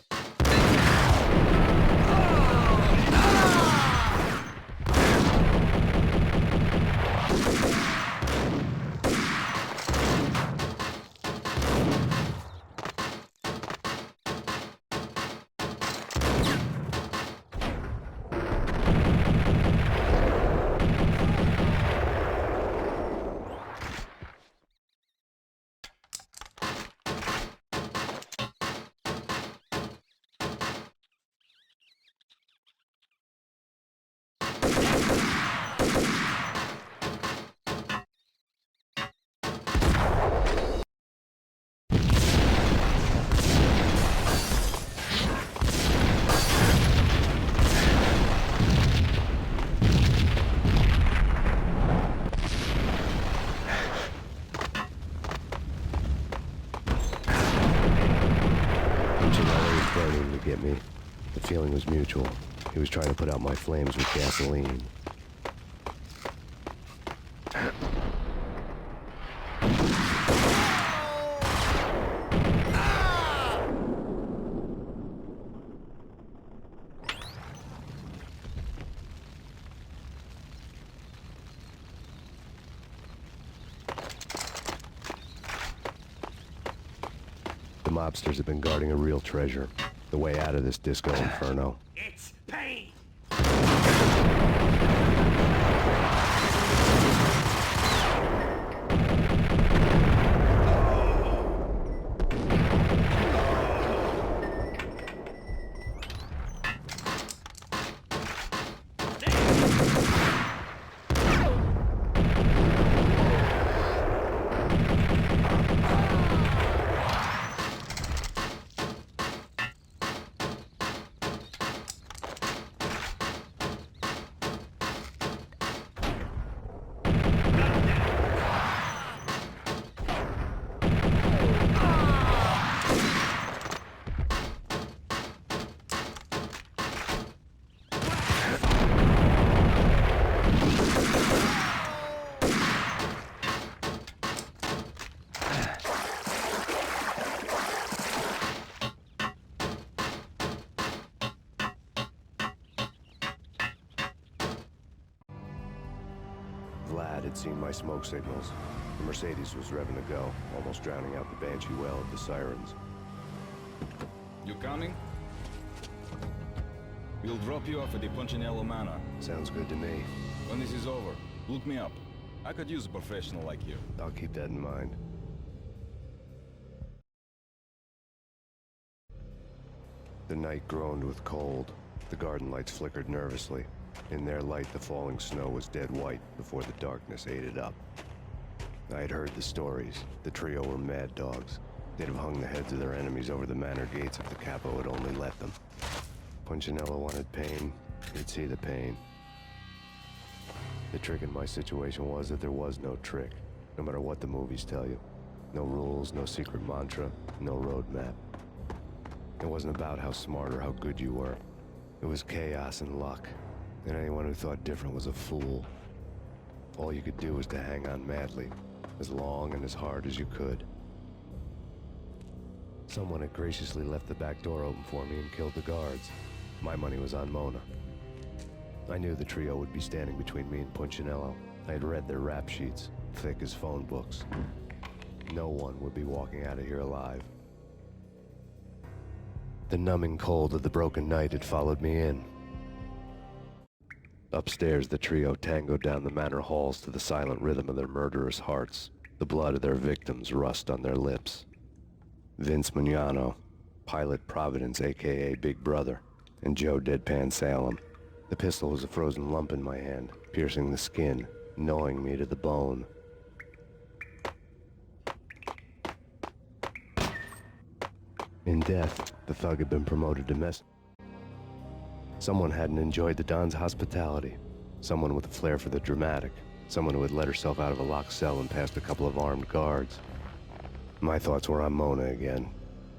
get me. The feeling was mutual. He was trying to put out my flames with gasoline. The mobsters have been guarding a real treasure. The way out of this disco inferno. It's Payne! Vlad had seen my smoke signals. The Mercedes was revving to go, almost drowning out the Banshee well of the sirens. You coming? We'll drop you off at the Punchinello Manor. Sounds good to me. When this is over, look me up. I could use a professional like you. I'll keep that in mind. The night groaned with cold. The garden lights flickered nervously. In their light, the falling snow was dead white before the darkness ate it up. I had heard the stories. The trio were mad dogs. They'd have hung the heads of their enemies over the manor gates if the capo had only let them. Punchinello wanted Payne. He'd see the pain. The trick in my situation was that there was no trick, no matter what the movies tell you. No rules, no secret mantra, no roadmap. It wasn't about how smart or how good you were. It was chaos and luck. And anyone who thought different was a fool. All you could do was to hang on madly, as long and as hard as you could. Someone had graciously left the back door open for me and killed the guards. My money was on Mona. I knew the trio would be standing between me and Punchinello. I had read their rap sheets, thick as phone books. No one would be walking out of here alive. The numbing cold of the broken night had followed me in. Upstairs, the trio tangoed down the manor halls to the silent rhythm of their murderous hearts. The blood of their victims rust on their lips. Vince Mugnano, Pilot Providence, a.k.a. Big Brother, and Joe Deadpan Salem. The pistol was a frozen lump in my hand, piercing the skin, gnawing me to the bone. In death, the thug had been promoted to mess. Someone hadn't enjoyed the Don's hospitality. Someone with a flair for the dramatic. Someone who had let herself out of a locked cell and past a couple of armed guards. My thoughts were on Mona again.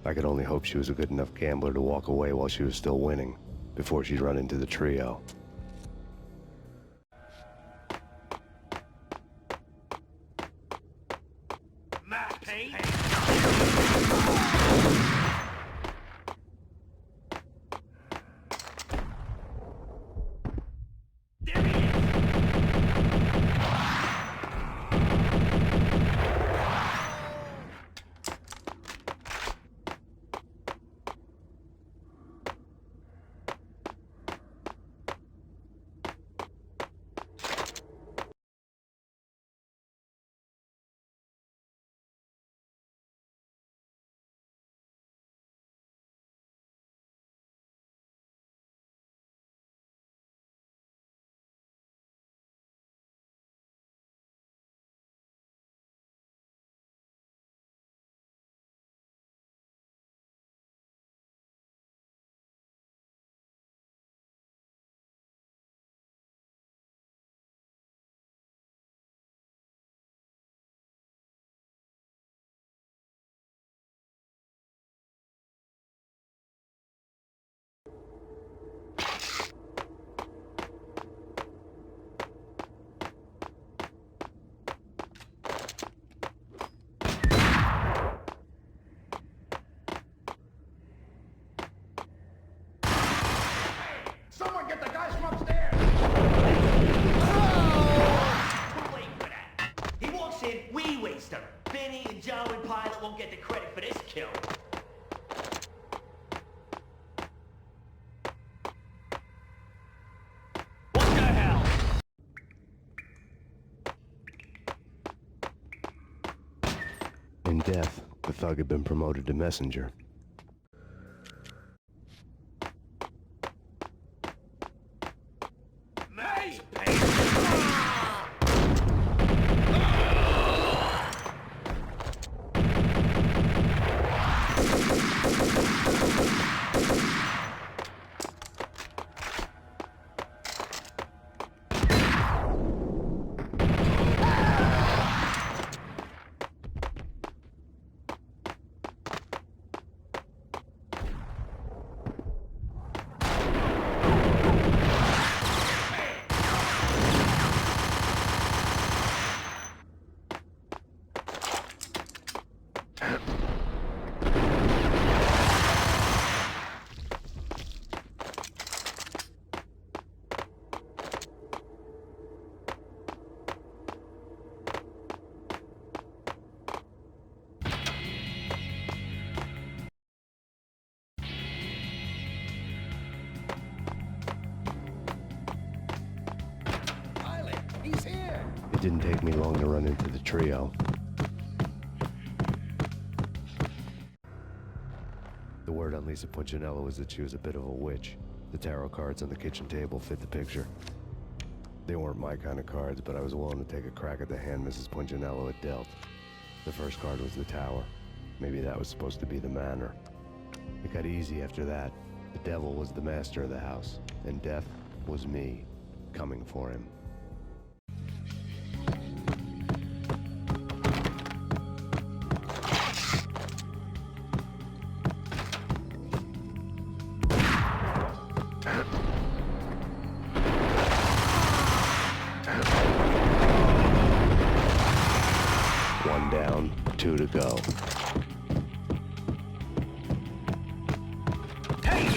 I could only hope she was a good enough gambler to walk away while she was still winning, before she'd run into the trio. Max Payne? him upstairs! We'll wait for that. He walks in, we waste him. Vinny and Joe and Pilot won't get the credit for this kill. What the hell? In death, the thug had been promoted to messenger. Max Payne! Pilot, he's here! It didn't take me long to run into the trio. The word on Lisa Punchinello was that she was a bit of a witch. The tarot cards on the kitchen table fit the picture. They weren't my kind of cards, but I was willing to take a crack at the hand Mrs. Punchinello had dealt. The first card was the Tower. Maybe that was supposed to be the Manor. It got easy after that. The devil was the master of the house, and death was me, coming for him. One down, two to go. Hey,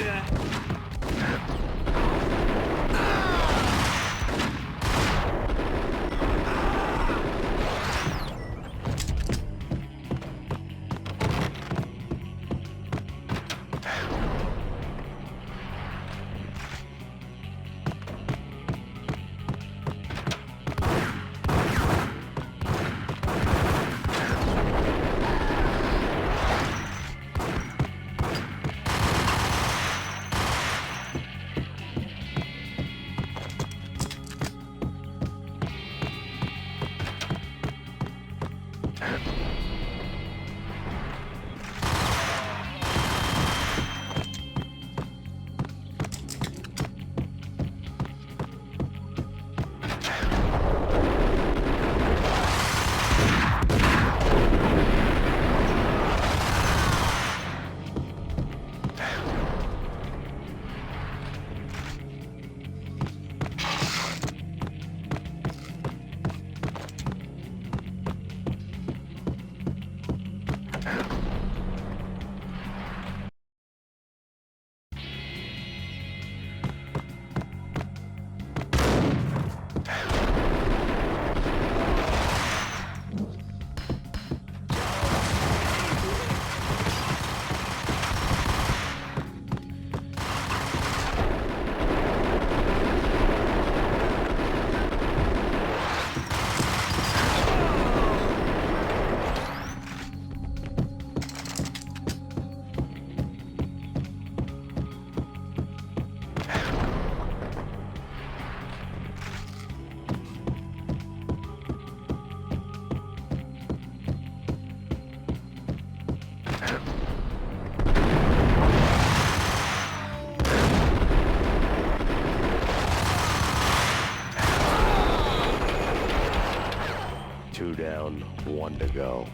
Two down, one to go.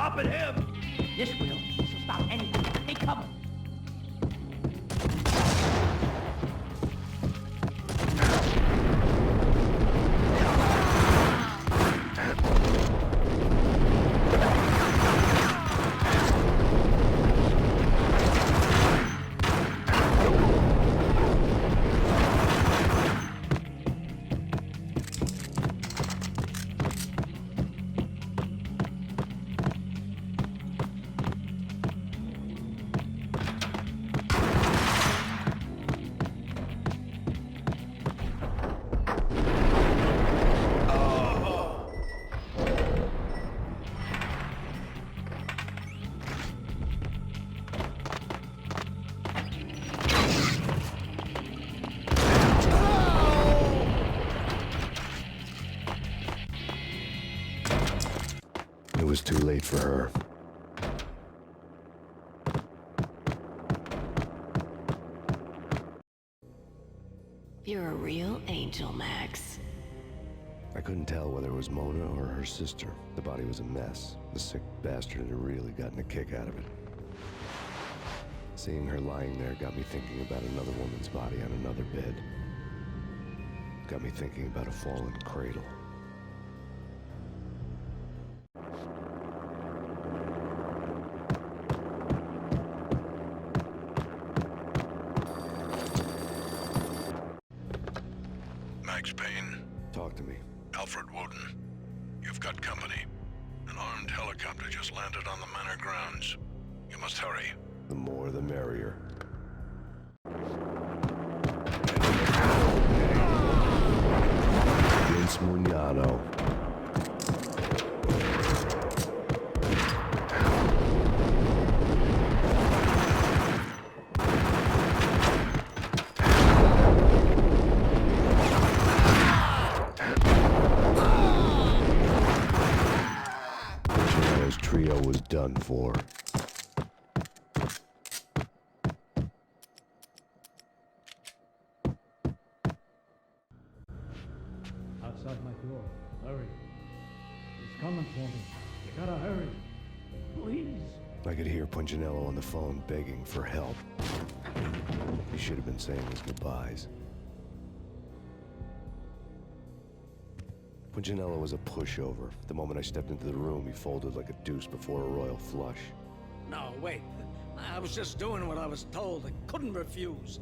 stopping him. This will. This will stop anything. They coming. It was too late for her. You're a real angel, Max. I couldn't tell whether it was Mona or her sister. The body was a mess. The sick bastard had really gotten a kick out of it. Seeing her lying there got me thinking about another woman's body on another bed. Got me thinking about a fallen cradle. Max Payne. Talk to me. Alfred Woden. You've got company. An armed helicopter just landed on the Manor grounds. You must hurry. The more the merrier. Vince Mugnano. Punchinello's trio was done for. Outside my door. Hurry. He's coming for me. You gotta hurry. Please. I could hear Punchinello on the phone begging for help. He should have been saying his goodbyes. Punchinello was a pushover. The moment I stepped into the room, he folded like a deuce before a royal flush. No, wait. I was just doing what I was told. I couldn't refuse.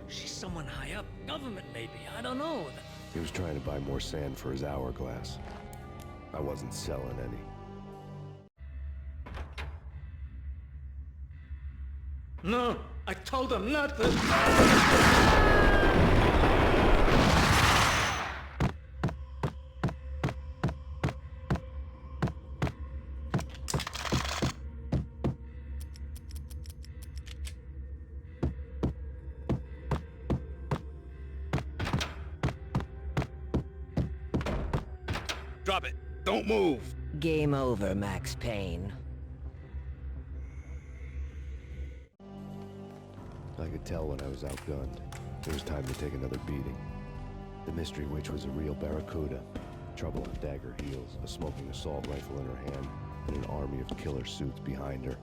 She's someone high up. Government, maybe. I don't know. He was trying to buy more sand for his hourglass. I wasn't selling any. No, I told him not to. Drop it. Don't move. Game over, Max Payne. I could tell when I was outgunned. It was time to take another beating. The mystery witch was a real barracuda. Trouble on dagger heels, a smoking assault rifle in her hand, and an army of killer suits behind her.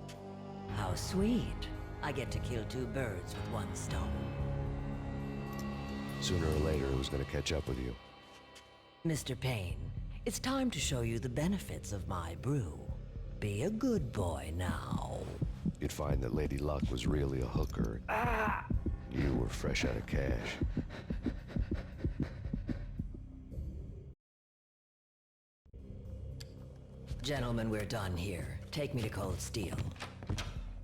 How sweet. I get to kill two birds with one stone. Sooner or later, it was going to catch up with you. Mr. Payne, it's time to show you the benefits of my brew. Be a good boy now. You'd find that Lady Luck was really a hooker. You were fresh out of cash. Gentlemen, we're done here. Take me to Cold Steel.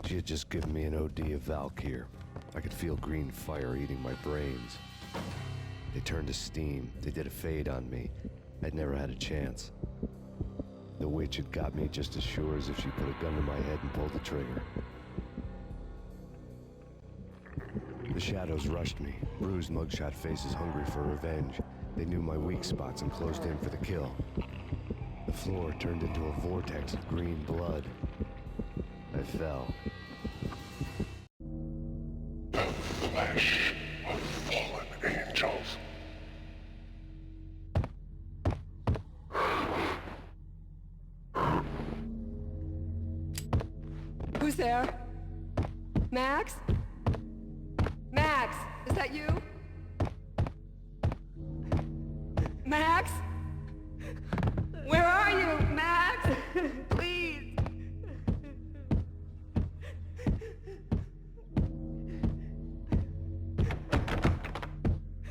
She had just given me an OD of Valkyr. I could feel green fire eating my brains. They turned to steam. They did a fade on me. I'd never had a chance. The witch had got me just as sure as if she put a gun to my head and pulled the trigger. The shadows rushed me, bruised mugshot faces hungry for revenge. They knew my weak spots and closed in for the kill. The floor turned into a vortex of green blood. I fell. The flesh of fallen angels. Who's there? Max? Max, is that you? Max? Where are you, Max? Please.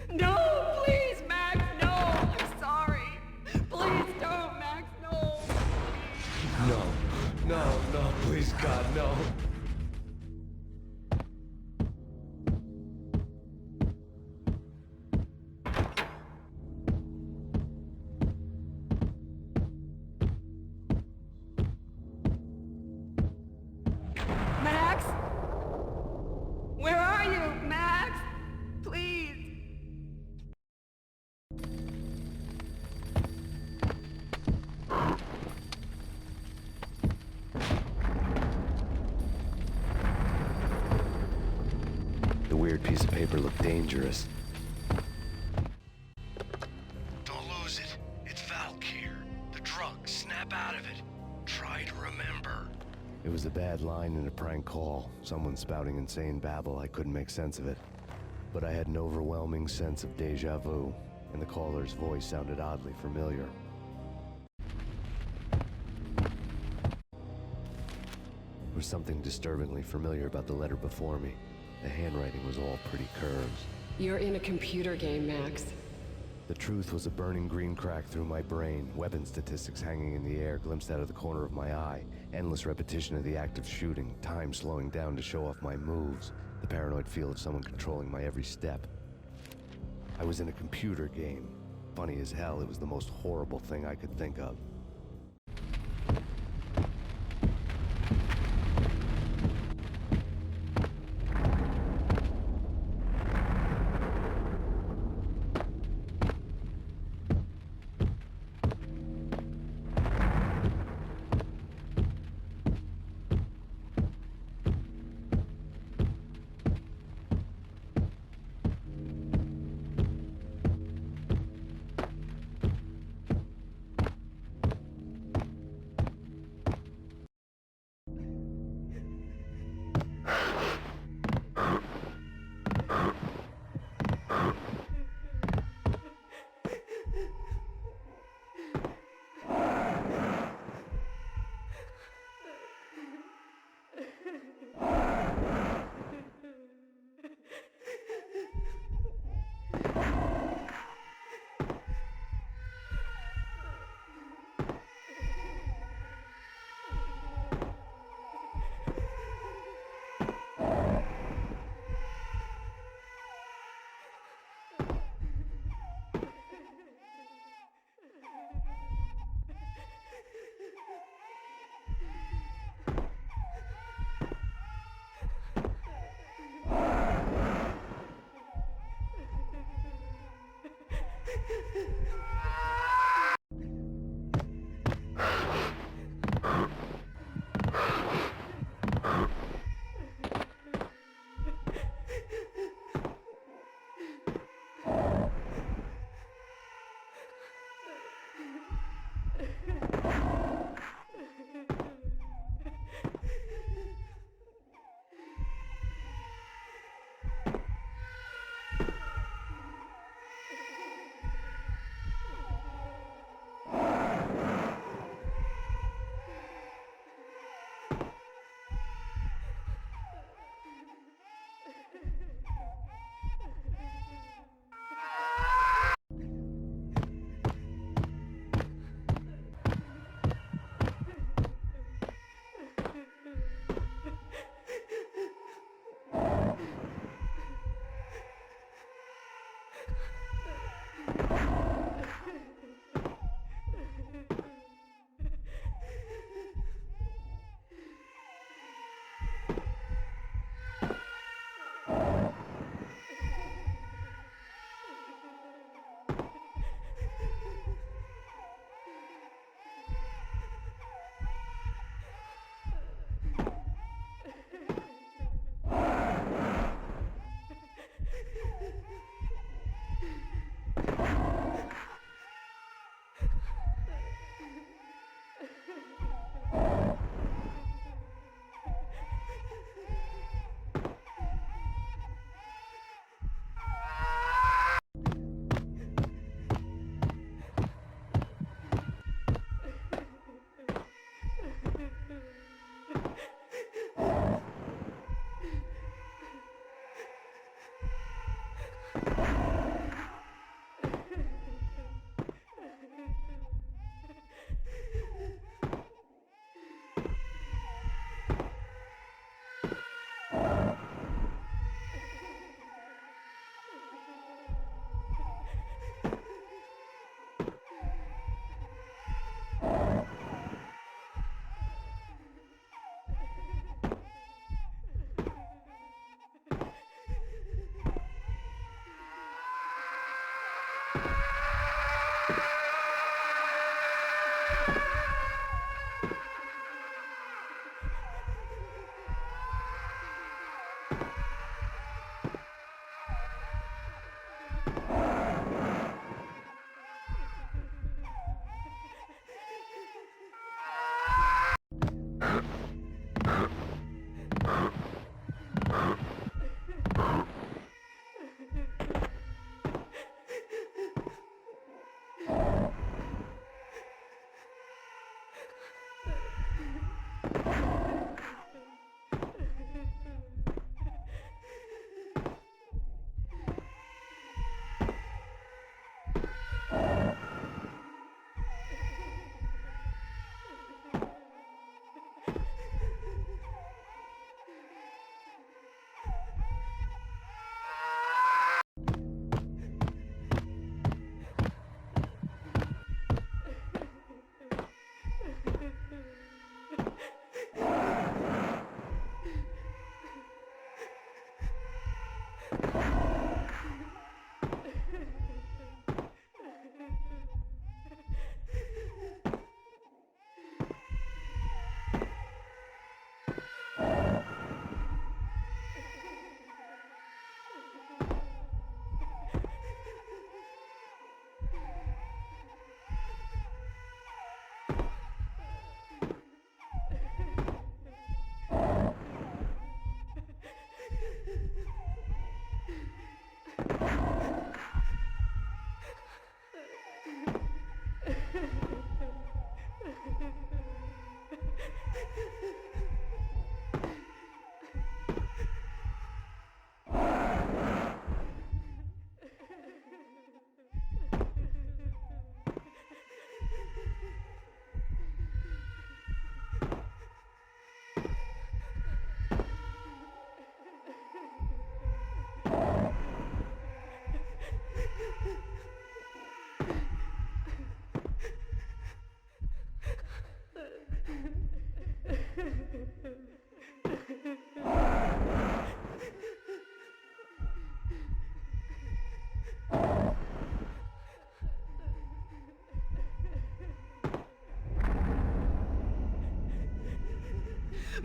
No, please, Max, no. I'm sorry. Please don't, Max, no. No, no, no, please, God, no. Max? Where are you, Max? Please. The weird piece of paper looked dangerous. Don't lose it. It's Valkyr. The drug. Snap out of it. Try to remember. It was a bad line in a prank call. Someone spouting insane babble. I couldn't make sense of it. But I had an overwhelming sense of deja vu, and the caller's voice sounded oddly familiar. There was something disturbingly familiar about the letter before me. The handwriting was all pretty curves. You're in a computer game, Max. The truth was a burning green crack through my brain, weapon statistics hanging in the air, glimpsed out of the corner of my eye, endless repetition of the act of shooting, time slowing down to show off my moves, the paranoid feel of someone controlling my every step. I was in a computer game. Funny as hell, it was the most horrible thing I could think of.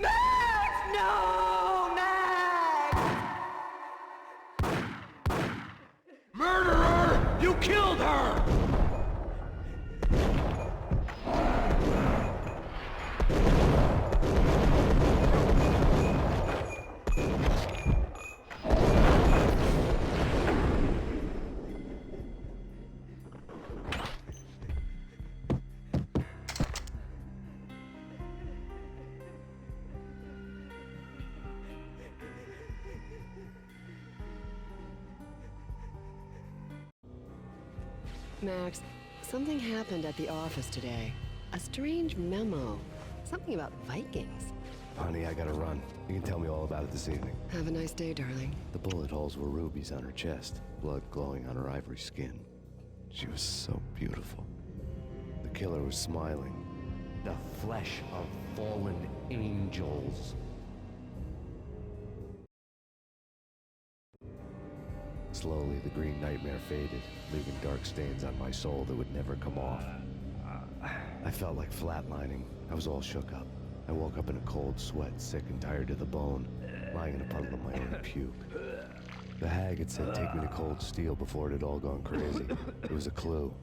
Max! No! Max! Murderer! You killed her! Max, something happened at the office today. A strange memo. Something about Vikings. Honey, I gotta run. You can tell me all about it this evening. Have a nice day, darling. The bullet holes were rubies on her chest, blood glowing on her ivory skin. She was so beautiful. The killer was smiling. The flesh of fallen angels. Slowly, the green nightmare faded, leaving dark stains on my soul that would never come off. I felt like flatlining. I was all shook up. I woke up in a cold sweat, sick and tired to the bone, lying in a puddle of my own puke. The hag had said take me to Cold Steel before it had all gone crazy. It was a clue,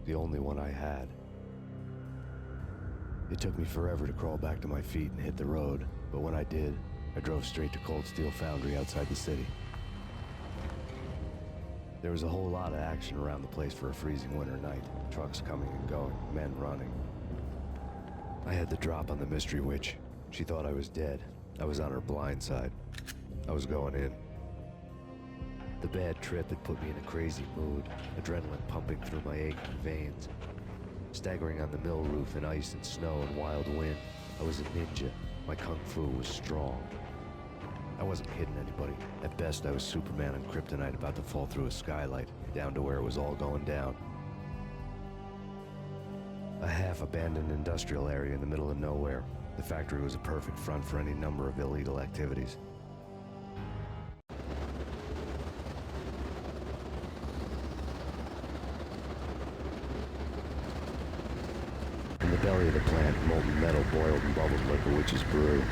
the only one I had. It took me forever to crawl back to my feet and hit the road, but when I did, I drove straight to Cold Steel Foundry outside the city. There was a whole lot of action around the place for a freezing winter night. Trucks coming and going, men running. I had the drop on the mystery witch. She thought I was dead. I was on her blind side. I was going in. The bad trip had put me in a crazy mood, adrenaline pumping through my aching veins. Staggering on the mill roof in ice and snow and wild wind, I was a ninja. My kung fu was strong. I wasn't kidding anybody. At best, I was Superman on Kryptonite about to fall through a skylight, down to where it was all going down. A half-abandoned industrial area in the middle of nowhere. The factory was a perfect front for any number of illegal activities. In the belly of the plant, molten metal boiled and bubbled like a witch's brew.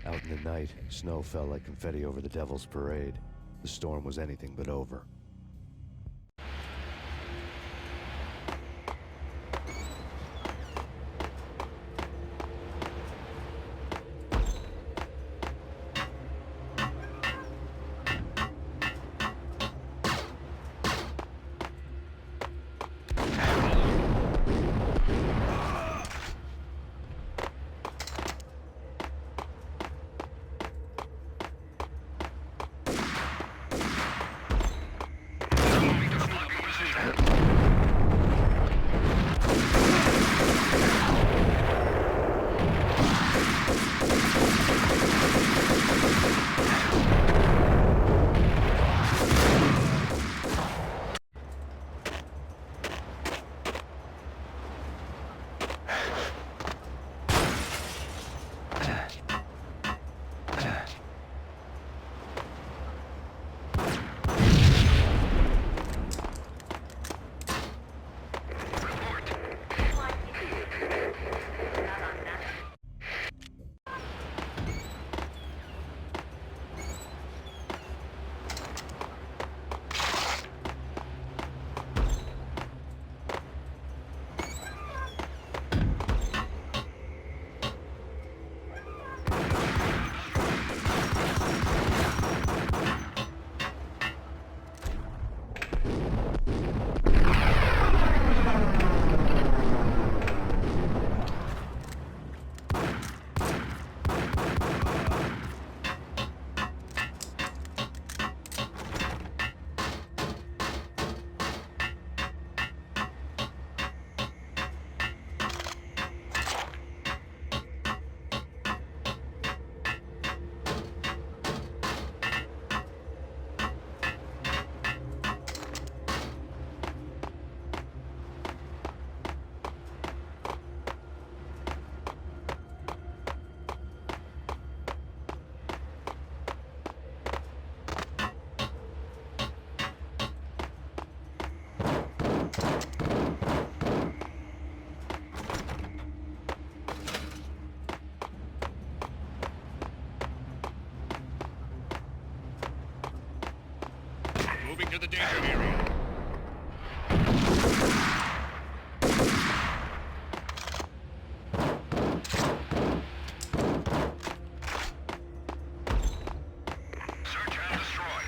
Out in the night, snow fell like confetti over the Devil's Parade. The storm was anything but over. danger area. Search and destroy.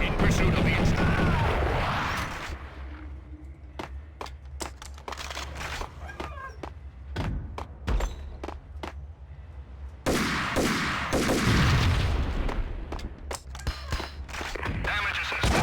In pursuit of the damage assessment.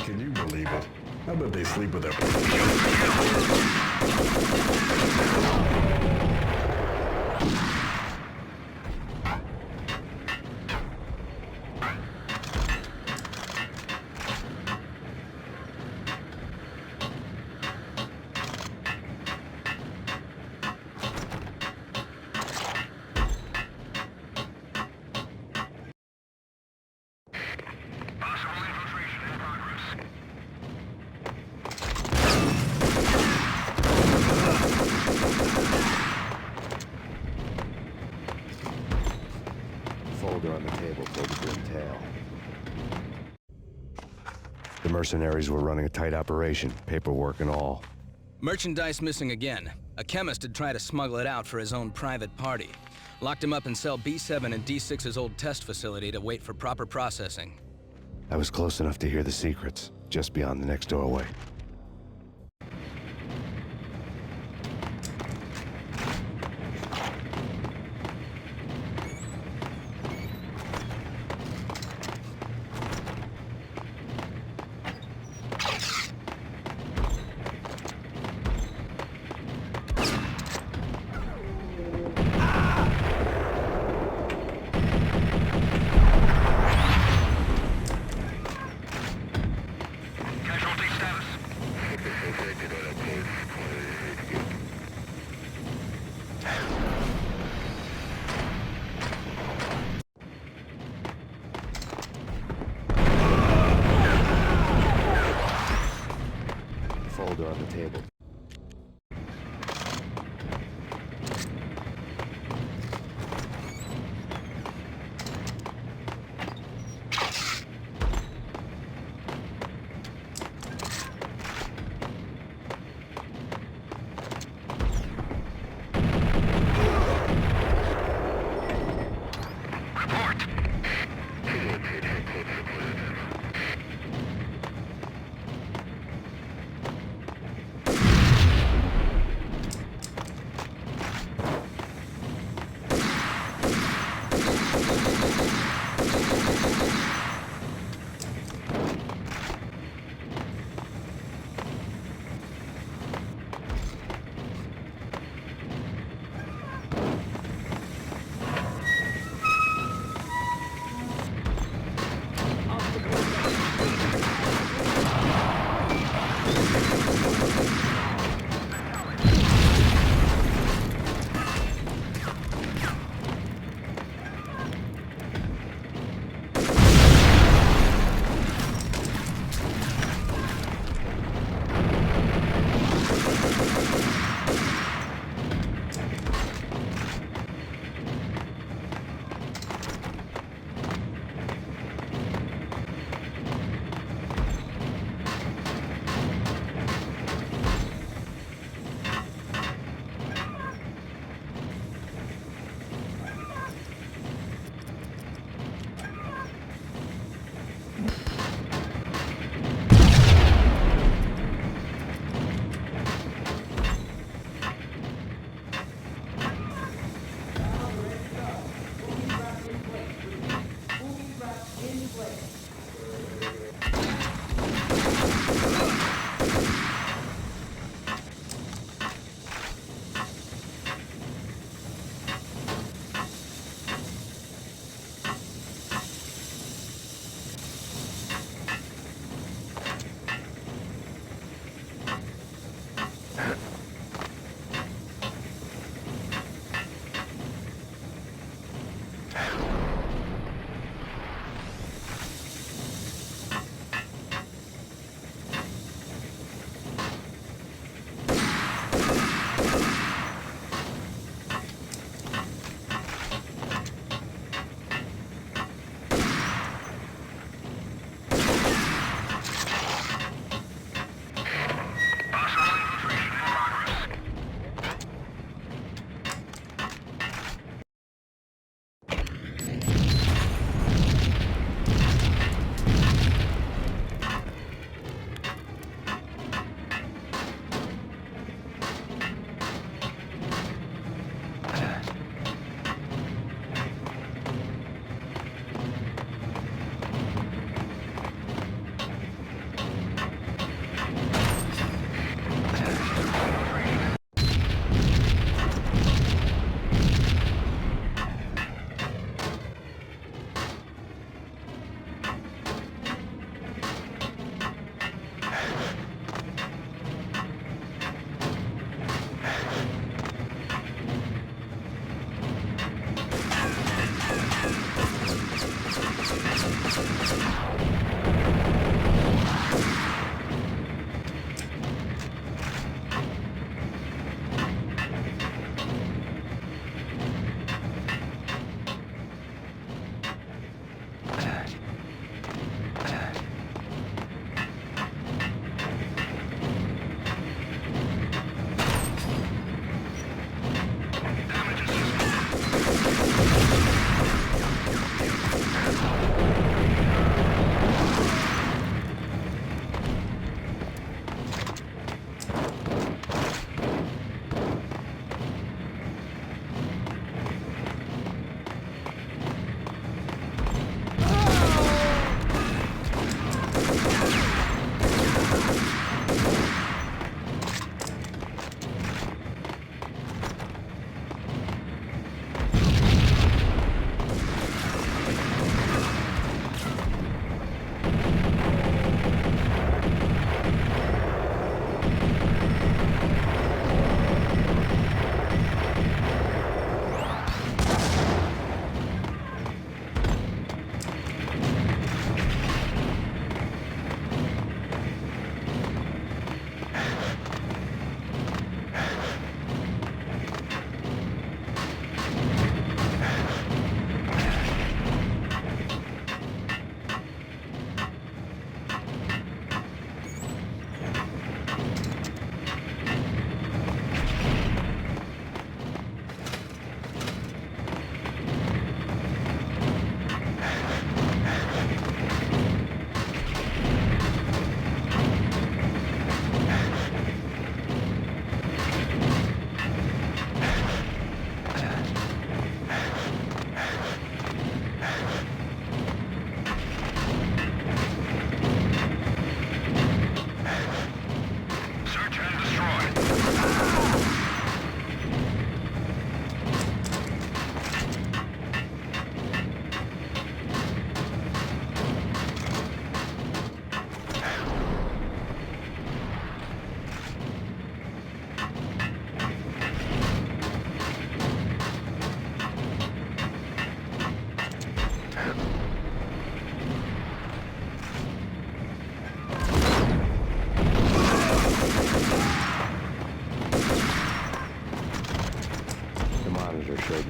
Can you believe it? I bet they sleep with their... folder on the table pulled the grim tail. The mercenaries were running a tight operation, paperwork and all. Merchandise missing again. A chemist had tried to smuggle it out for his own private party. Locked him up in cell B7 in D6's old test facility to wait for proper processing. I was close enough to hear the secrets, just beyond the next doorway. Casualty status.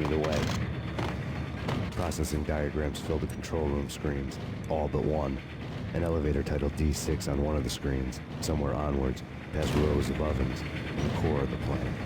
me the way. Processing diagrams fill the control room screens, all but one. An elevator titled D6 on one of the screens, somewhere onwards, past rows of ovens, in the core of the plant.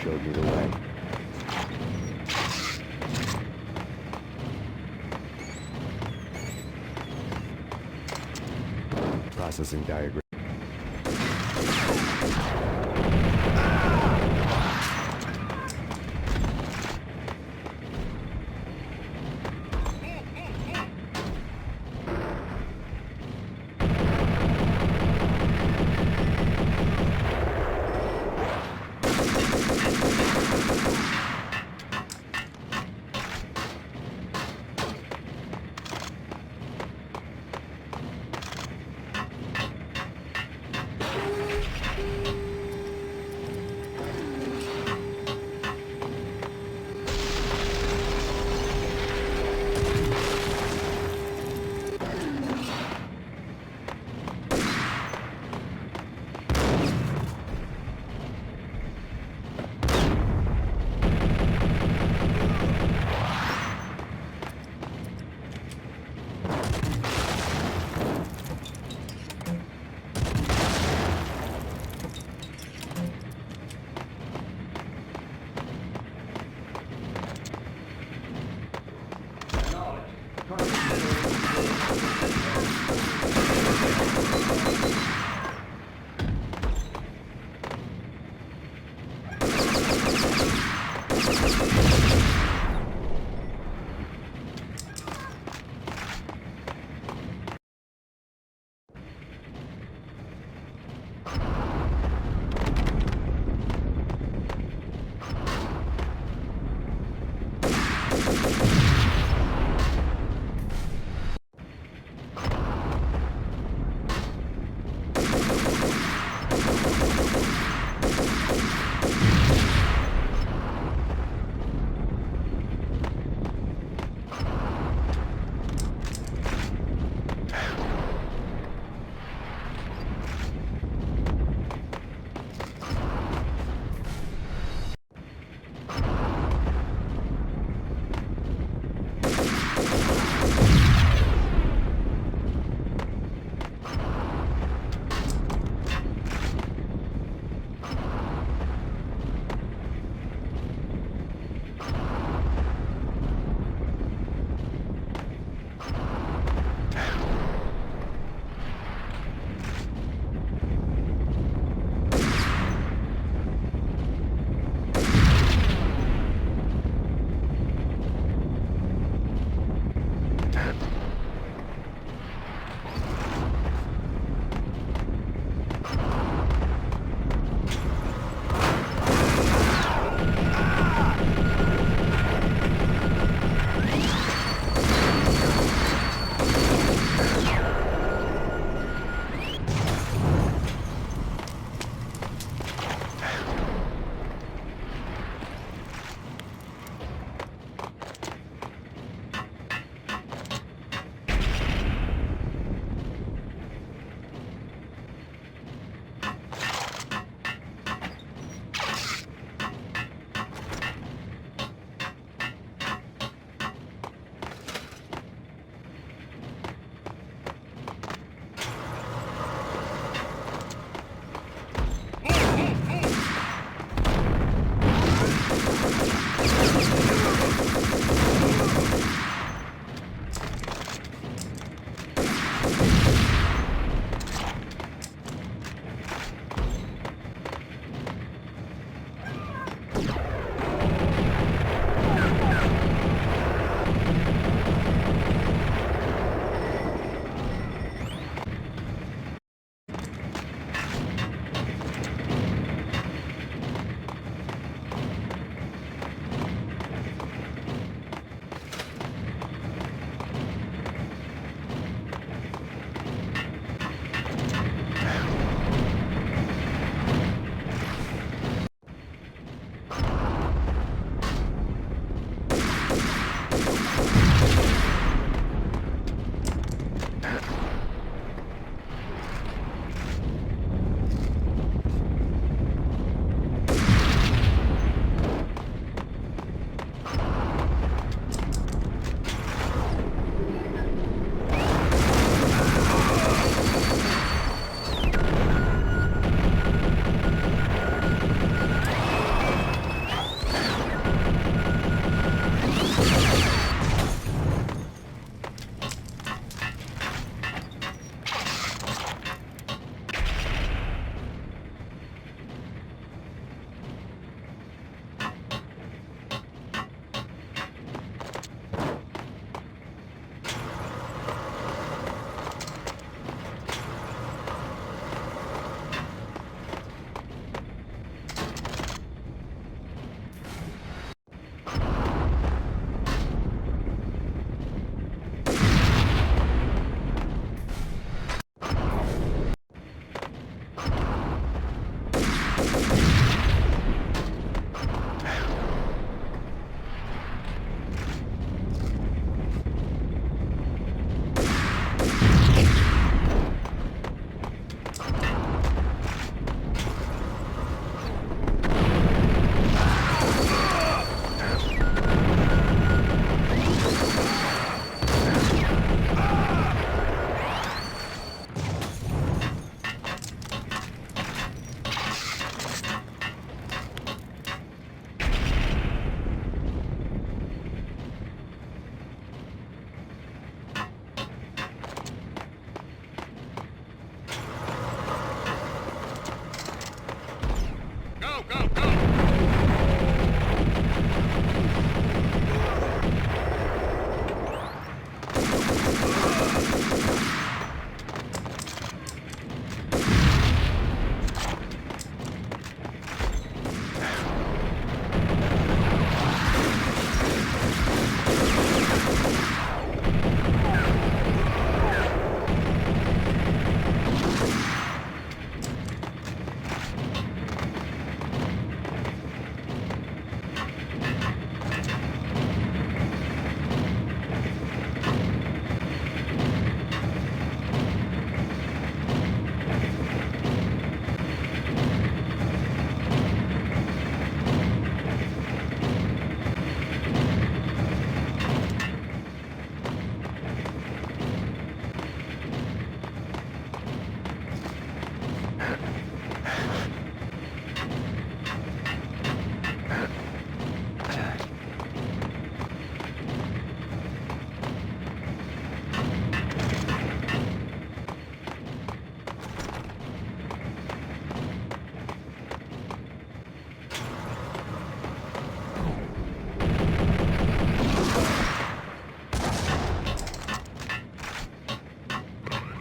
showed me the way. Processing diagram. Go, go, go!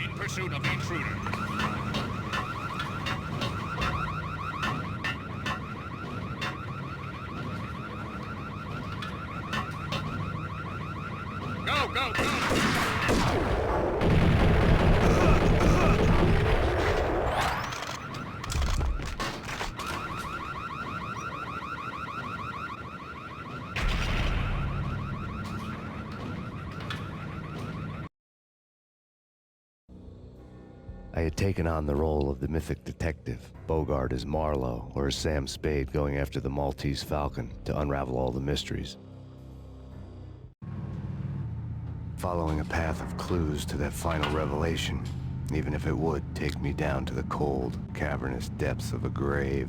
In pursuit of the intruder. Go, go, go! I had taken on the role of the mythic detective, Bogart as Marlowe, or as Sam Spade going after the Maltese Falcon to unravel all the mysteries. Following a path of clues to that final revelation, even if it would take me down to the cold, cavernous depths of a grave.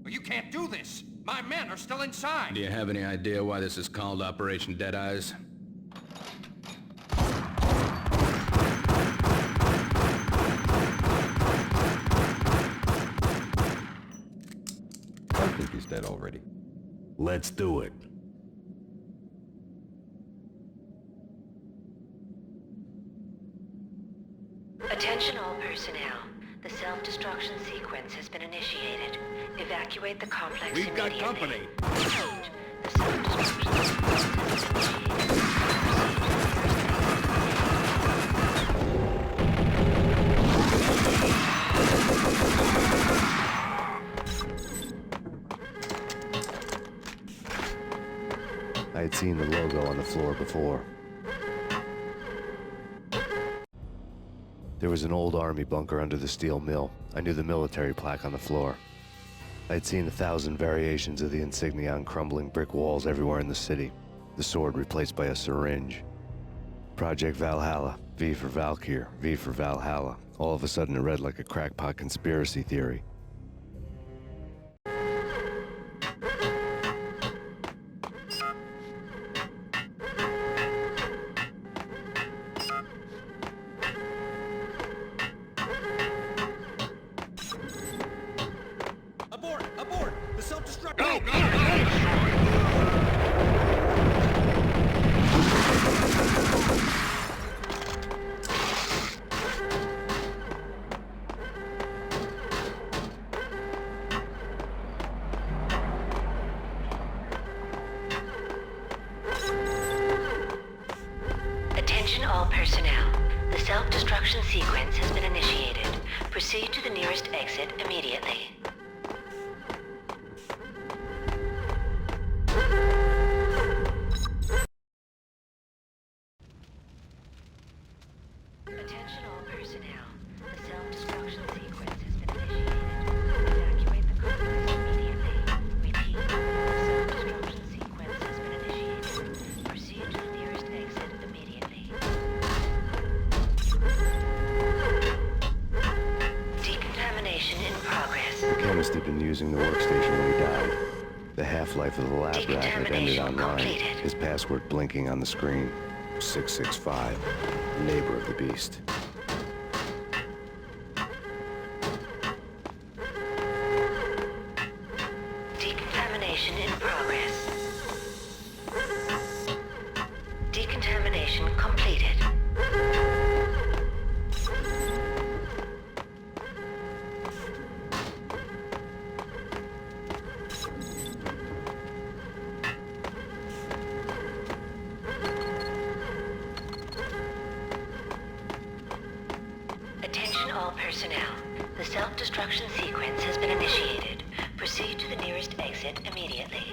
You can't do this! My men are still inside! Do you have any idea why this is called Operation Dead Eyes? I think he's dead already. Let's do it. Attention all personnel. The self-destruction sequence has been initiated. Evacuate the complex We've got immediately. company. The self-destruction sequence has been initiated. I had seen the logo on the floor before. There was an old army bunker under the steel mill. I knew the military plaque on the floor. I had seen 1,000 variations of the insignia on crumbling brick walls everywhere in the city. The sword replaced by a syringe. Project Valhalla, V for Valkyr, V for Valhalla. All of a sudden it read like a crackpot conspiracy theory. Abort! Abort! The self-destruct... Go, go, go! Attention all personnel. The self-destruction sequence has been initiated. Proceed to the nearest exit immediately. Attention all personnel. The self-destruction sequence has been initiated. Evacuate the complex immediately. Repeat. The self-destruction sequence has been initiated. Proceed to the nearest exit immediately. Decontamination in progress. The chemist had been using the workstation when he died. The half-life of the lab rat had ended online. His password blinking on the screen. 665. Neighbor of the beast. Decontamination in progress. Decontamination completed. Attention all personnel. The self-destruction sequence has been initiated. Proceed to the nearest exit immediately.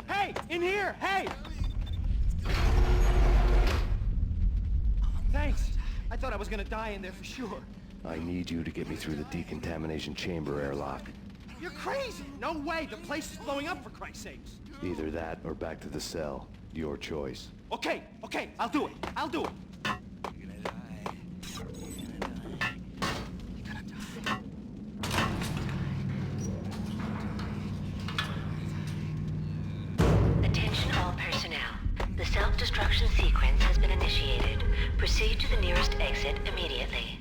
Hey! In here! Hey! Thanks. I thought I was gonna die in there for sure. I need you to get me through the decontamination chamber airlock. You're crazy! No way! The place is blowing up, for Christ's sakes! Either that or back to the cell. Your choice. Okay, I'll do it. I'll do it. Attention all personnel. The self-destruction sequence has been initiated. Proceed to the nearest exit immediately.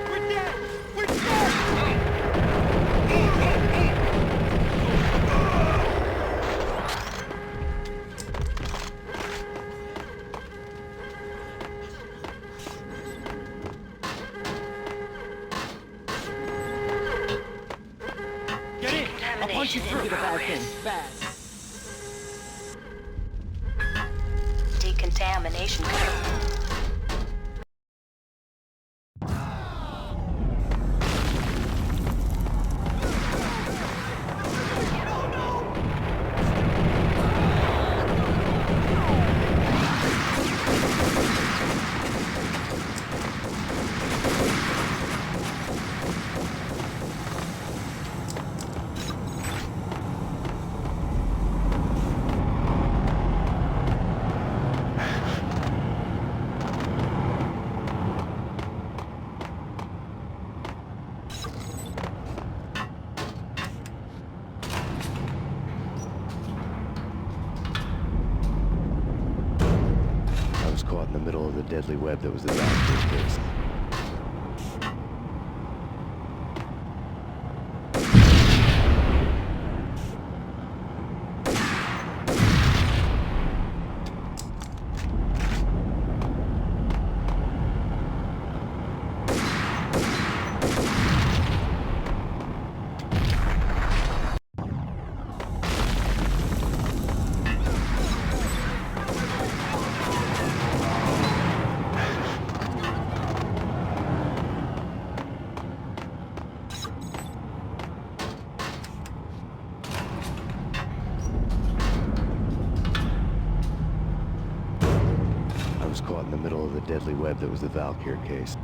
We're dead! We're dead! Get in! I'll punch you through. The bad thing. Bad. Decontamination control. I was caught in the middle of the deadly web that was the doctor's case. I was caught in the middle of the deadly web that was the Valkyr case.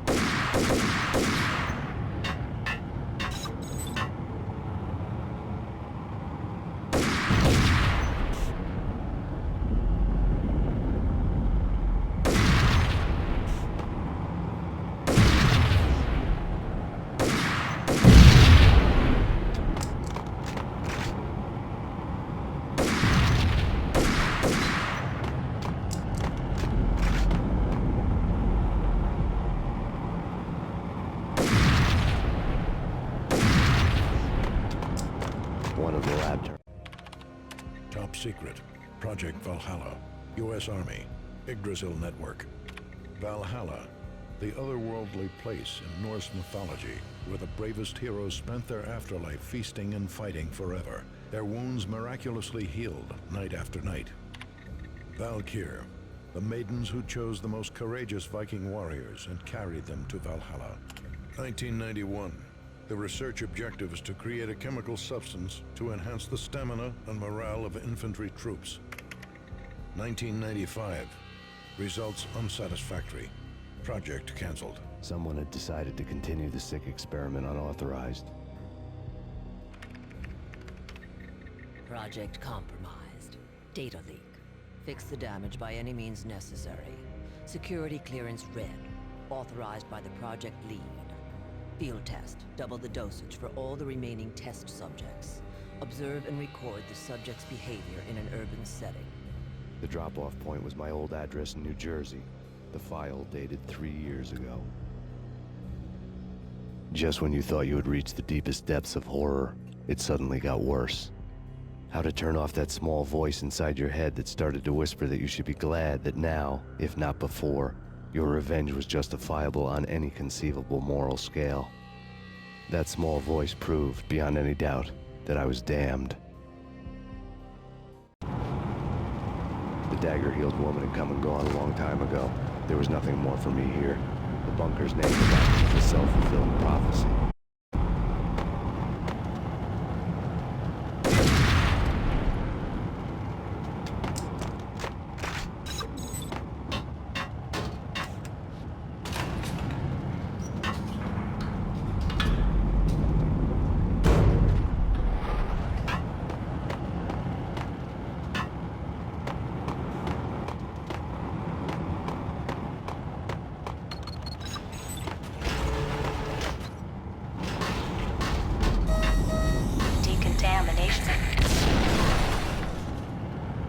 One of the lab terms. Top secret. Project Valhalla. U.S. Army. Yggdrasil Network. Valhalla. The otherworldly place in Norse mythology where the bravest heroes spent their afterlife feasting and fighting forever. Their wounds miraculously healed night after night. Valkyr. The maidens who chose the most courageous Viking warriors and carried them to Valhalla. 1991. The research objective is to create a chemical substance to enhance the stamina and morale of infantry troops. 1995. Results unsatisfactory. Project canceled. Someone had decided to continue the sick experiment unauthorized. Project compromised. Data leak. Fix the damage by any means necessary. Security clearance red. Authorized by the project lead. Field test. Double the dosage for all the remaining test subjects. Observe and record the subject's behavior in an urban setting. The drop-off point was my old address in New Jersey. The file dated 3 years ago. Just when you thought you had reached the deepest depths of horror, it suddenly got worse. How to turn off that small voice inside your head that started to whisper that you should be glad that now, if not before, your revenge was justifiable on any conceivable moral scale. That small voice proved, beyond any doubt, that I was damned. The dagger-heeled woman had come and gone a long time ago. There was nothing more for me here. The bunker's name was a self-fulfilling prophecy.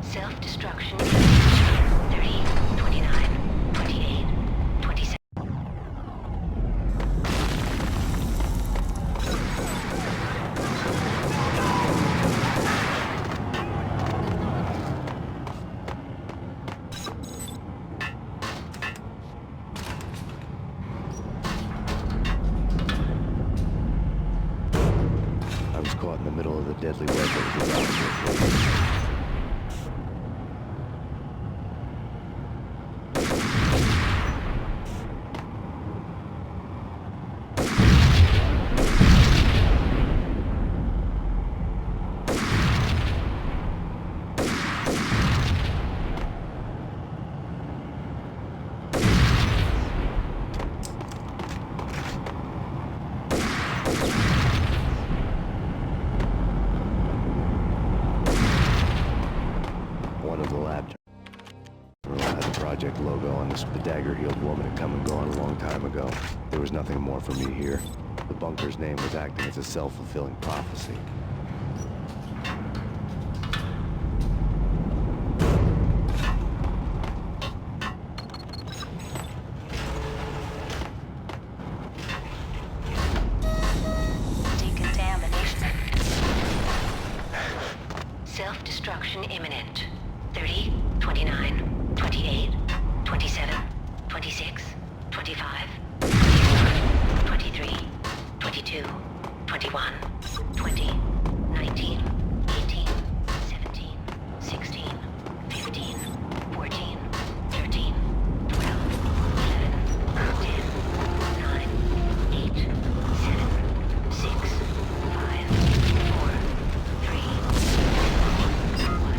Self-destruction. 30, 29, 28, 27. I was caught in the middle of the deadly web that was about to. One of the lab had the project logo on this. The dagger-heeled woman had come and gone a long time ago. There was nothing more for me here. The bunker's name was acting as a self-fulfilling prophecy. Decontamination. Self-destruction imminent. 30, 29, 28, 27, 26, 25, 23, 22, 21, 20, 19, 18, 17, 16, 15, 14, 13, 12, 11, 10, 9, 8, 7, 6, 5, 4, 3, 1.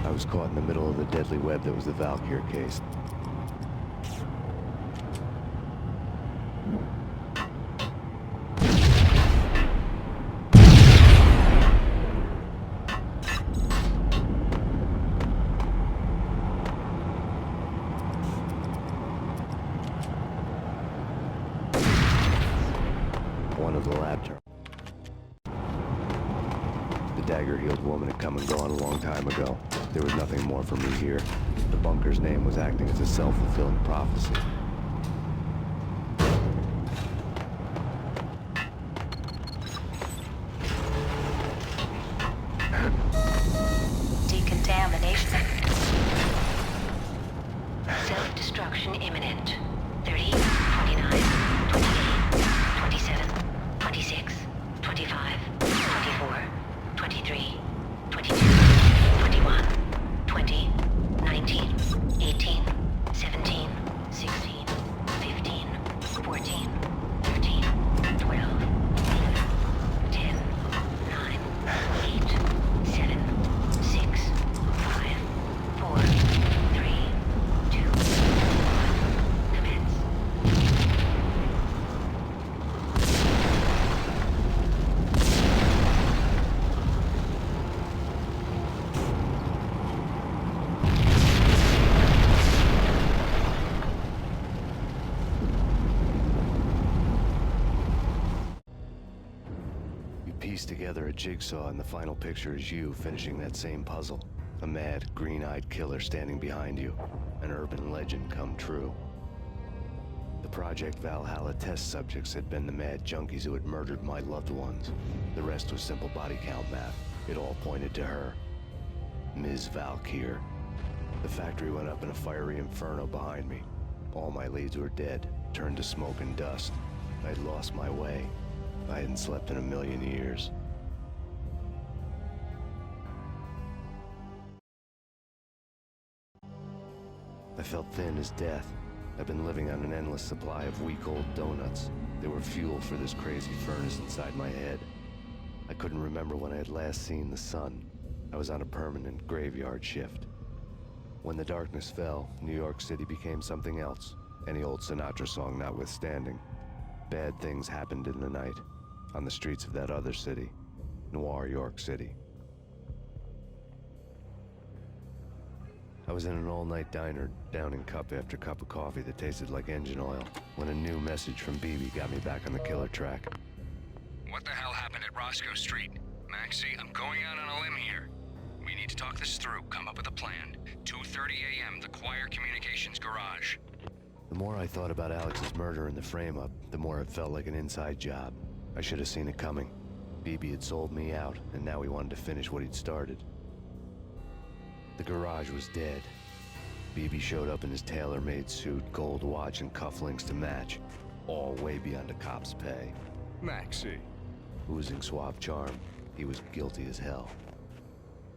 I was caught in the middle of the deadly web that was the Valkyr case. One of the lab terminals. The dagger-heeled woman had come and gone a long time ago. There was nothing more for me here. The bunker's name was acting as a self-fulfilling prophecy. piece together a jigsaw, and the final picture is you finishing that same puzzle. A mad, green-eyed killer standing behind you. An urban legend come true. The Project Valhalla test subjects had been the mad junkies who had murdered my loved ones. The rest was simple body count math. It all pointed to her. Ms. Valkyr. The factory went up in a fiery inferno behind me. All my leads were dead, turned to smoke and dust. I'd lost my way. I hadn't slept in a million years. I felt thin as death. I've been living on an endless supply of week-old donuts. They were fuel for this crazy furnace inside my head. I couldn't remember when I had last seen the sun. I was on a permanent graveyard shift. When the darkness fell, New York City became something else, any old Sinatra song notwithstanding. Bad things happened in the night, on the streets of that other city, Noir York City. I was in an all-night diner, downing cup after cup of coffee that tasted like engine oil, when a new message from BB got me back on the killer track. What the hell happened at Roscoe Street? Maxie, I'm going out on a limb here. We need to talk this through, come up with a plan. 2:30 a.m., the Choir Communications Garage. The more I thought about Alex's murder and the frame-up, the more it felt like an inside job. I should have seen it coming. BB had sold me out, and now he wanted to finish what he'd started. The garage was dead. BB showed up in his tailor-made suit, gold watch, and cufflinks to match. All way beyond a cop's pay. Maxie. Oozing suave charm, he was guilty as hell.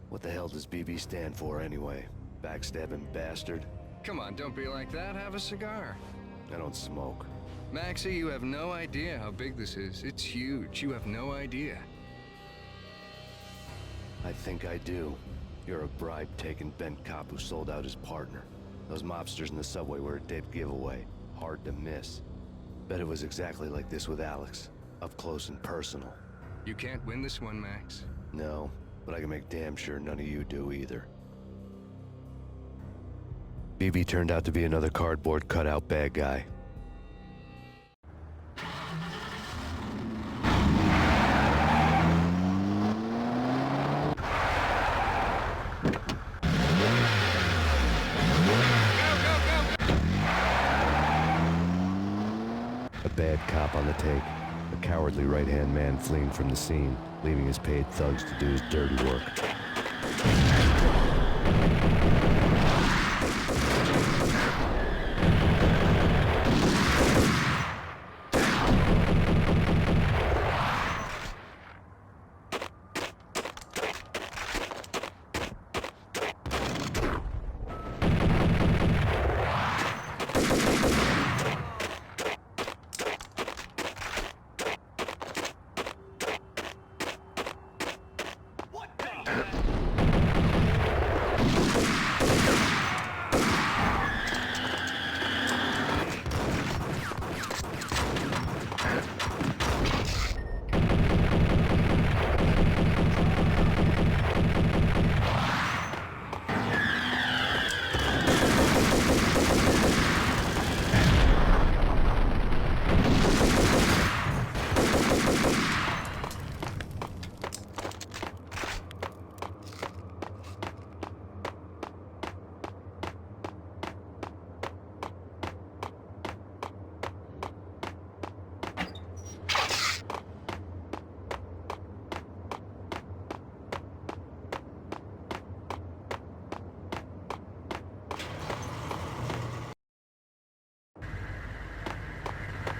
What the hell does BB stand for anyway? Backstabbing bastard? Come on, don't be like that. Have a cigar. I don't smoke. Maxie, you have no idea how big this is. It's huge. You have no idea. I think I do. You're a bribe-taking bent cop who sold out his partner. Those mobsters in the subway were a dead giveaway. Hard to miss. Bet it was exactly like this with Alex. Up close and personal. You can't win this one, Max. No, but I can make damn sure none of you do either. BB turned out to be another cardboard cutout bad guy. A bad cop on the take. A cowardly right-hand man fleeing from the scene, leaving his paid thugs to do his dirty work.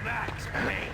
Max Payne.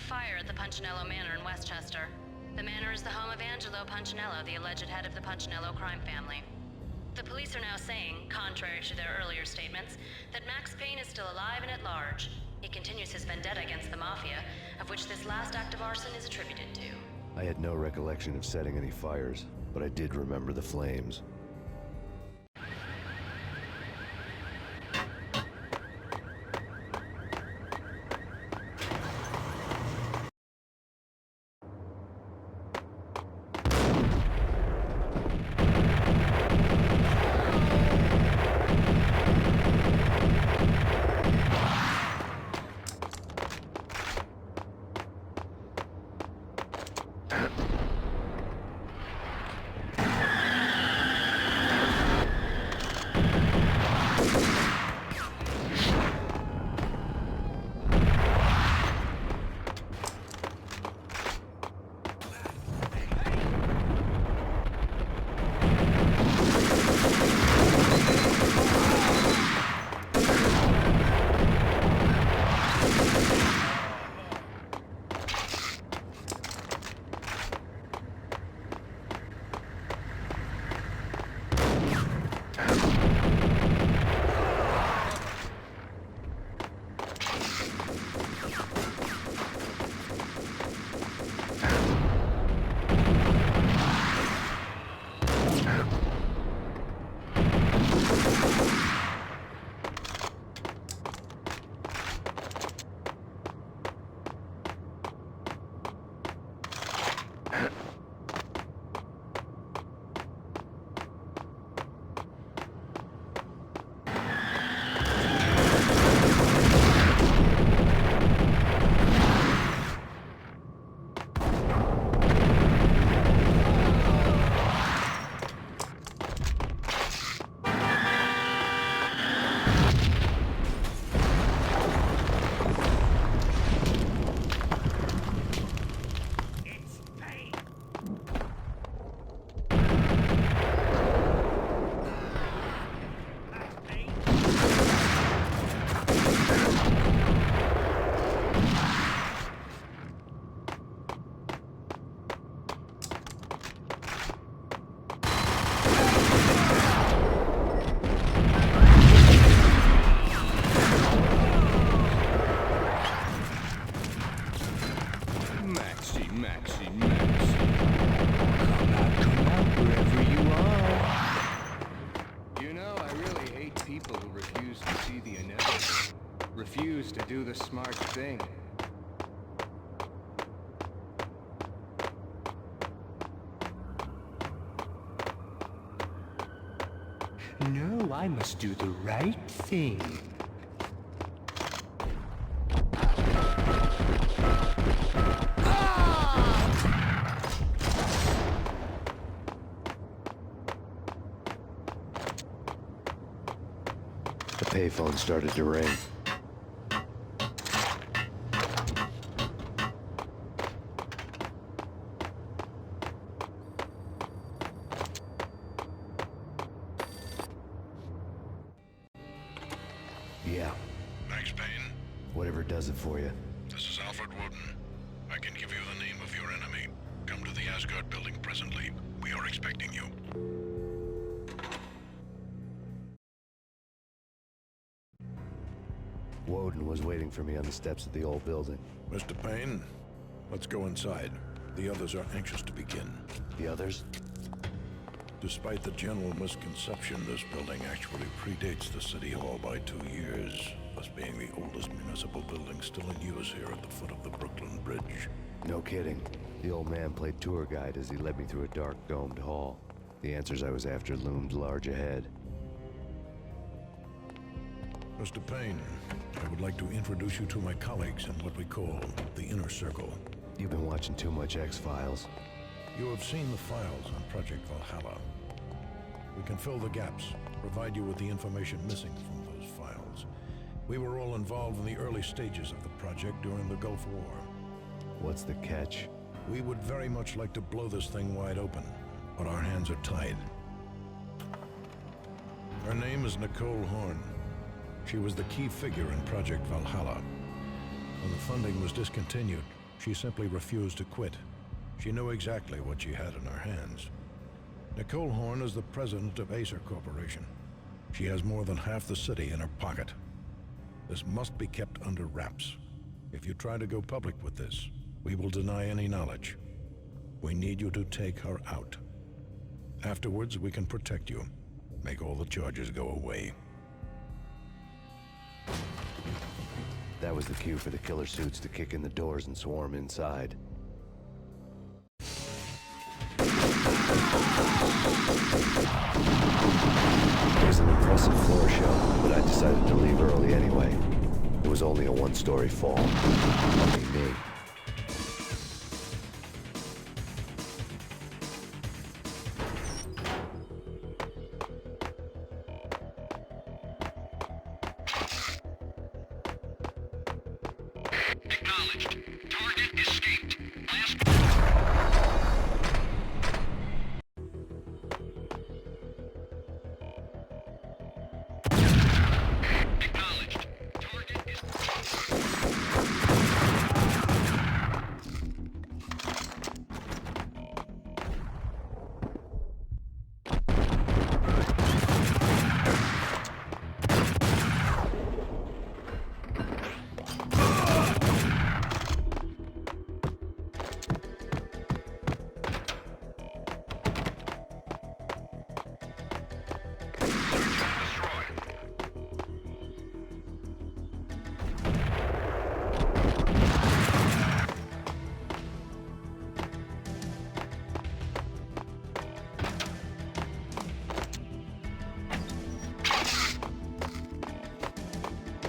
fire at the Punchinello Manor in Westchester. The manor is the home of Angelo Punchinello, the alleged head of the Punchinello crime family. The police are now saying, contrary to their earlier statements, that Max Payne is still alive and at large. He continues his vendetta against the Mafia, of which this last act of arson is attributed to. I had no recollection of setting any fires, but I did remember the flames. Refuse to do the smart thing. No, I must do the right thing. The payphone started to ring. Yeah. Max Payne? Whatever does it for you. This is Alfred Woden. I can give you the name of your enemy. Come to the Asgard building presently. We are expecting you. Woden was waiting for me on the steps of the old building. Mr. Payne, let's go inside. The others are anxious to begin. The others? Despite the general misconception, this building actually predates the City Hall by 2 years, thus being the oldest municipal building still in use here at the foot of the Brooklyn Bridge. No kidding. The old man played tour guide as he led me through a dark, domed hall. The answers I was after loomed large ahead. Mr. Payne, I would like to introduce you to my colleagues in what we call the Inner Circle. You've been watching too much X-Files. You have seen the files on Project Valhalla. We can fill the gaps, provide you with the information missing from those files. We were all involved in the early stages of the project during the Gulf War. What's the catch? We would very much like to blow this thing wide open, but our hands are tied. Her name is Nicole Horn. She was the key figure in Project Valhalla. When the funding was discontinued, She simply refused to quit. She knew exactly what she had in her hands. Nicole Horn is the president of Acer Corporation. She has more than half the city in her pocket. This must be kept under wraps. If you try to go public with this, we will deny any knowledge. We need you to take her out. Afterwards, we can protect you. Make all the charges go away. That was the cue for the killer suits to kick in the doors and swarm inside. It was an impressive floor show, but I decided to leave early anyway. It was only a one-story fall. Lucky me. Acknowledged. Target escaped. Last... Acknowledged. Target is...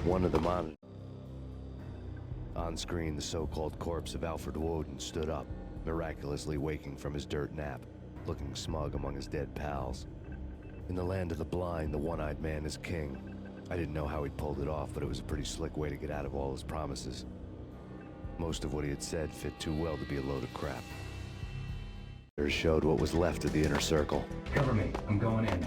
One of the monitors. On screen, the so-called corpse of Alfred Woden stood up, miraculously waking from his dirt nap, looking smug among his dead pals. In the land of the blind, the one-eyed man is king. I didn't know how he'd pulled it off, but it was a pretty slick way to get out of all his promises. Most of what he had said fit too well to be a load of crap. It showed what was left of the inner circle. Cover me. I'm going in.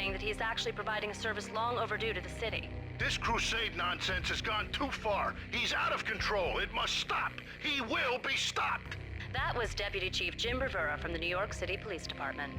saying that he's actually providing a service long overdue to the city. This crusade nonsense has gone too far. He's out of control. It must stop. He will be stopped. That was Deputy Chief Jim Rivera from the New York City Police Department.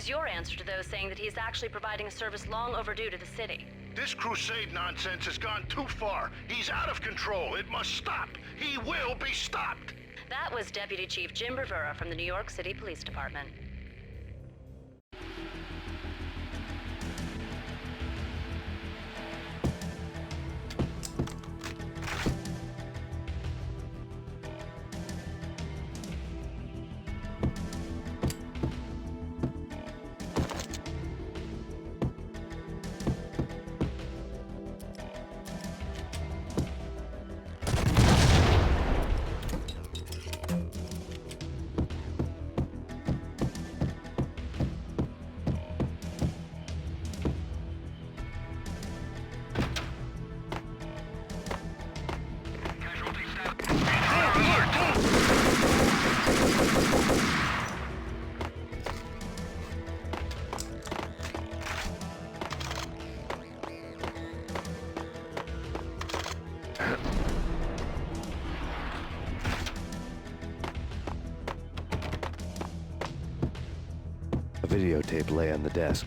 Your answer to those saying that he's actually providing a service long overdue to the city. This crusade nonsense has gone too far. He's out of control. It must stop. He will be stopped. That was Deputy Chief Jim Rivera from the New York City Police Department. A videotape lay on the desk.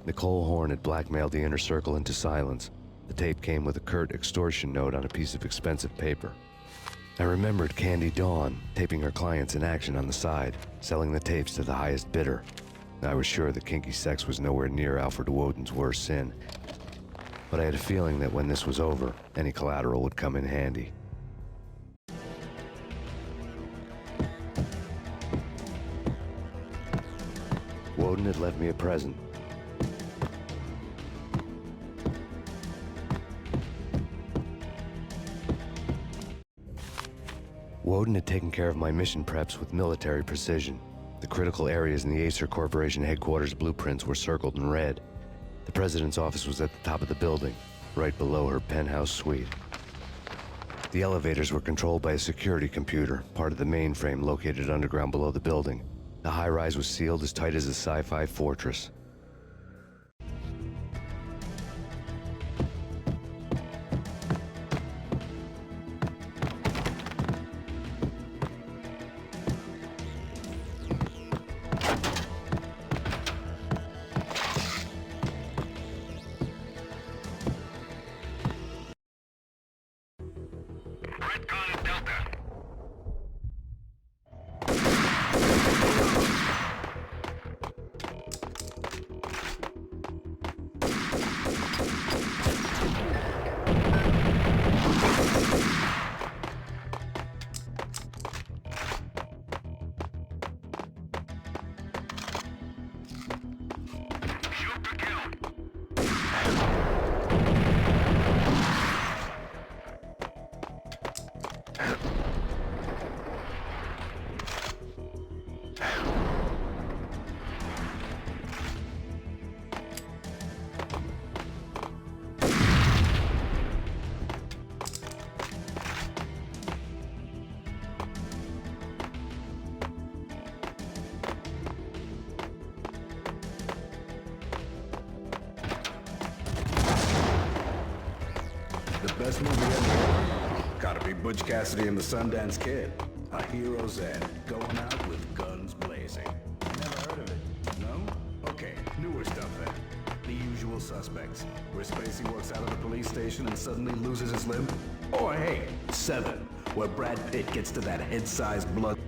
Nicole Horn had blackmailed the inner circle into silence. The tape came with a curt extortion note on a piece of expensive paper. I remembered Candy Dawn taping her clients in action on the side, selling the tapes to the highest bidder. I was sure that kinky sex was nowhere near Alfred Woden's worst sin, but I had a feeling that when this was over, any collateral would come in handy. Woden had left me a present. Woden had taken care of my mission preps with military precision. The critical areas in the Acer Corporation headquarters blueprints were circled in red. The president's office was at the top of the building, right below her penthouse suite. The elevators were controlled by a security computer, part of the mainframe located underground below the building. The high-rise was sealed as tight as a sci-fi fortress. Best movie ever. Gotta be Butch Cassidy and the Sundance Kid. A hero's end, going out with guns blazing. Never heard of it. suspects. Where Spacey works out of the police station and suddenly loses his limb? Or hey, 7, where Brad Pitt gets to that head-sized blood...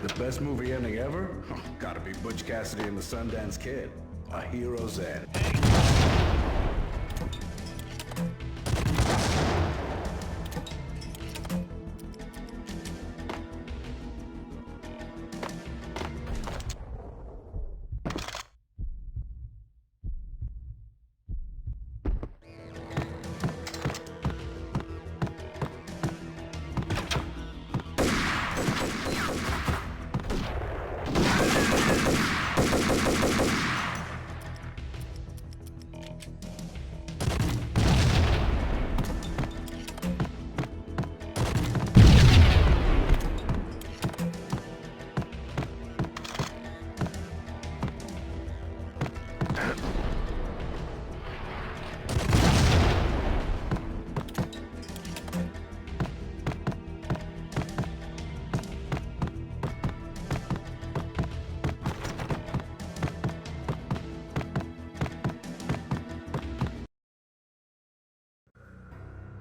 The best movie ending ever? Gotta be Butch Cassidy and the Sundance Kid. A Hero's End.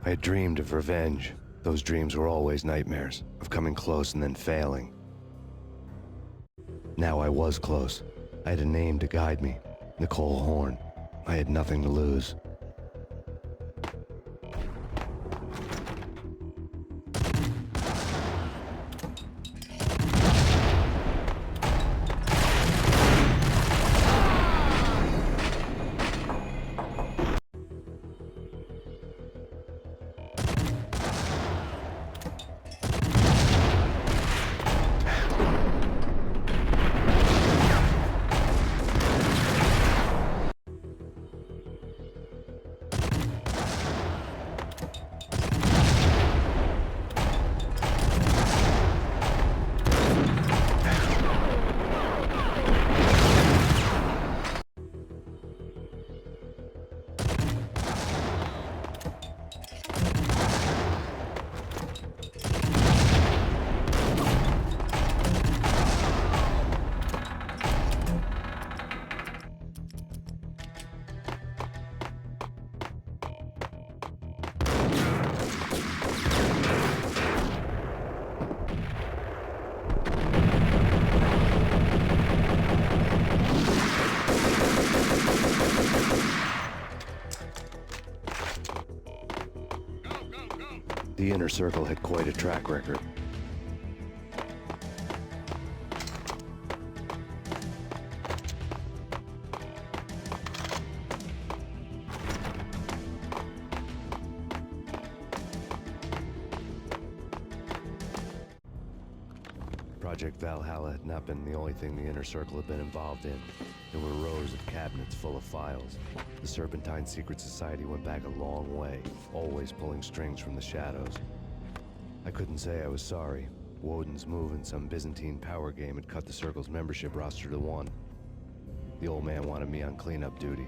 I had dreamed of revenge. Those dreams were always nightmares, of coming close and then failing. Now I was close. I had a name to guide me, Nicole Horn. I had nothing to lose. The Inner Circle had quite a track record. Project Valhalla had not been the only thing the Inner Circle had been involved in. There were rows of cabinets full of files. The Serpentine Secret Society went back a long way, always pulling strings from the shadows. I couldn't say I was sorry. Woden's move in some Byzantine power game had cut the Circle's membership roster to 1. The old man wanted me on cleanup duty.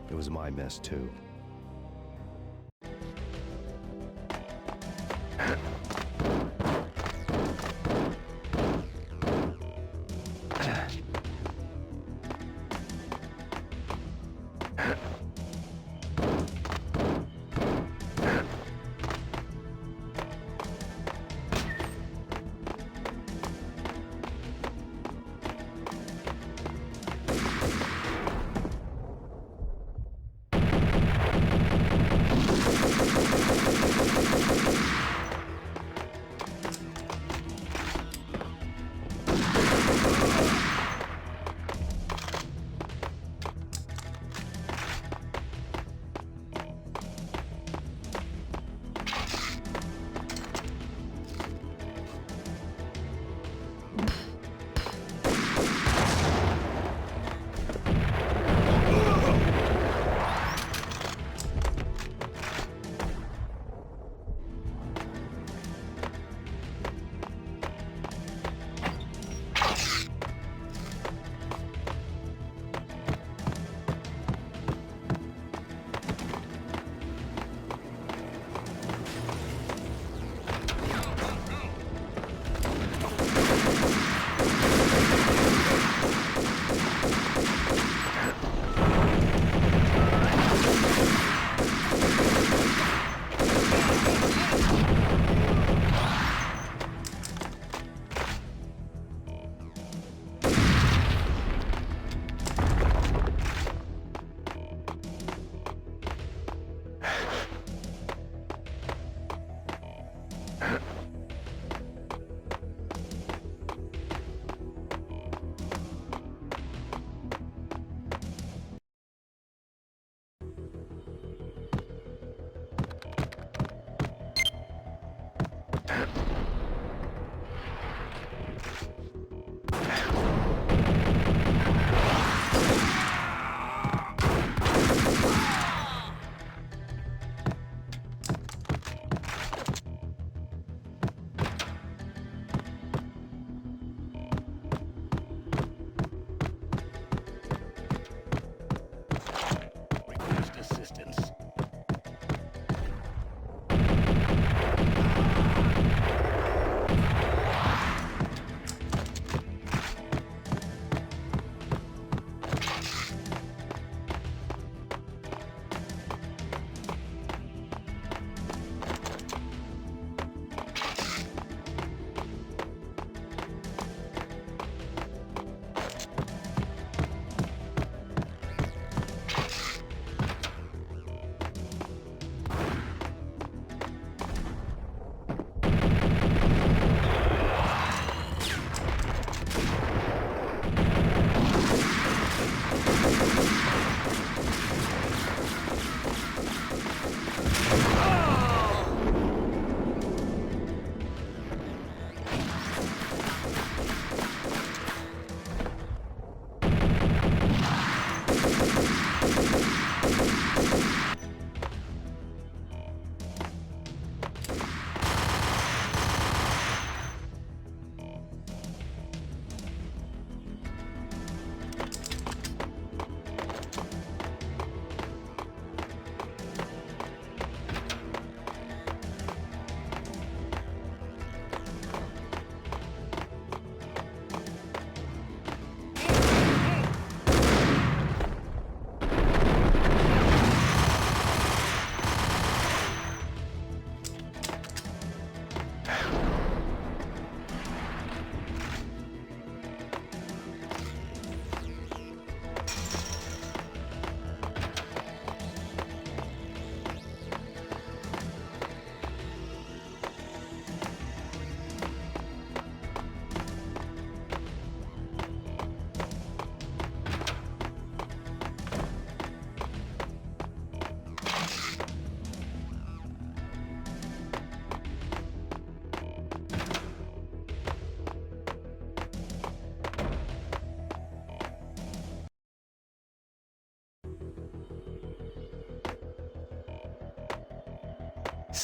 It was my mess, too.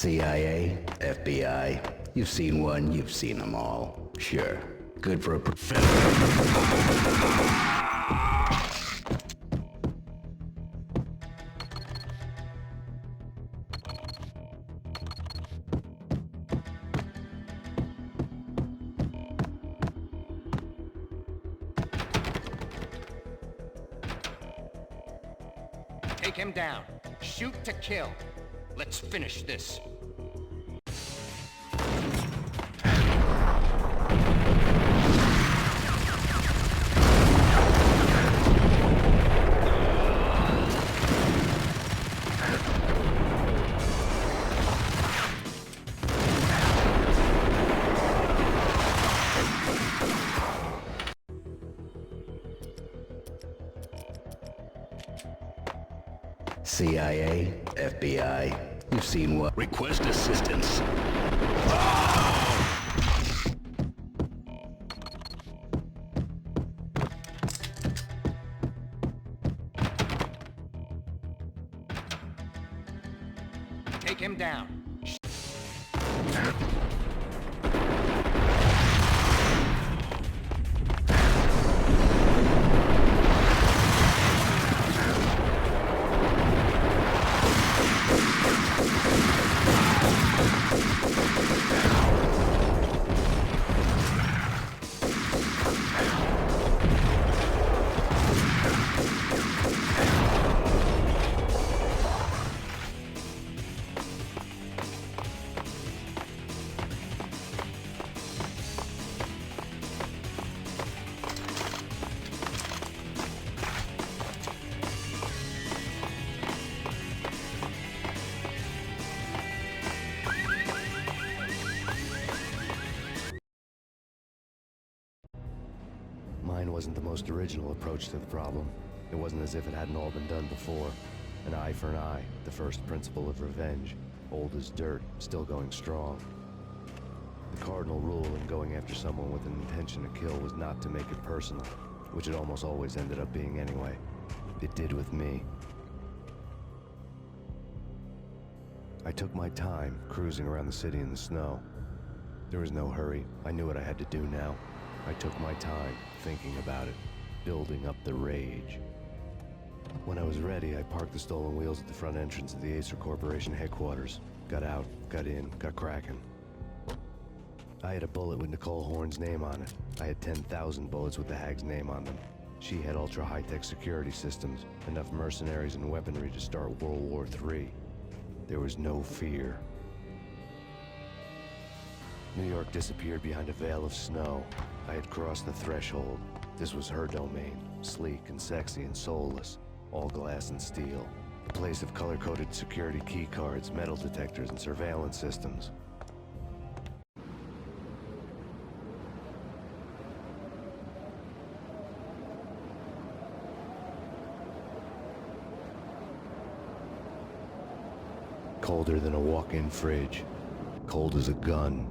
CIA, FBI, You've seen one, you've seen them all. Sure. Good for a professional. Take him down. Shoot to kill. Let's finish this. CIA, FBI, you've seen what? Request assistance. Take him down. Mine wasn't the most original approach to the problem. It wasn't as if it hadn't all been done before. An eye for an eye, the first principle of revenge. Old as dirt, still going strong. The cardinal rule in going after someone with an intention to kill was not to make it personal, which it almost always ended up being anyway. It did with me. I took my time, cruising around the city in the snow. There was no hurry. I knew what I had to do now. I took my time, thinking about it, building up the rage. When I was ready, I parked the stolen wheels at the front entrance of the Acer Corporation headquarters. Got out, got in, got cracking. I had a bullet with Nicole Horn's name on it. I had 10,000 bullets with the Hag's name on them. She had ultra-high-tech security systems, enough mercenaries and weaponry to start World War III. There was no fear. New York disappeared behind a veil of snow. I had crossed the threshold. This was her domain, sleek and sexy and soulless, all glass and steel. A place of color-coded security key cards, metal detectors, and surveillance systems. Colder than a walk-in fridge. Cold as a gun.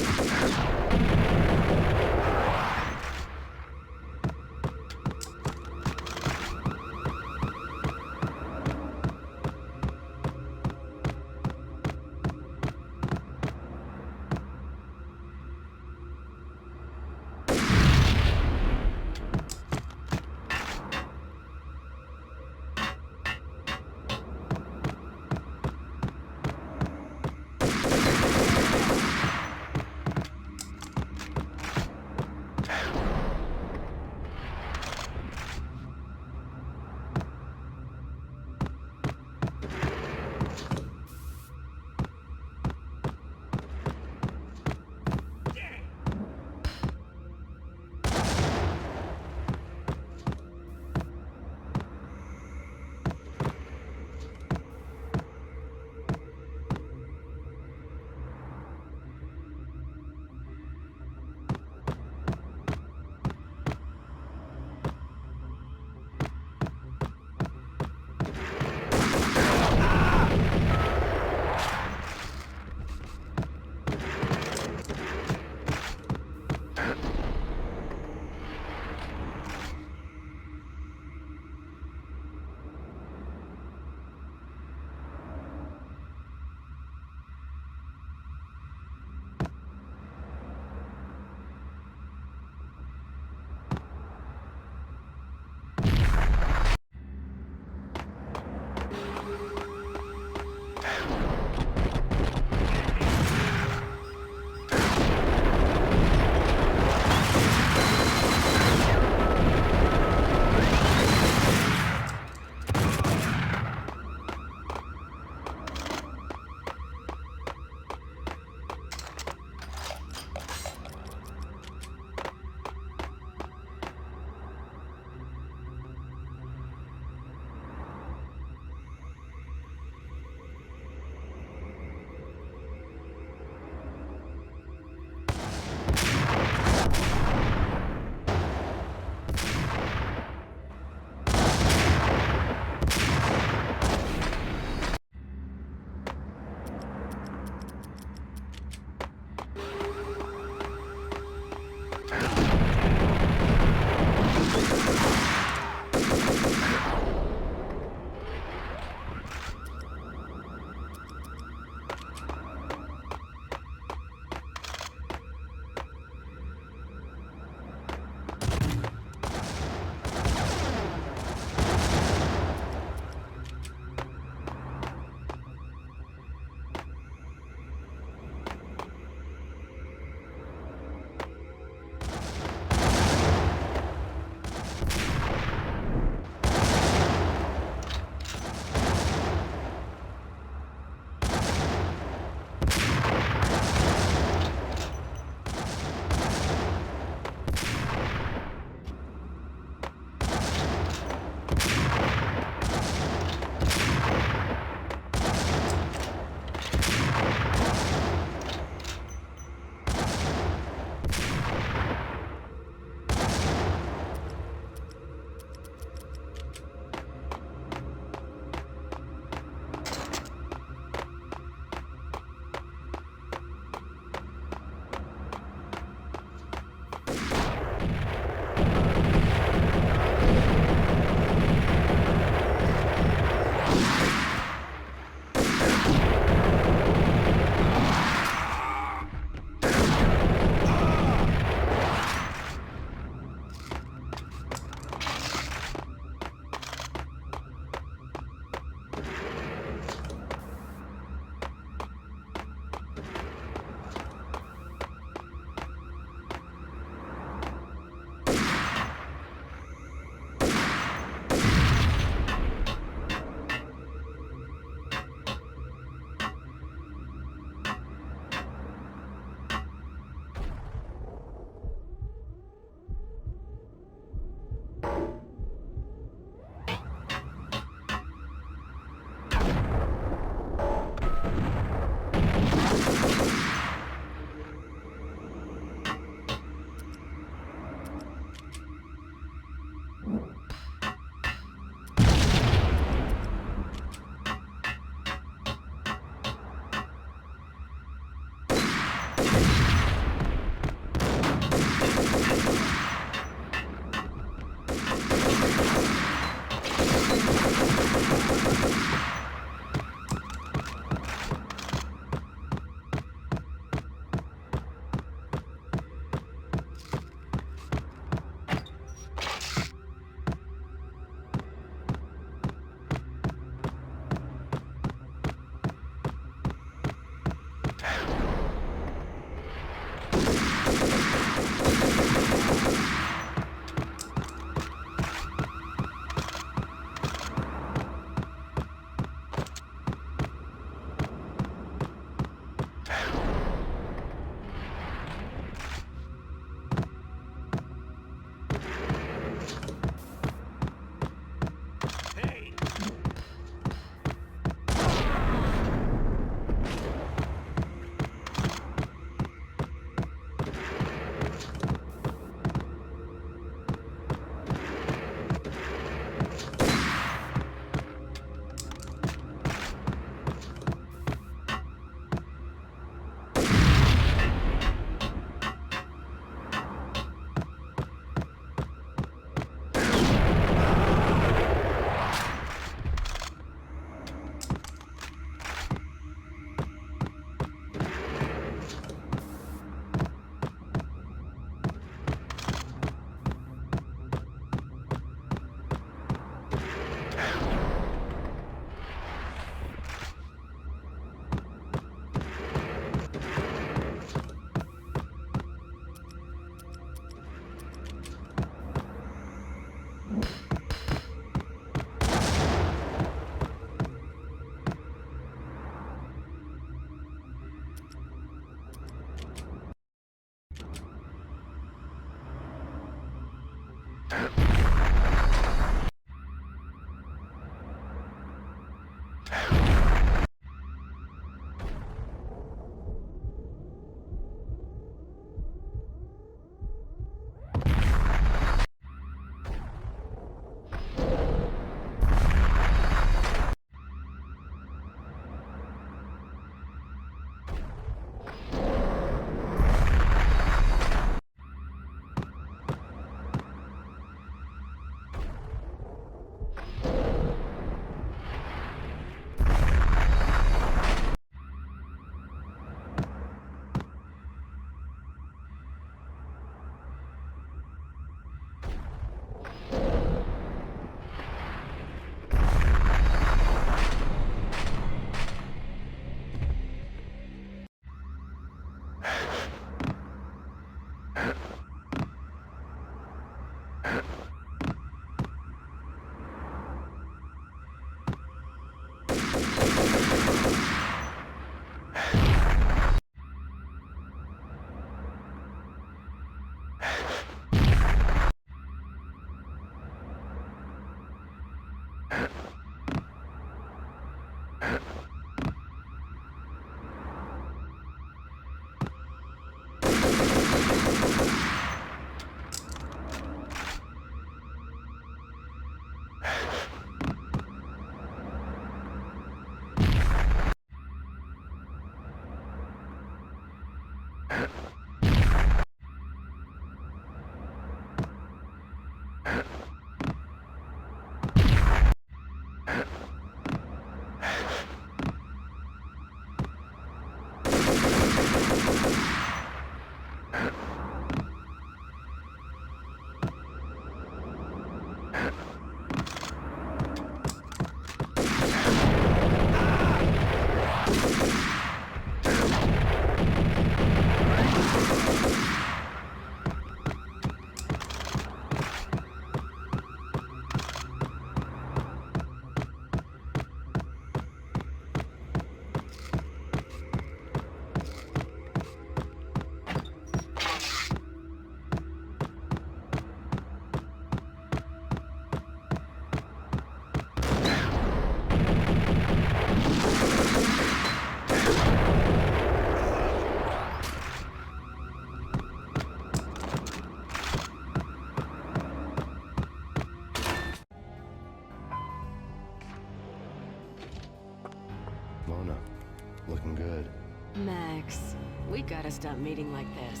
gotta stop meeting like this.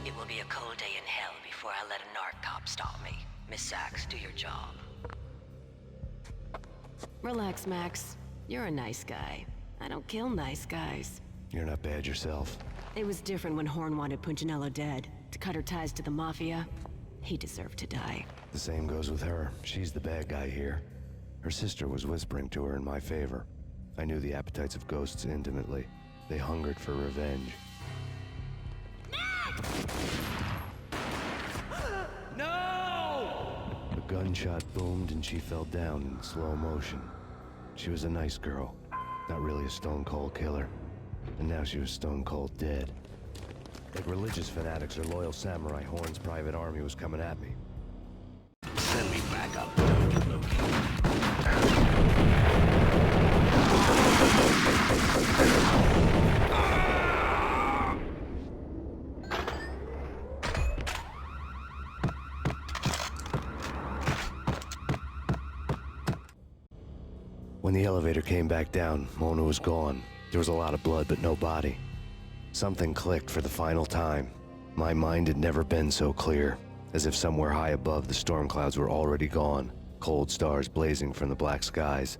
It will be a cold day in hell before I let a narc cop stop me. Miss Sachs, do your job. Relax, Max. You're a nice guy. I don't kill nice guys. You're not bad yourself. It was different when Horn wanted Punchinello dead. To cut her ties to the Mafia. He deserved to die. The same goes with her. She's the bad guy here. Her sister was whispering to her in my favor. I knew the appetites of ghosts intimately. They hungered for revenge. No! A gunshot boomed and she fell down in slow motion. She was a nice girl, not really a stone-cold killer. And now she was stone-cold dead. Like religious fanatics or loyal samurai, Horn's private army was coming at me. Send me back up, don't you, Luke? When the elevator came back down, Mona was gone. There was a lot of blood, but no body. Something clicked for the final time. My mind had never been so clear, as if somewhere high above the storm clouds were already gone, cold stars blazing from the black skies.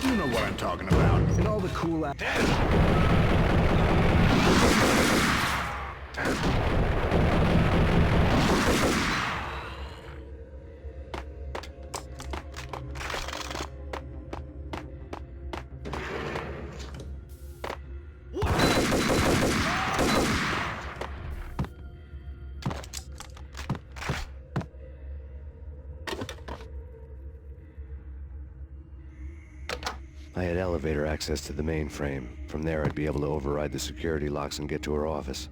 You know what I'm talking about. And all the cool I had elevator access to the mainframe. From there, I'd be able to override the security locks and get to her office.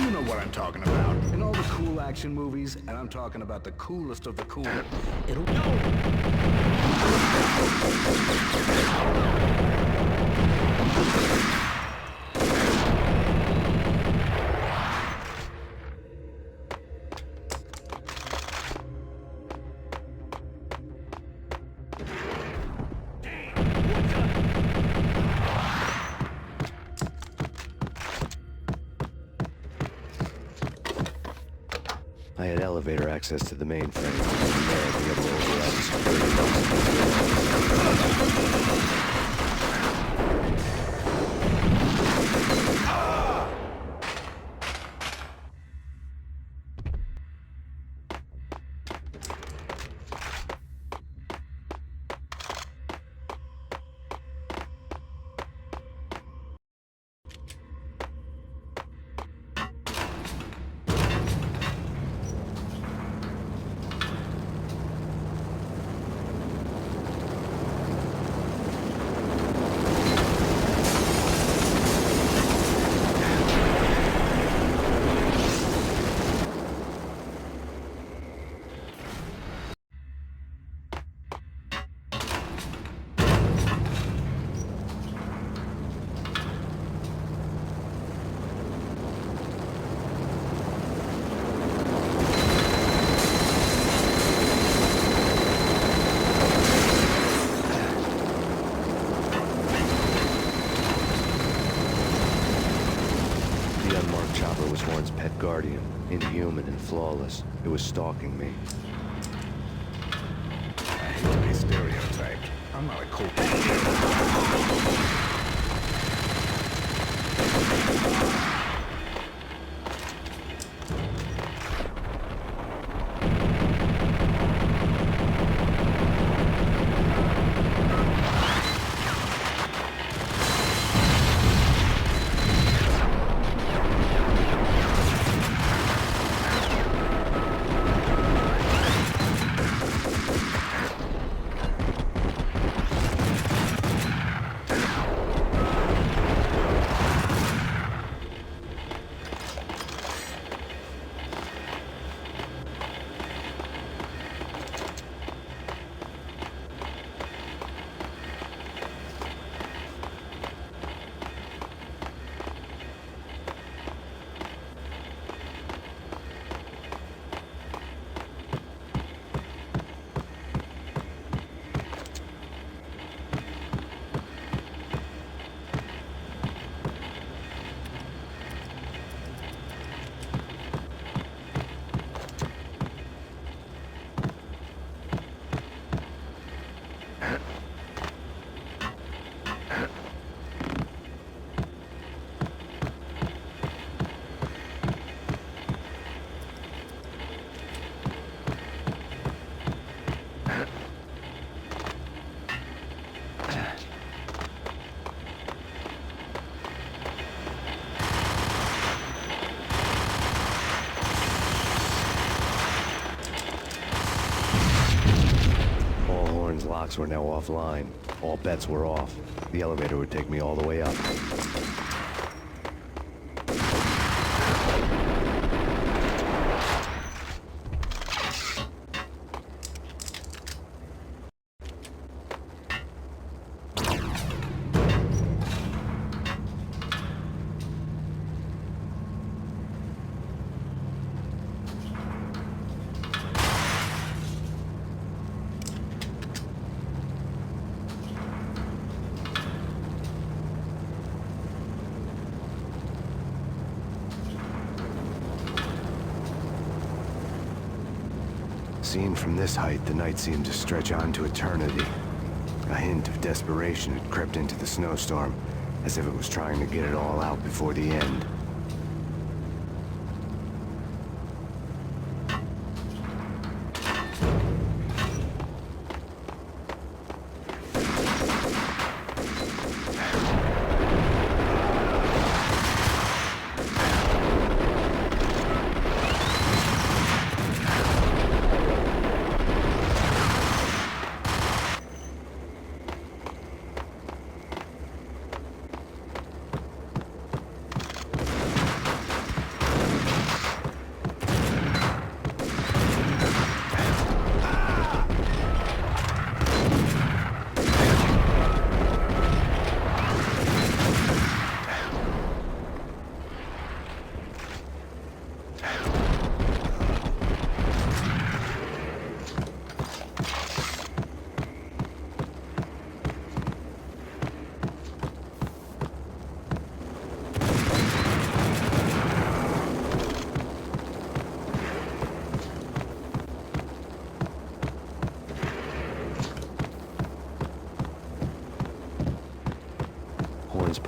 You know what I'm talking about. In all the cool action movies, and I'm talking about the coolest of the cool. It'll... I had elevator access to the mainframe. From there, I'd be able to override the security. The unmarked chopper was Horn's pet guardian, inhuman and flawless. It was stalking me. I hate to be stereotyped. I'm not a cool... Locks were now offline. All bets were off. The elevator would take me all the way up. Seen from this height, the night seemed to stretch on to eternity. A hint of desperation had crept into the snowstorm, as if it was trying to get it all out before the end.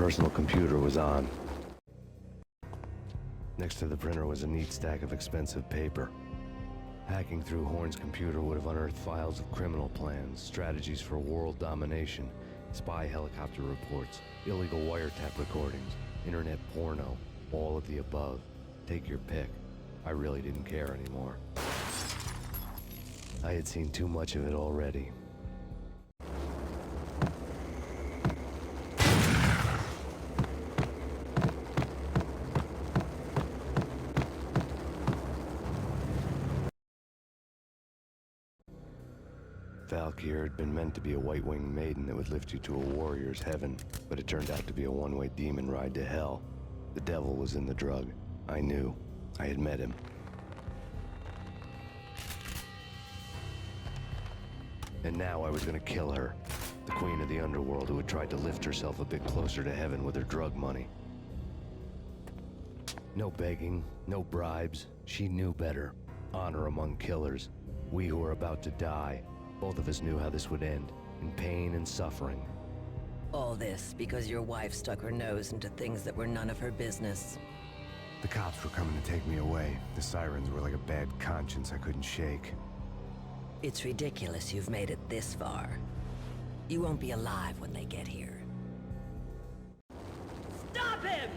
personal computer was on. Next to the printer was a neat stack of expensive paper. Hacking through Horn's computer would have unearthed files of criminal plans, strategies for world domination, spy helicopter reports, illegal wiretap recordings, internet porno, all of the above. Take your pick. I really didn't care anymore. I had seen too much of it already. Valkyr had been meant to be a white-winged maiden that would lift you to a warrior's heaven, but it turned out to be a one-way demon ride to hell. The devil was in the drug. I knew. I had met him. And now I was gonna kill her. The queen of the underworld who had tried to lift herself a bit closer to heaven with her drug money. No begging, no bribes. She knew better. Honor among killers. We who were about to die. Both of us knew how this would end, in pain and suffering. All this because your wife stuck her nose into things that were none of her business. The cops were coming to take me away. The sirens were like a bad conscience I couldn't shake. It's ridiculous you've made it this far. You won't be alive when they get here. Stop him!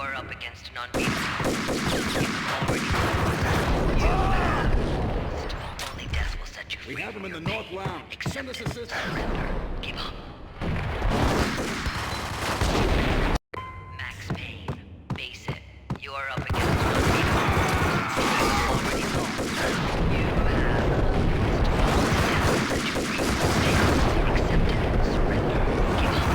are up against an unbeatable. You have lost. Only death will set you free. We have him in the North Lounge. Send us assistance. Surrender. Give up. Max Payne, face it. You are up against an unbeatable. Already lost. You have lost. Only death will set you free. Accept it. Surrender. Give up.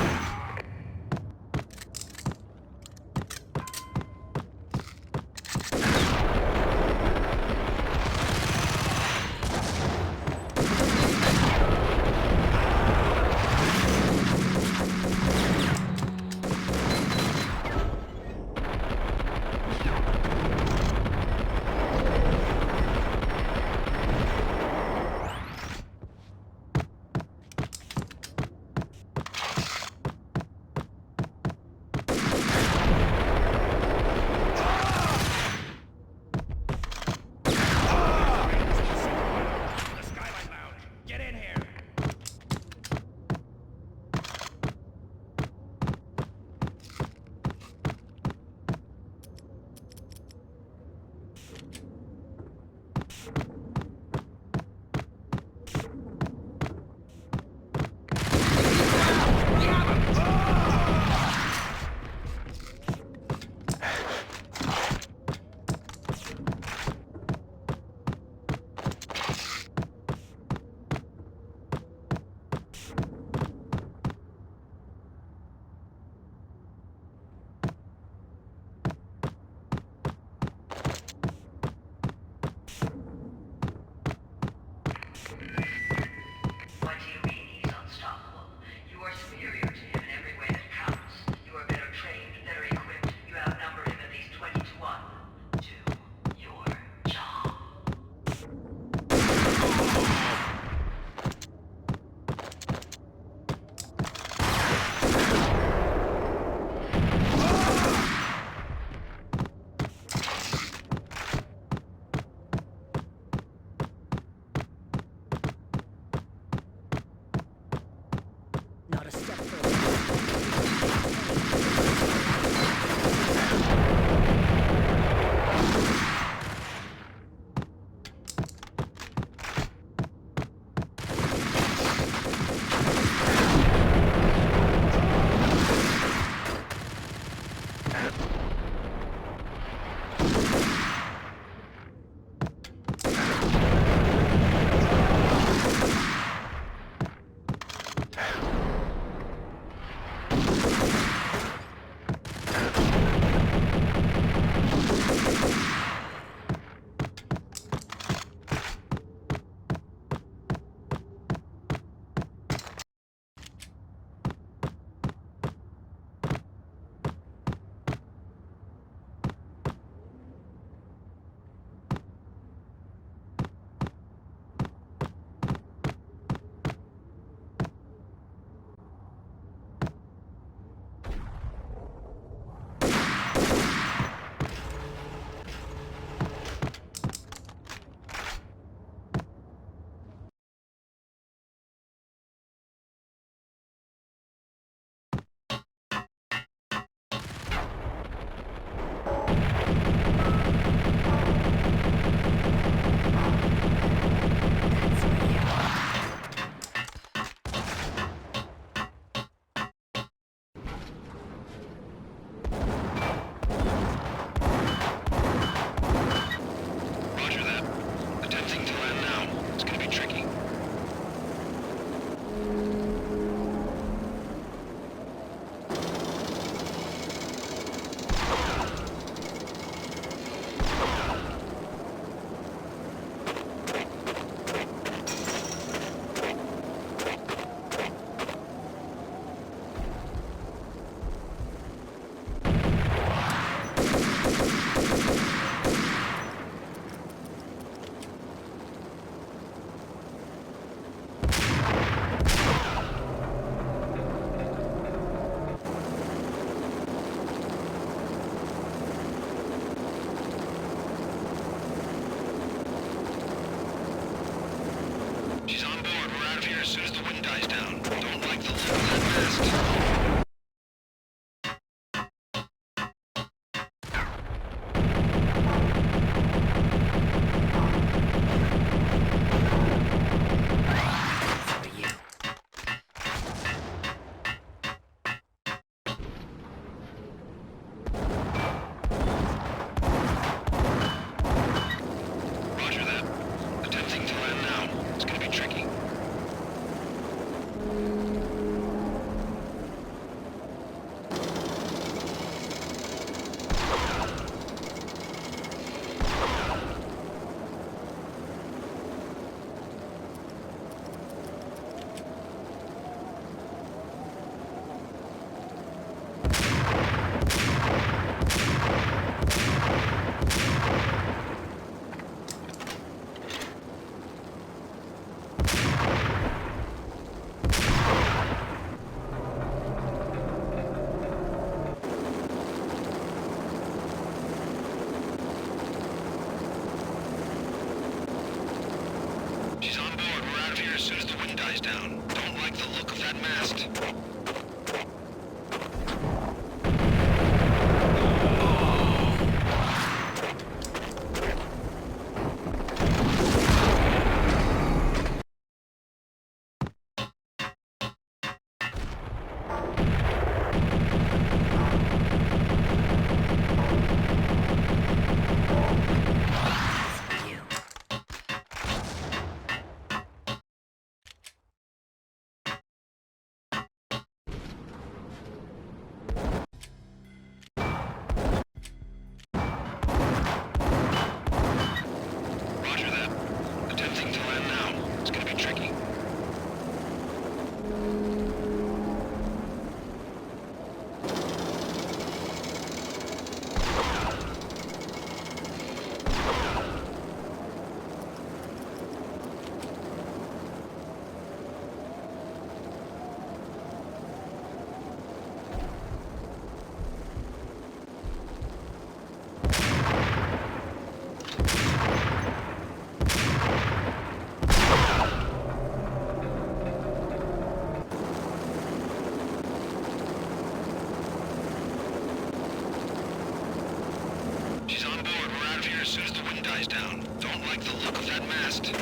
mast.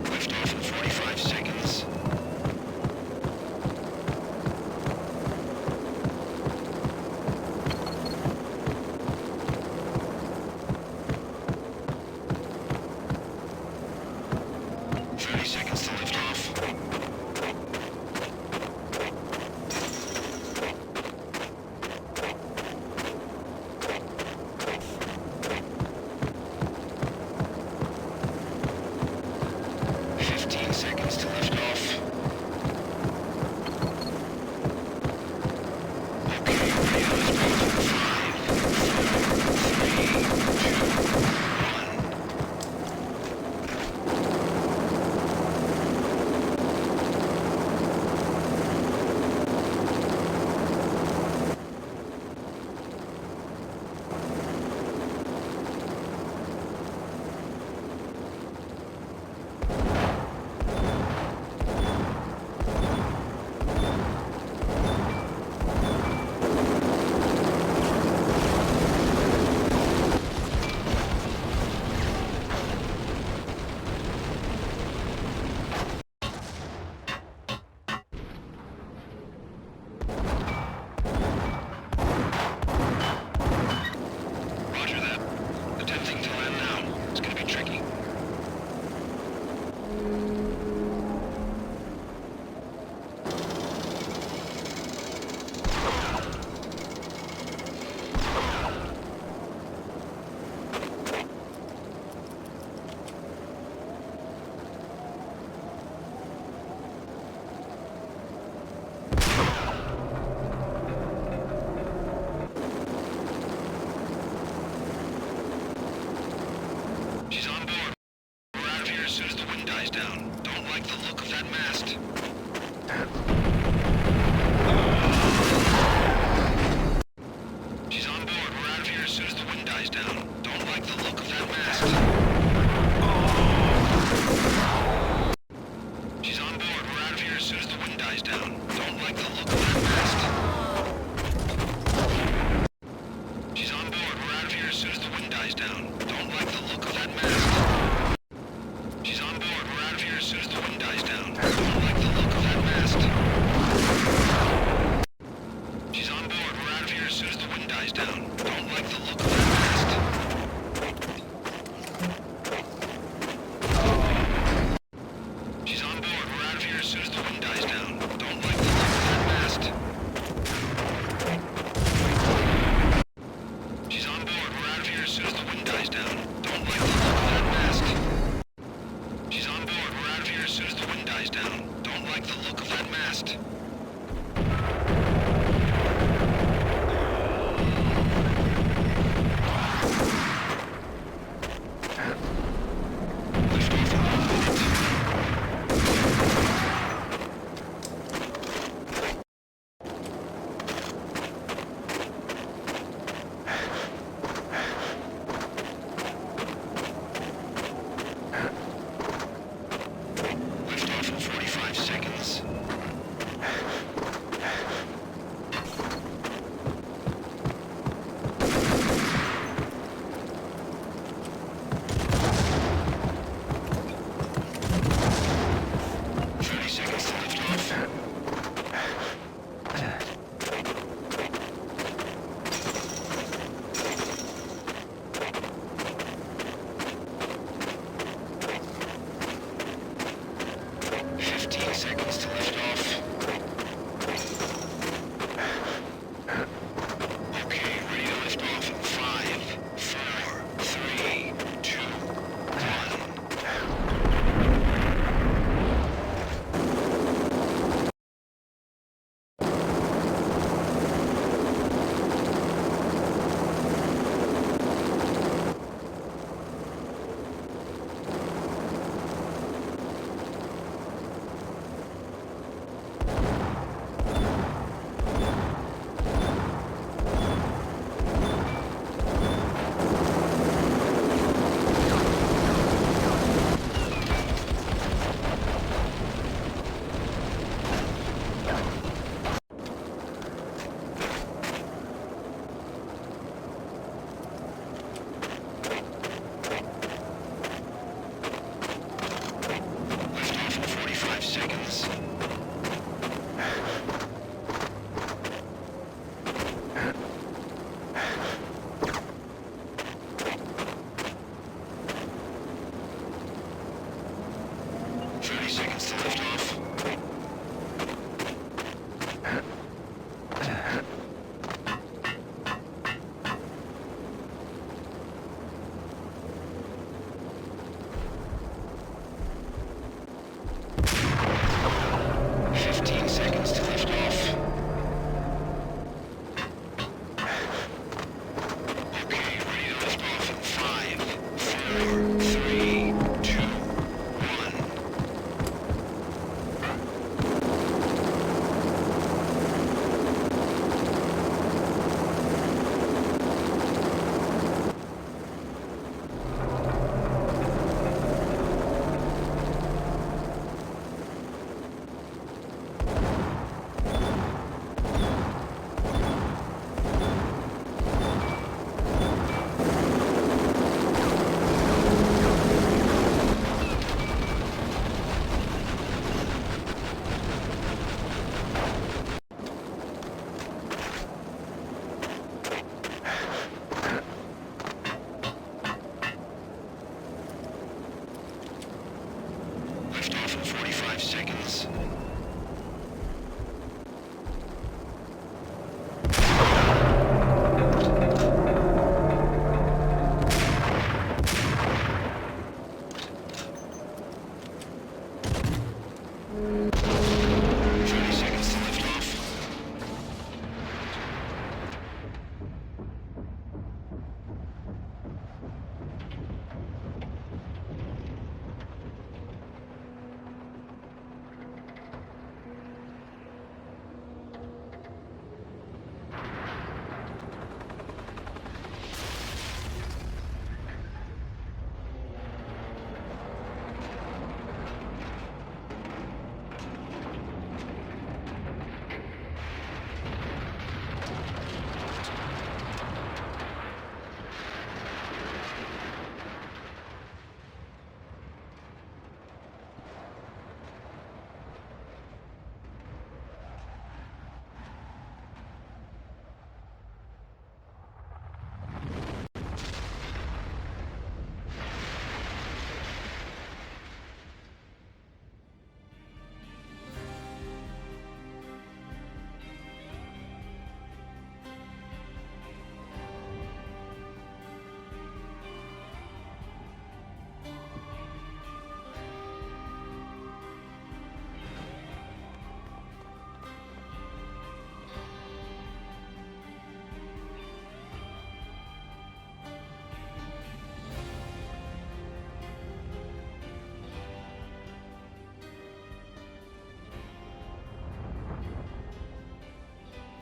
Liftoff in 45 seconds. 30 seconds to lift off. 15 seconds to lift off. Okay, ready to lift off in 5, 4, 3, 2, 1. Roger that. Attempting to land now. It's gonna be tricky. She's on board. We're out of here as soon as the wind dies down. Don't like the look of that mast. She's on board. We're out of here as soon as the wind dies down. Don't like the look of that mast. She's on board. We're out of here as soon as the wind dies down. Don't like the look of that mast. She's on board. We're out of here as soon as the wind dies down. Don't like the look of that mast. She's on board. We're out of here as soon as the wind dies down. Don't like the look of that mast. She's on board. We're out of here as soon as the wind dies down. Don't like the look of that mast. She's on board. We're out of here as soon as the wind dies down. Don't like the look of that mast.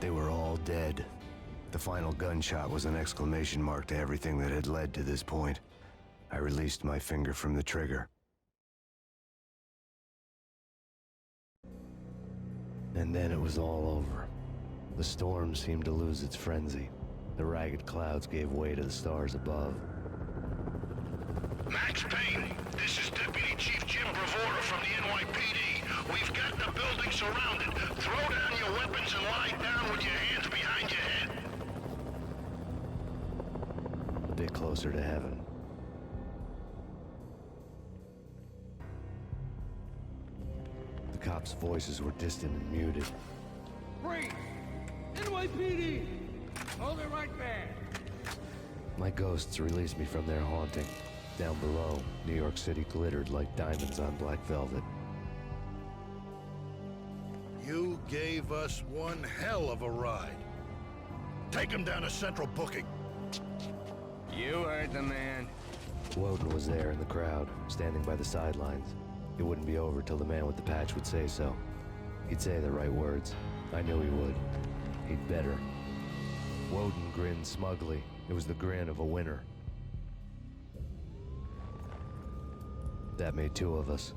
They were all dead. The final gunshot was an exclamation mark to everything that had led to this point. I released my finger from the trigger. And then it was all over. The storm seemed to lose its frenzy. The ragged clouds gave way to the stars above. Max Payne, this is Deputy Chief Jim Bravura from the NYPD. We've got the building surrounded. Throw down your weapons and lie down with your hands behind your head. A bit closer to heaven. The cops' voices were distant and muted. Freeze! NYPD! Hold it right there! My ghosts released me from their haunting. Down below, New York City glittered like diamonds on black velvet. You gave us one hell of a ride. Take him down to Central Booking. You heard the man. Woden was there in the crowd, standing by the sidelines. It wouldn't be over till the man with the patch would say so. He'd say the right words. I knew he would. He'd better. Woden grinned smugly. It was the grin of a winner. That made two of us.